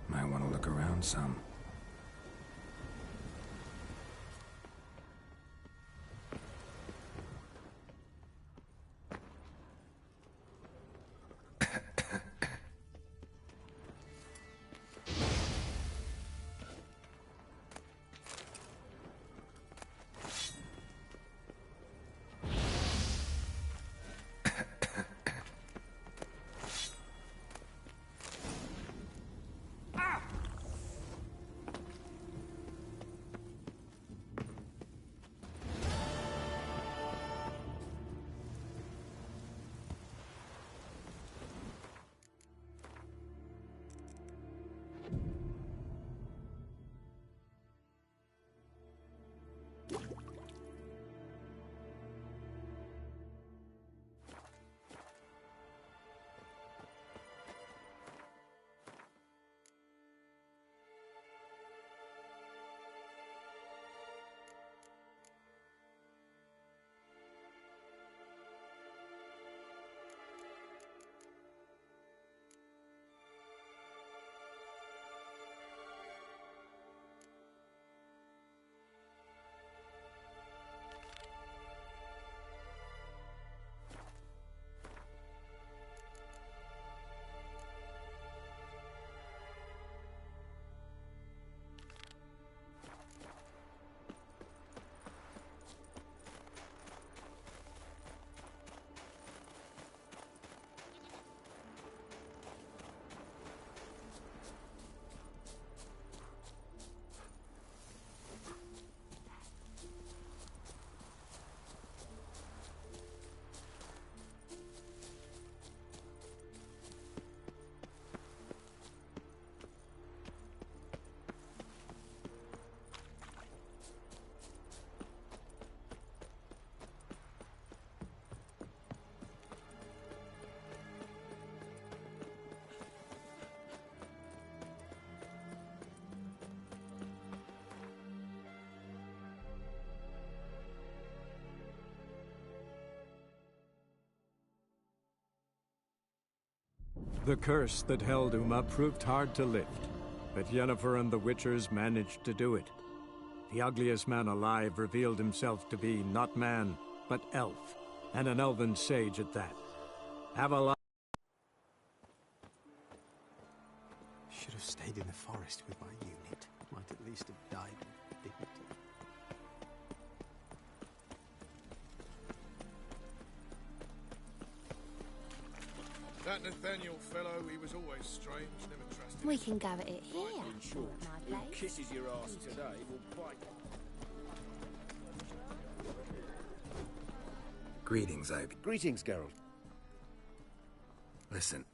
Might want to look around some. The curse that held Uma proved hard to lift, but Yennefer and the Witchers managed to do it. The ugliest man alive revealed himself to be not man, but elf, and an elven sage at that. Avalon. Should have stayed in the forest with my unit. Might at least have died with dignity. That Nathaniel fellow, he was always strange, never trusted. We can go at it here. In short, At who my place. kisses your ass today will bite. Greetings, Ivy. Greetings, Geralt. Listen.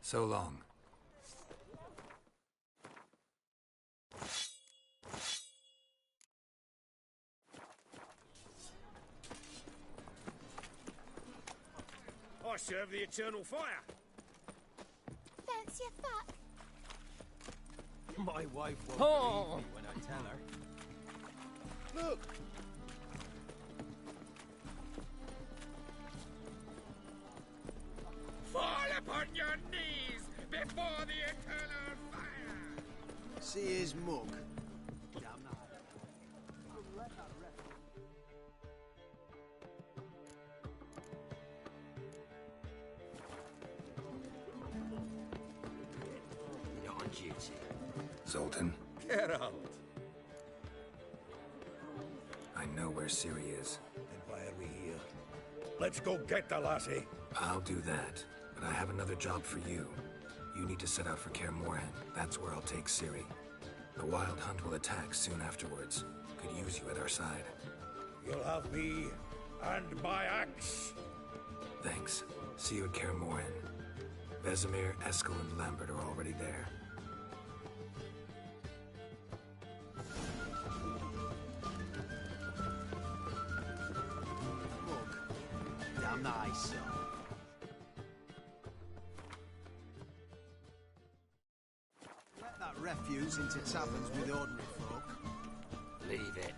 So long. I serve the eternal fire. Fancy a fuck? My wife won't Oh. believe me when I tell her. Look! Fall upon your knees before the eternal fire. See his mug. Damn that. Not on duty. Zoltan, Geralt. I know where Ciri is. Then why are we here? Let's go get the lassie. I'll do that, but I have another job for you. You need to set out for Kaer Morhen. That's where I'll take Ciri. The Wild Hunt will attack soon afterwards. Could use you at our side. You'll have me and my axe. Thanks. See you at Kaer Morhen. Vesemir, Eskel, and Lambert are already there. Damn nice. Let that refuse into taverns with ordinary folk. Leave it.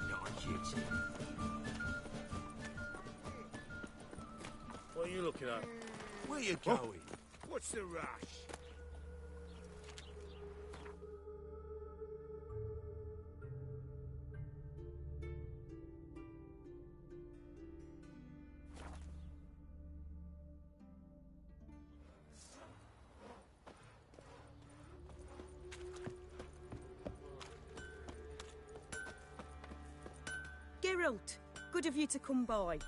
Not on duty. What are you looking at? Where you going? What's the rush? Geralt, good of you to come by.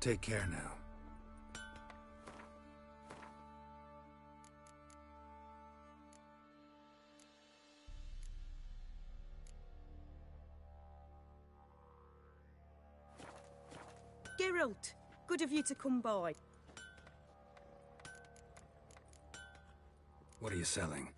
Take care now. Geralt, good of you to come by. What are you selling?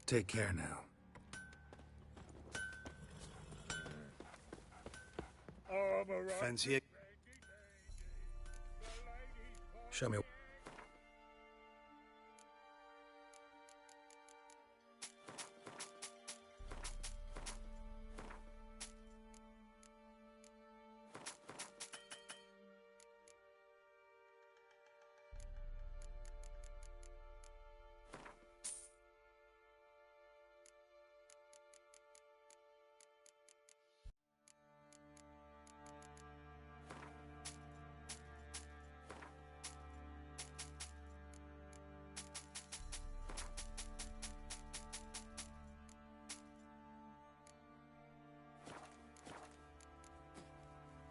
Take care now. Fancy it? Show me.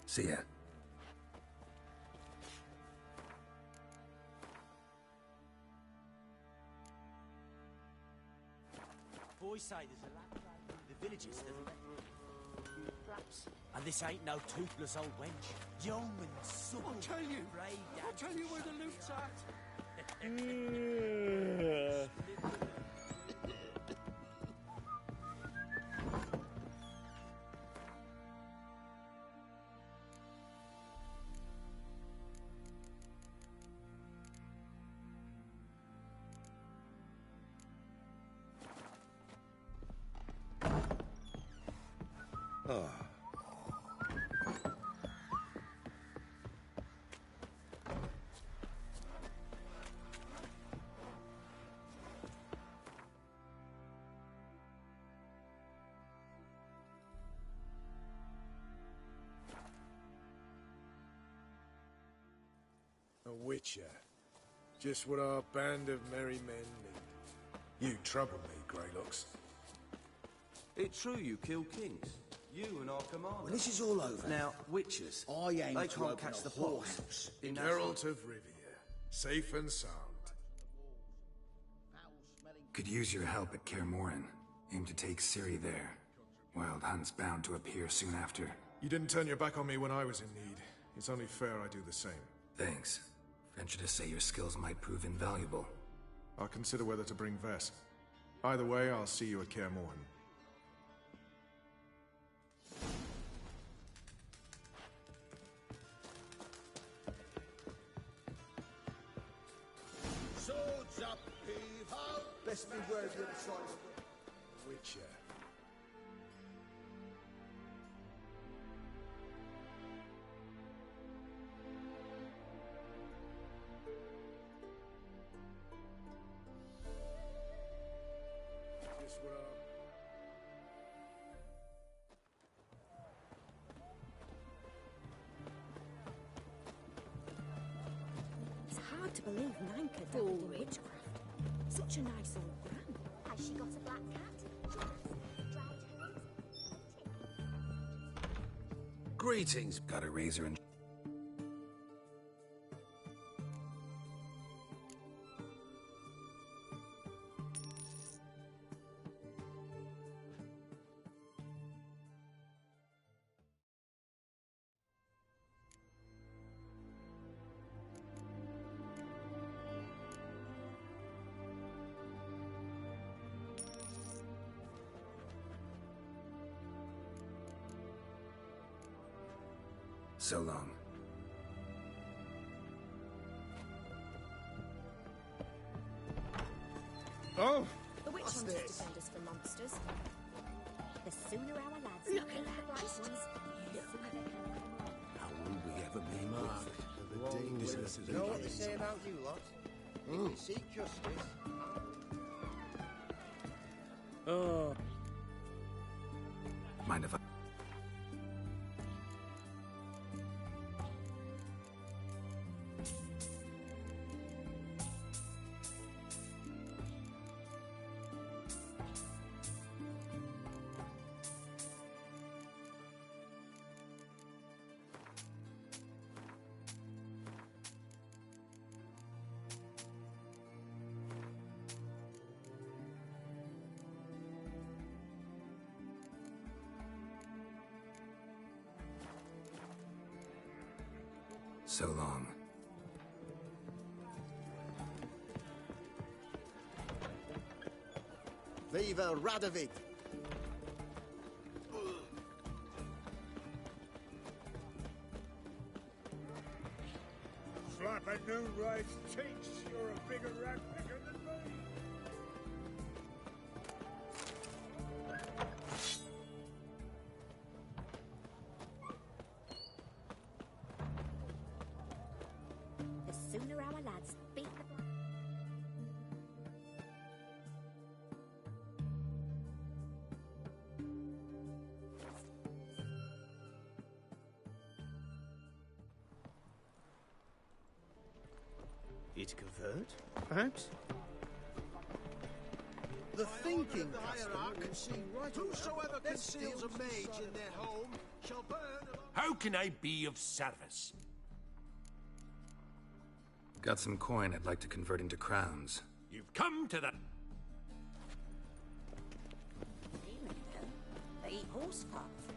See ya. Boys say there's a lad in the villages that flaps. And this ain't no toothless old wench. Young and supple. I'll tell you where the loot's at. Oh. A witcher. Just what our band of merry men need. You trouble me, Greylocks. It's true you kill kings. You and our commander. When this is all over... Now, witches. I aim they to can't open catch a the whorehouse. In Geralt of Rivia. Safe and sound. Could use your help at Kaer Morhen. Aim to take Ciri there. Wild Hunt's bound to appear soon after. You didn't turn your back on me when I was in need. It's only fair I do the same. Thanks. Venture to say your skills might prove invaluable. I'll consider whether to bring Vess. Either way, I'll see you at Kaer Morhen. Swords up, heave-ho! Best beware of the other side of the Witcher. Just what It's hard to believe Nanka dabbled in witchcraft. Such a nice old gran. Has she got a black cat? Greetings. Got a razor and... So long. Oh! The witch hunters defend us from monsters. The sooner our lads look at the black ones, the sooner they can come. How will we ever be marked? The dangerous You know what they say about you lot? If you seek justice... Oh, Mind if I... So long. Viva Radovid! Slap a new ride's cheeks. You're a bigger rat picker than me. The sooner our lads beat the black... Here to convert, perhaps? The thinking hierarch can see right. Whosoever conceals a mage in their home shall burn. How can I be of service? Got some coin I'd like to convert into crowns. You've come to the... They eat horse farts.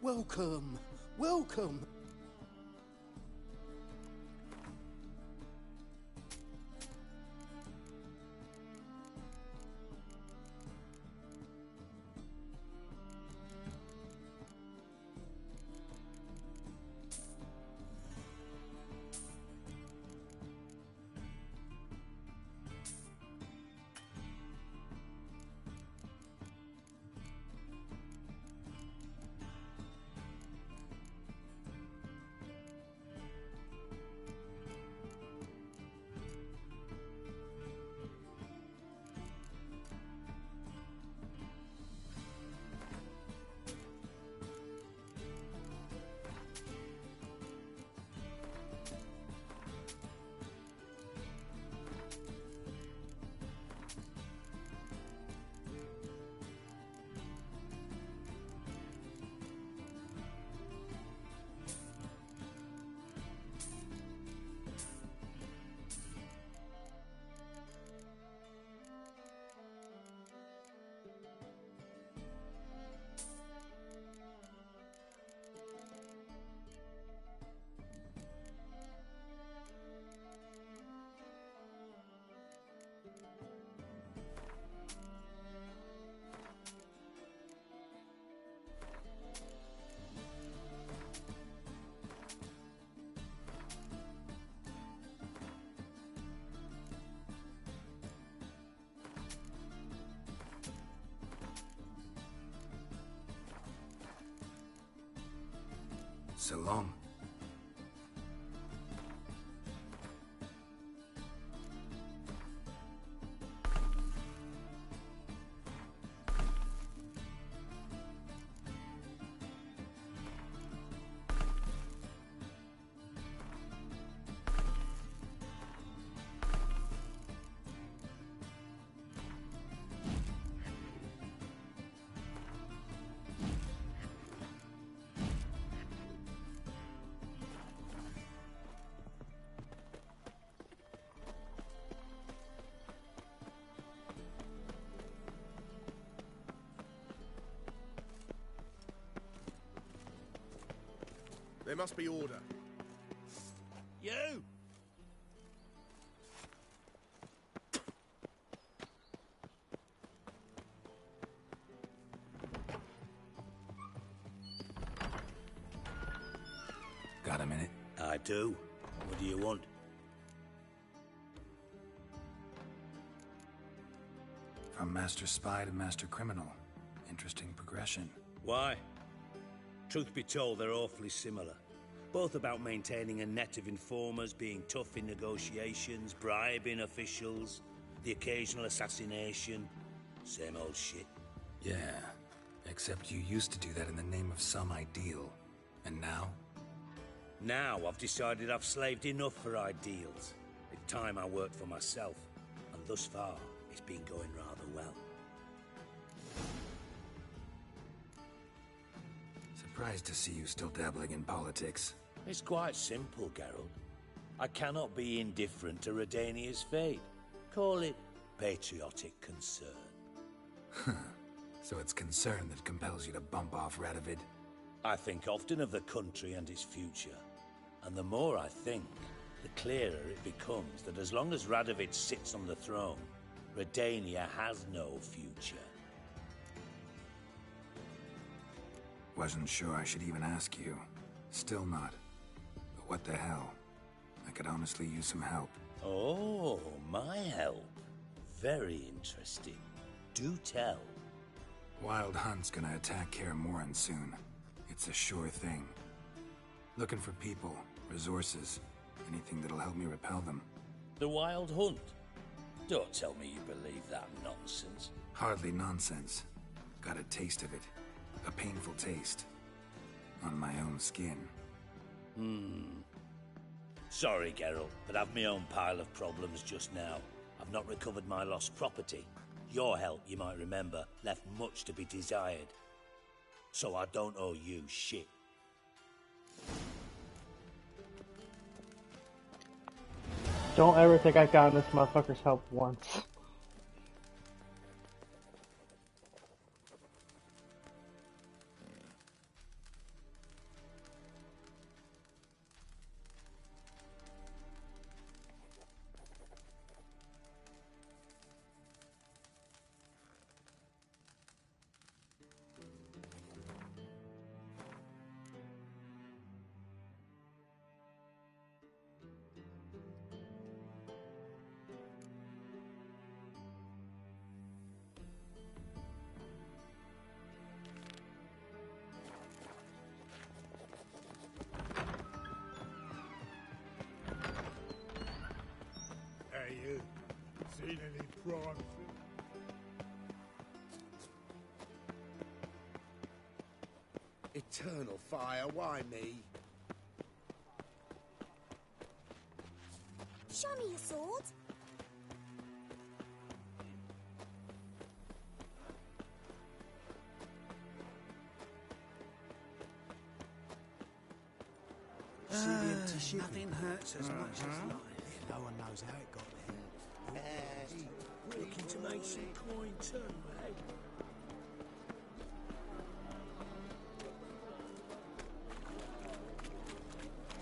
Welcome, welcome. So long. There must be order. You! Got a minute? I do. What do you want? From Master Spy to Master Criminal. Interesting progression. Why? Truth be told, they're awfully similar. Both about maintaining a net of informers, being tough in negotiations, bribing officials, the occasional assassination. Same old shit. Yeah, except you used to do that in the name of some ideal. And now? Now I've decided I've slaved enough for ideals. It's time I worked for myself. And thus far, it's been going rather well. Surprised to see you still dabbling in politics. It's quite simple, Geralt. I cannot be indifferent to Redania's fate. Call it patriotic concern. So it's concern that compels you to bump off Radovid? I think often of the country and its future. And the more I think, the clearer it becomes that as long as Radovid sits on the throne, Redania has no future. Wasn't sure I should even ask you. Still not. But what the hell? I could honestly use some help. Oh, my help. Very interesting. Do tell. Wild Hunt's gonna attack Kaer Morhen soon. It's a sure thing. Looking for people, resources, anything that'll help me repel them. The Wild Hunt? Don't tell me you believe that nonsense. Hardly nonsense. Got a taste of it. A painful taste. On my own skin. Sorry, Geralt, but I've my own pile of problems just now. I've not recovered my lost property. Your help, you might remember, left much to be desired. So I don't owe you shit. Don't ever think I've gotten this motherfucker's help once. Hey, you. Seen any prawn? Eternal fire, why me? Show me your sword. See the empty ship. Nothing hurts as much as life. No one knows how it got there. Looking to make some coin too, eh?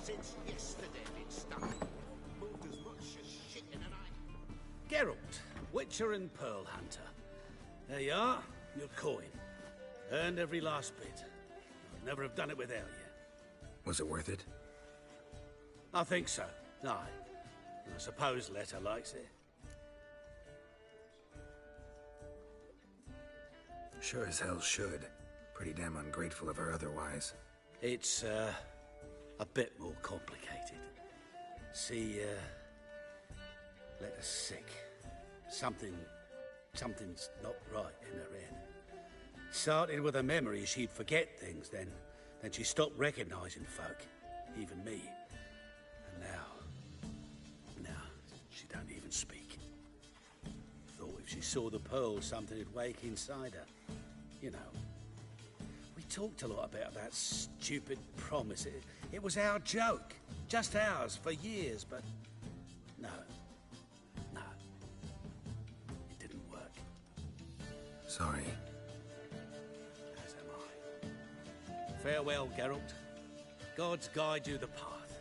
Since yesterday, been stuck. Moved as much as shit in an eye. Geralt, Witcher and Pearl Hunter. There you are, your coin. Earned every last bit. I'd never have done it without you. Was it worth it? I think so. Aye. I suppose Letta likes it. Sure as hell should. Pretty damn ungrateful of her otherwise. It's, a bit more complicated. See, Letta's sick. Something's not right in her head. Started with a memory she'd forget things, then she stopped recognizing folk, even me. And now she don't even speak. Thought if she saw the pearl, something'd wake inside her. You know, we talked a lot about that stupid promise. It was our joke, just ours for years, but no, it didn't work. Sorry. As am I. Farewell, Geralt. Gods guide you the path.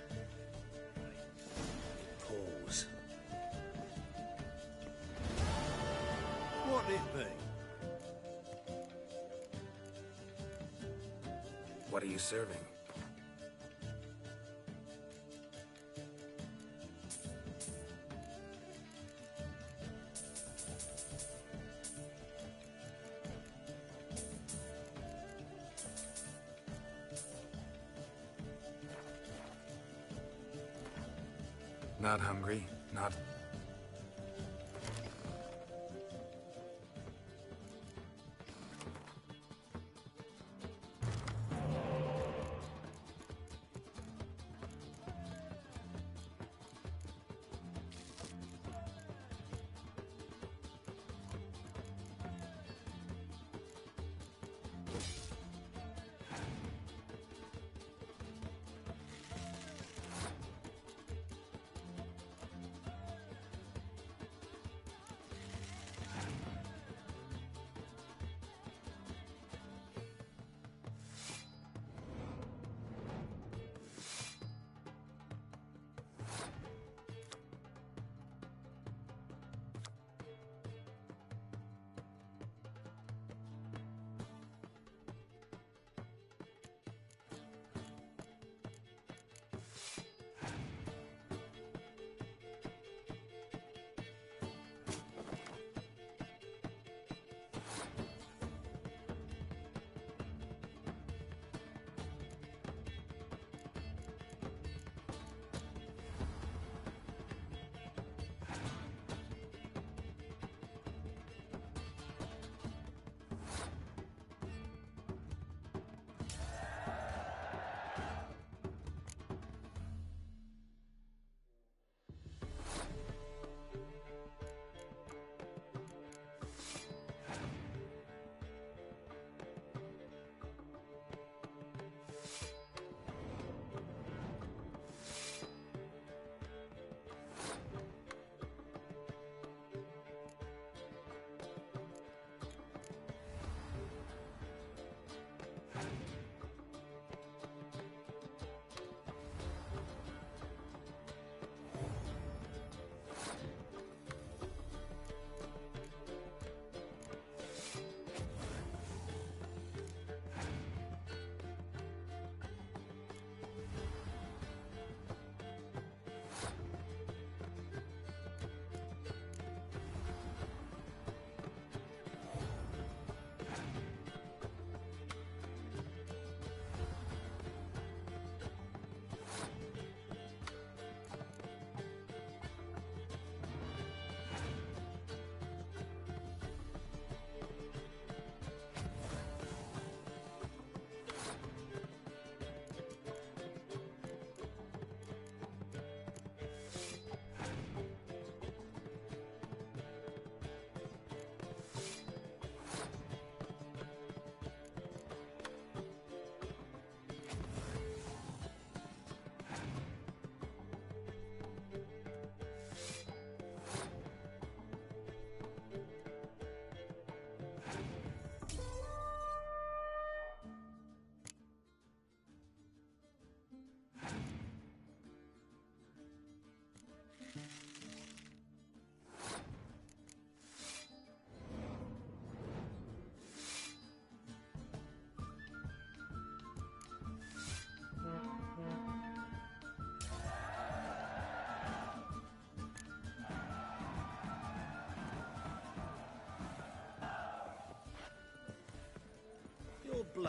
Pause. What it be? What are you serving? Not hungry, not...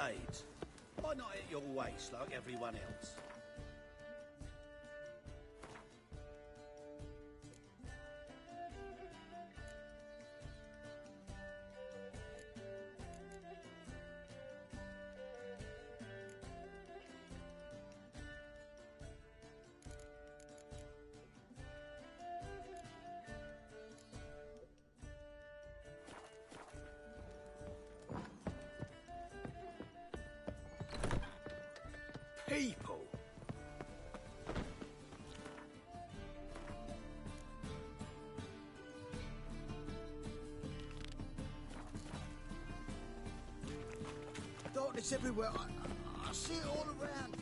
blades. Why not at your waist like everyone else? People. Darkness everywhere. I see it all around.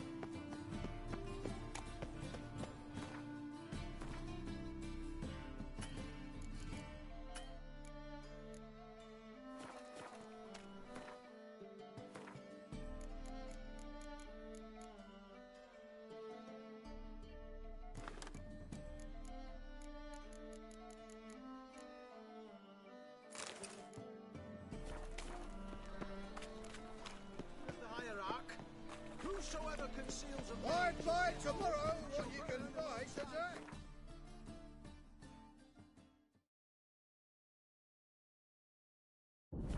Whosoever conceals a buy tomorrow what you can buy today.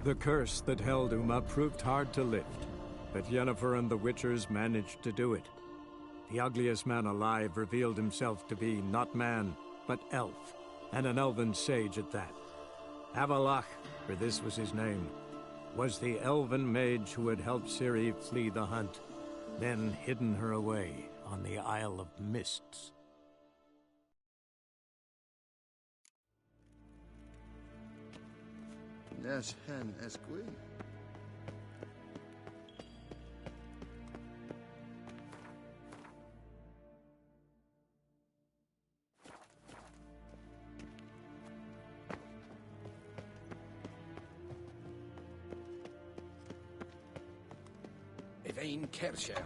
The curse that held Uma proved hard to lift, but Yennefer and the Witchers managed to do it. The ugliest man alive revealed himself to be not man, but elf, and an elven sage at that. Avallac'h, for this was his name, was the elven mage who had helped Ciri flee the hunt, then hidden her away on the Isle of Mists. Nes hen esqui. Evain Kercher.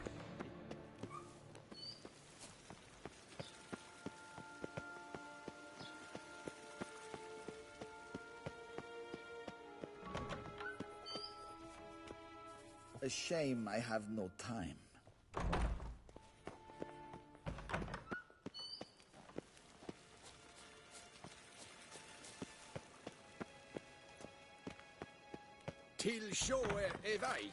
A shame I have no time. Till show Evai.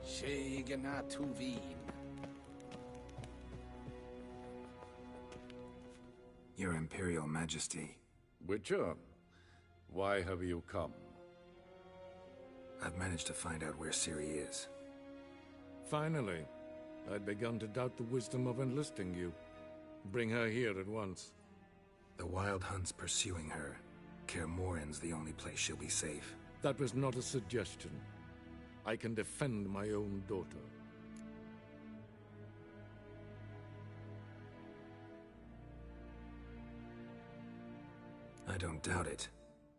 Sheganatuvin. Your Imperial Majesty. Witcher, why have you come? I've managed to find out where Ciri is. Finally. I'd begun to doubt the wisdom of enlisting you. Bring her here at once. The Wild Hunt's pursuing her. Kaer Morhen's the only place she'll be safe. That was not a suggestion. I can defend my own daughter. I don't doubt it.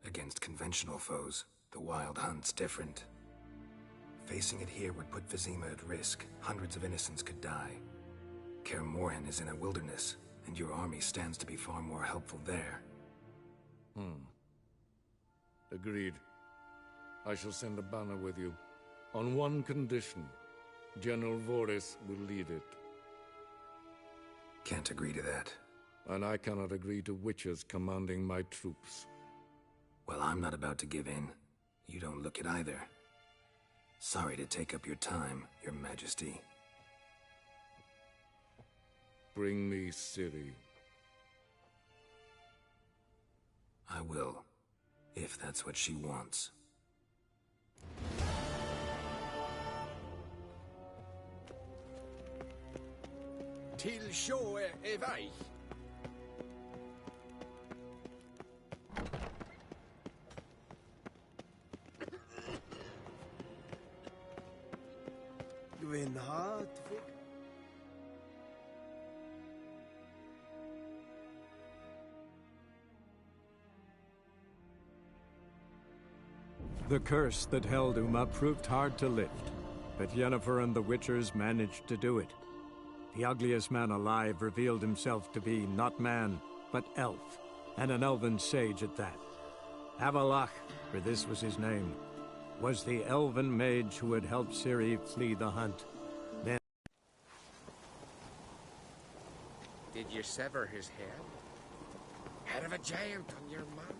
Against conventional foes, the Wild Hunt's different. Facing it here would put Vizima at risk. Hundreds of innocents could die. Kaer Morhen is in a wilderness, and your army stands to be far more helpful there. Agreed. I shall send a banner with you. On one condition. General Vorys will lead it. Can't agree to that. And I cannot agree to witches commanding my troops. Well, I'm not about to give in. You don't look it either. Sorry to take up your time, Your Majesty. Bring me Ciri. I will, if that's what she wants. Till show Evai. Gwyn Hartwig. The curse that held Uma proved hard to lift, but Yennefer and the Witchers managed to do it. The ugliest man alive revealed himself to be not man, but elf, and an elven sage at that. Avallac'h, for this was his name, was the elven mage who had helped Ciri flee the hunt. Then Did you sever his head? Head of a giant on your mount.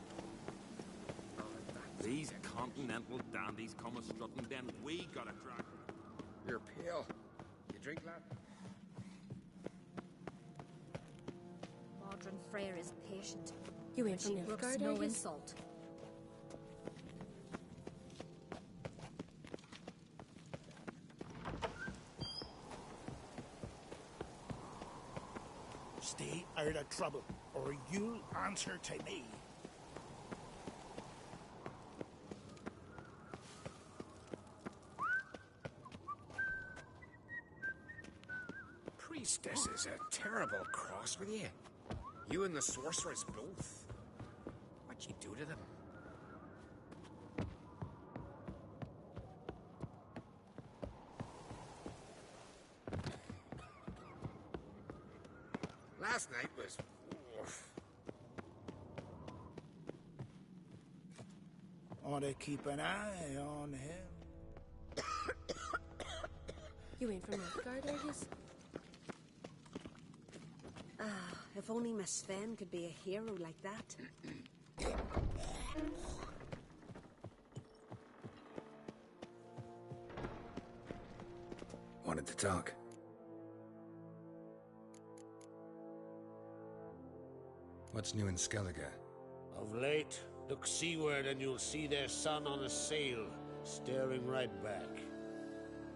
These continental dandies come a strutting, then we gotta drag. You're pale. You drink, lad? Mordred Freyr is patient. You in She from brooks Nilfgaard, no are you? insult. Stay out of trouble, or you'll answer to me. Priestess is a terrible cross with you. You and the sorceress both. What'd you do to them? Last night was... oof. Ought to keep an eye on him. You in from Nilfgaard, are you? Ah, if only Miss Sven could be a hero like that. Wanted to talk. What's new in Skellige? Of late, look seaward and you'll see their sun on a sail, staring right back.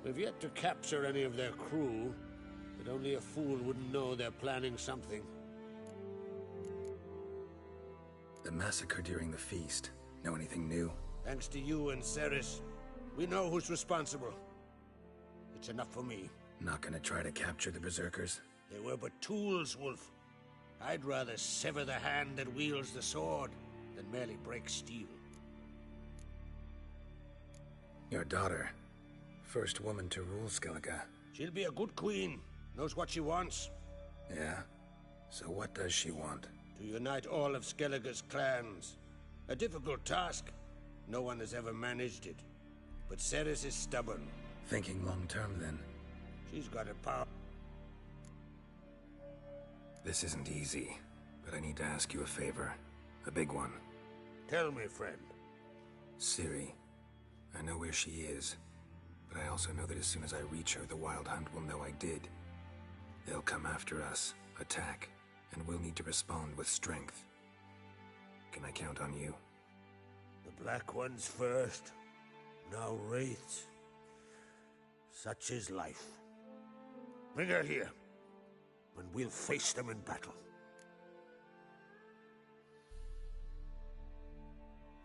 We've yet to capture any of their crew, but only a fool wouldn't know they're planning something. The massacre during the feast. Know anything new? Thanks to you and Cerys, we know who's responsible. It's enough for me. Not gonna try to capture the Berserkers? They were but tools, Wolf. I'd rather sever the hand that wields the sword than merely break steel. Your daughter. First woman to rule Skellige. She'll be a good queen. Knows what she wants. Yeah? So what does she want? To unite all of Skellige's clans. A difficult task. No one has ever managed it. But Cerys is stubborn. Thinking long-term, then? She's got a power. This isn't easy, but I need to ask you a favor. A big one. Tell me, friend. Ciri. I know where she is, but I also know that as soon as I reach her, the Wild Hunt will know I did. They'll come after us, attack, and we'll need to respond with strength. Can I count on you? The Black Ones first, now Wraiths. Such is life. Bring her here, and we'll face them in battle.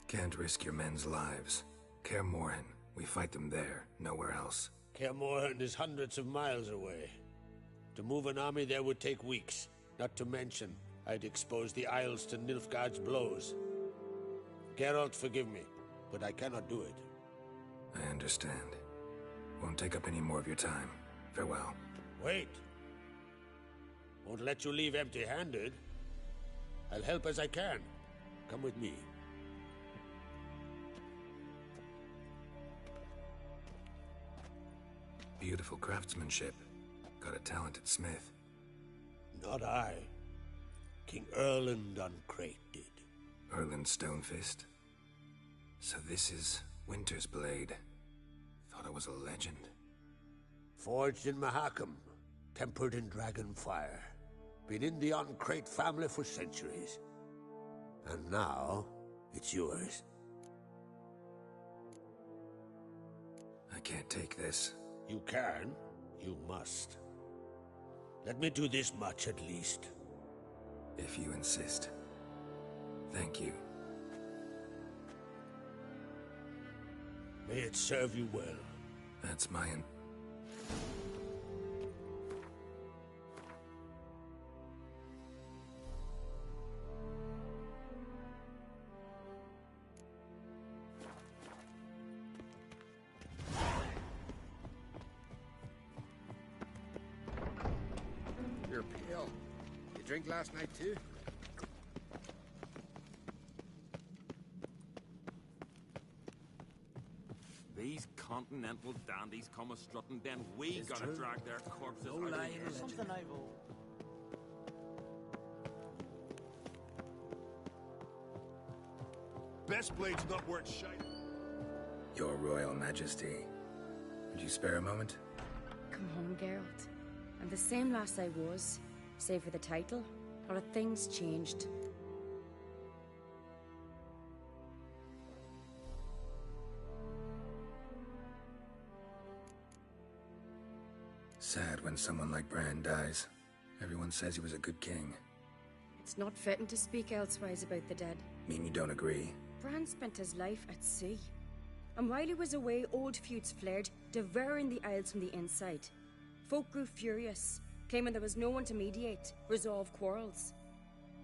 Can't risk your men's lives. Kaer Morhen, we fight them there, nowhere else. Kaer Morhen is hundreds of miles away. To move an army there would take weeks. Not to mention, I'd expose the Isles to Nilfgaard's blows. Geralt, forgive me, but I cannot do it. I understand. Won't take up any more of your time. Farewell. Wait. Won't let you leave empty-handed. I'll help as I can. Come with me. Beautiful craftsmanship. Got a talented smith. Not I. King Erland Uncrate did. Erland Stonefist? So this is Winter's Blade. Thought I was a legend. Forged in Mahakam, tempered in dragon fire. Been in the Uncrate family for centuries. And now, it's yours. I can't take this. You can, you must. Let me do this much at least. If you insist. Thank you. May it serve you well. That's my drink last night too? These continental dandies come a-strutting, then we It's gotta true. drag their corpses No out of lie the in air. the legend. Something I will... Best blade's not worth shite. Your Royal Majesty. Would you spare a moment? Come home, Geralt. I'm the same lass I was, save for the title. A lot of things changed. Sad when someone like Bran dies. Everyone says he was a good king. It's not fitting to speak elsewise about the dead. Mean you don't agree? Bran spent his life at sea. And while he was away, old feuds flared, devouring the Isles from the inside. Folk grew furious, claiming there was no one to mediate, resolve quarrels.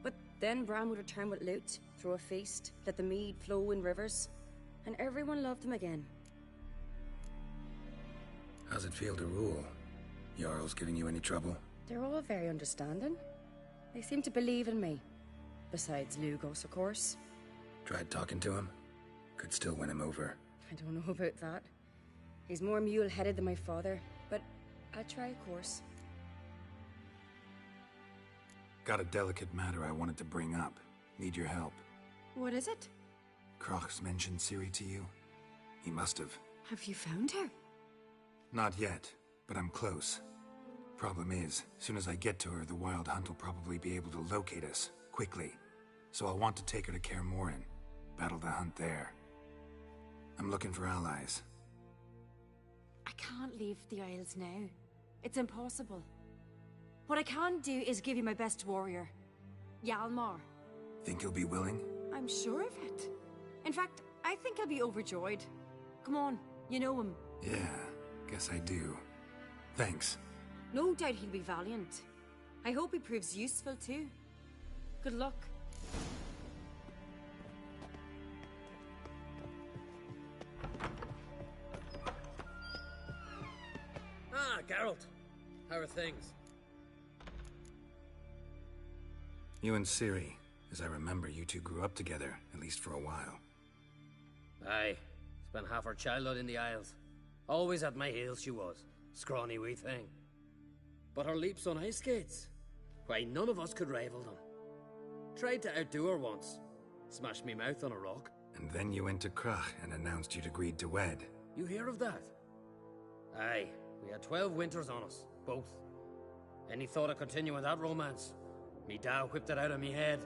But then Bran would return with loot, throw a feast, let the mead flow in rivers, and everyone loved him again. How's it feel to rule? Jarl's giving you any trouble? They're all very understanding. They seem to believe in me. Besides Lugos, of course. Tried talking to him? Could still win him over. I don't know about that. He's more mule-headed than my father, but I'll try, of course. Got a delicate matter I wanted to bring up. Need your help. What is it? Crach's mentioned Ciri to you? He must have. Have you found her? Not yet, but I'm close. Problem is, soon as I get to her, the Wild Hunt will probably be able to locate us, quickly. So I'll want to take her to Kaer Morhen. Battle the hunt there. I'm looking for allies. I can't leave the Isles now. It's impossible. What I can do is give you my best warrior, Hjalmar. Think you'll be willing? I'm sure of it. In fact, I think I'll be overjoyed. Come on, you know him. Yeah, guess I do. Thanks. No doubt he'll be valiant. I hope he proves useful too. Good luck. Ah, Geralt. How are things? You and Ciri. As I remember, you two grew up together, at least for a while. Aye. Spent half her childhood in the Isles. Always at my heels she was. Scrawny wee thing. But her leaps on ice skates? Why, none of us could rival them. Tried to outdo her once. Smashed me mouth on a rock. And then you went to Crach and announced you'd agreed to wed. You hear of that? Aye. We had 12 winters on us. Both. Any thought of continuing that romance? Me da whipped it out of me head.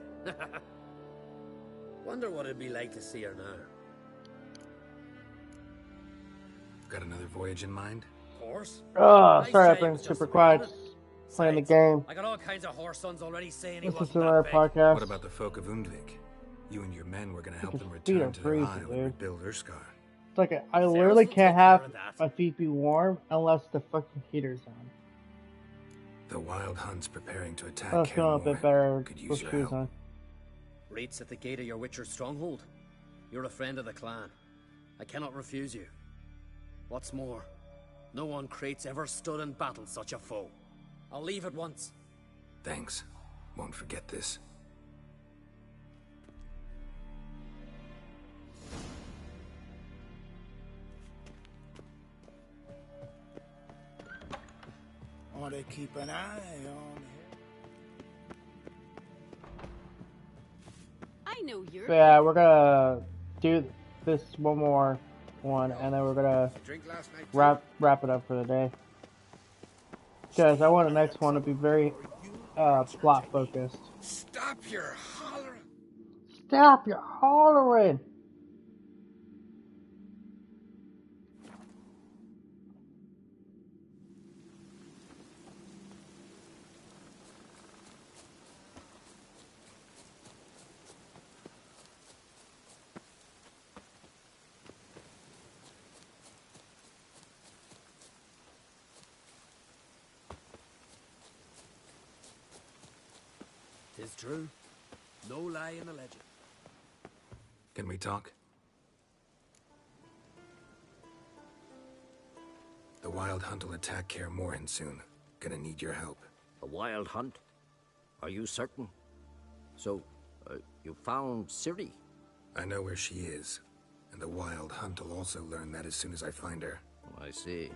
Wonder what it'd be like to see her now. Got another voyage in mind? Horse? Oh, Nice sorry I've say it been was just super a quiet. minute. Playing the Besides, game. I got all kinds of horse sons already saying he This is wasn't another that big. podcast. What about the folk of Undvik? You and your men were going to help them feet return are to their freezing, isle and dude. rebuild Urskar. It's like I literally can't have my feet be warm unless the fucking heater's on. The Wild Hunt's preparing to attack I was feeling a Kaer bit Morhen. better Could with use your shoes help. on. Rates at the gate of your Witcher stronghold. You're a friend of the clan. I cannot refuse you. What's more, no one Krait's ever stood and battled such a foe. I'll leave at once. Thanks. Won't forget this. Want to keep an eye on him. I know you're. So yeah, we're gonna do this one more one, and then we're gonna Drink last night wrap it up for the day. Guys, I want the next one to be very plot focused. Stop your hollering. Stop your hollering! Tis true. No lie in the legend. Can we talk? The Wild Hunt will attack Kaer Morhen soon. Gonna need your help. A wild hunt? Are you certain? So, you found Ciri? I know where she is. And the Wild Hunt will also learn that as soon as I find her. I see.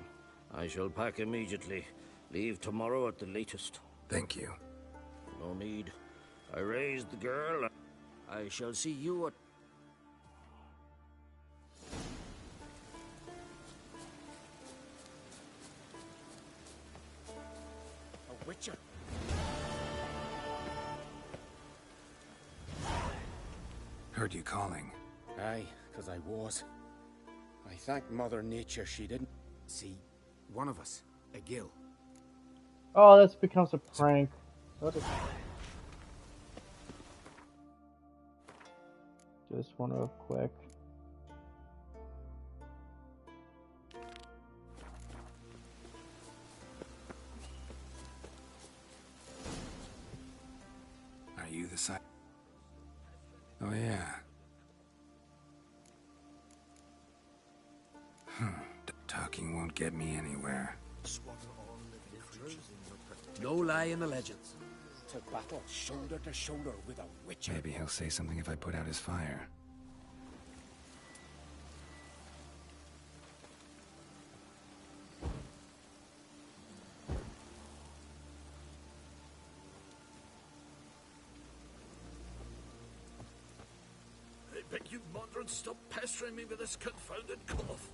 I shall pack immediately. Leave tomorrow at the latest. Thank you. No need. I raised the girl. I shall see you at... A witcher. Heard you calling. Aye, 'cause I was. I thank Mother Nature she didn't. See, one of us, a gill. Oh, this becomes a prank. What is... Do this one real quick. Are you the side? Oh, yeah. Talking won't get me anywhere. No lie in the legends. To battle shoulder to shoulder with a witcher. Maybe he'll say something if I put out his fire. I beg you, Mondred, stop pestering me with this confounded cough.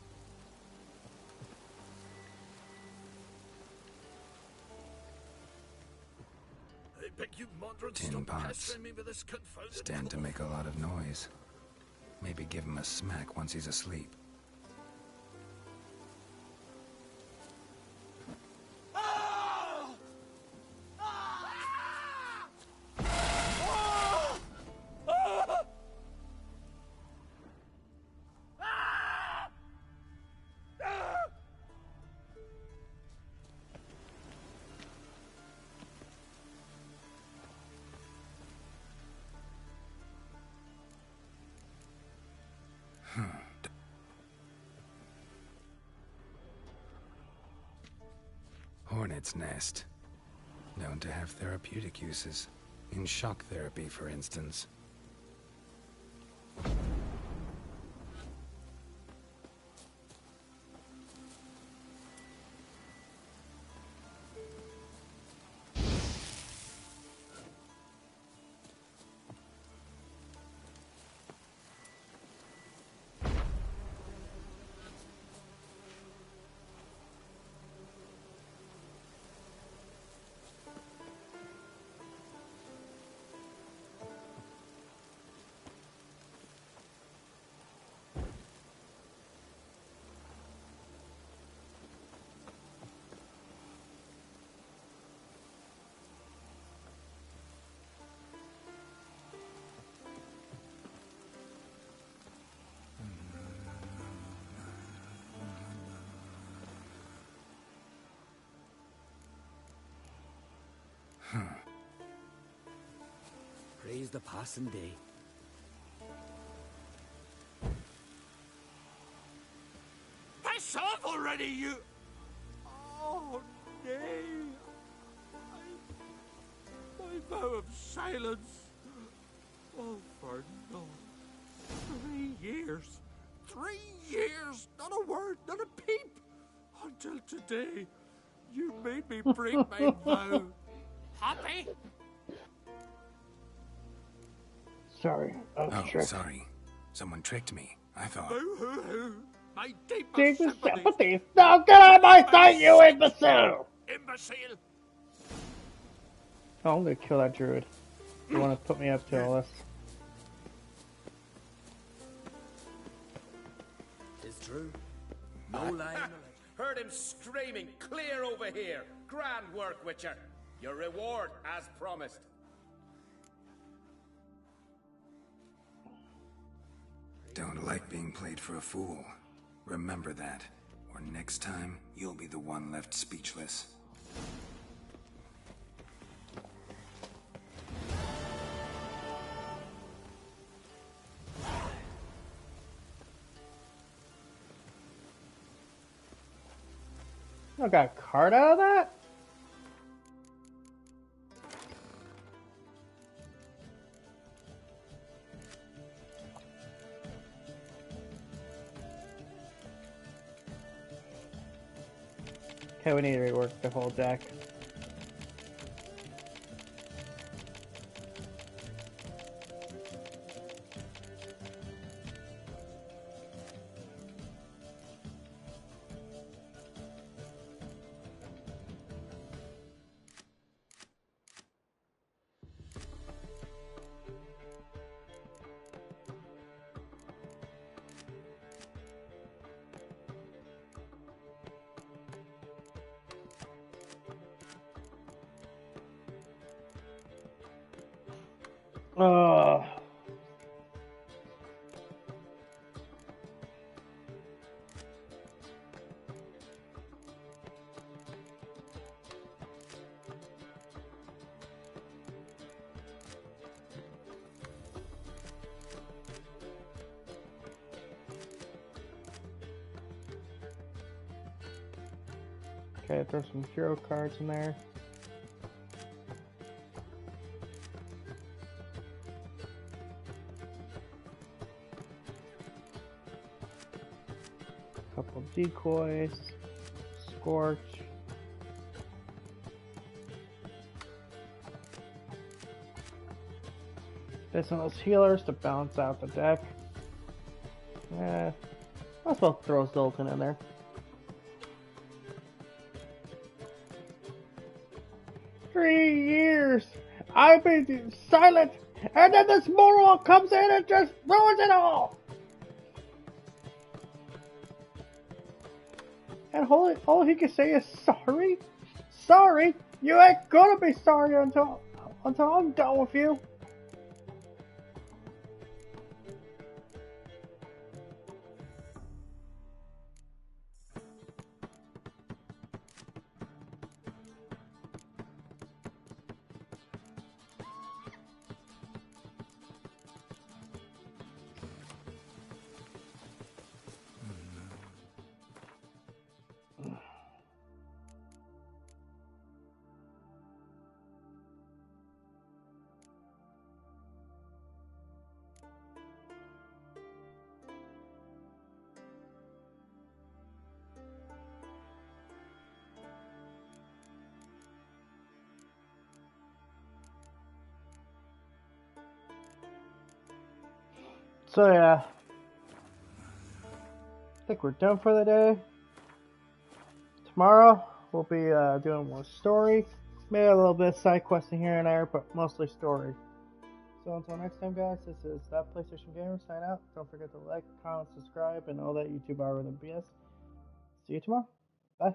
I beg you, Mondred, Tin stop pots. pestering me with this confounded Stand to make a lot of noise. Maybe give him a smack once he's asleep. Hornet's nest. Known to have therapeutic uses. In shock therapy, for instance. Praise the passing day. Piss off already, you... Oh, nay. My vow of silence. Oh, for no. 3 years. 3 years. Not a word, not a peep. Until today, you made me break my vow. Happy? Sorry, Oh, tricked. sorry. Someone tricked me. I thought... Boo-hoo-hoo. My deepest Deepest sympathies. sympathies. Now get out of my sight, you imbecile! Imbecile. Oh, I'm gonna kill that druid. You wanna put me up to all this? It's true. No lie in the legend. Heard him screaming, clear over here. Grand work, Witcher. Your reward, as promised. Don't like being played for a fool. Remember that. Or next time, you'll be the one left speechless. I got a card out of that? Okay, we need to rework the whole deck. Oh. Okay, throw some hero cards in there. Couple decoys, Scorch. There's some of those healers to balance out the deck. Might as well throw Zoltan in there. Three years I've been silent, and then this moron comes in and just ruins it all. And all he can say is sorry. Sorry? You ain't gonna be sorry until I'm done with you. So yeah, I think we're done for the day. Tomorrow we'll be doing more story, maybe a little bit of side questing here and there, but mostly story. So until next time, guys, this is That PlayStation Gamer sign out. Don't forget to like, comment, subscribe, and all that YouTube algorithm BS. See you tomorrow. Bye.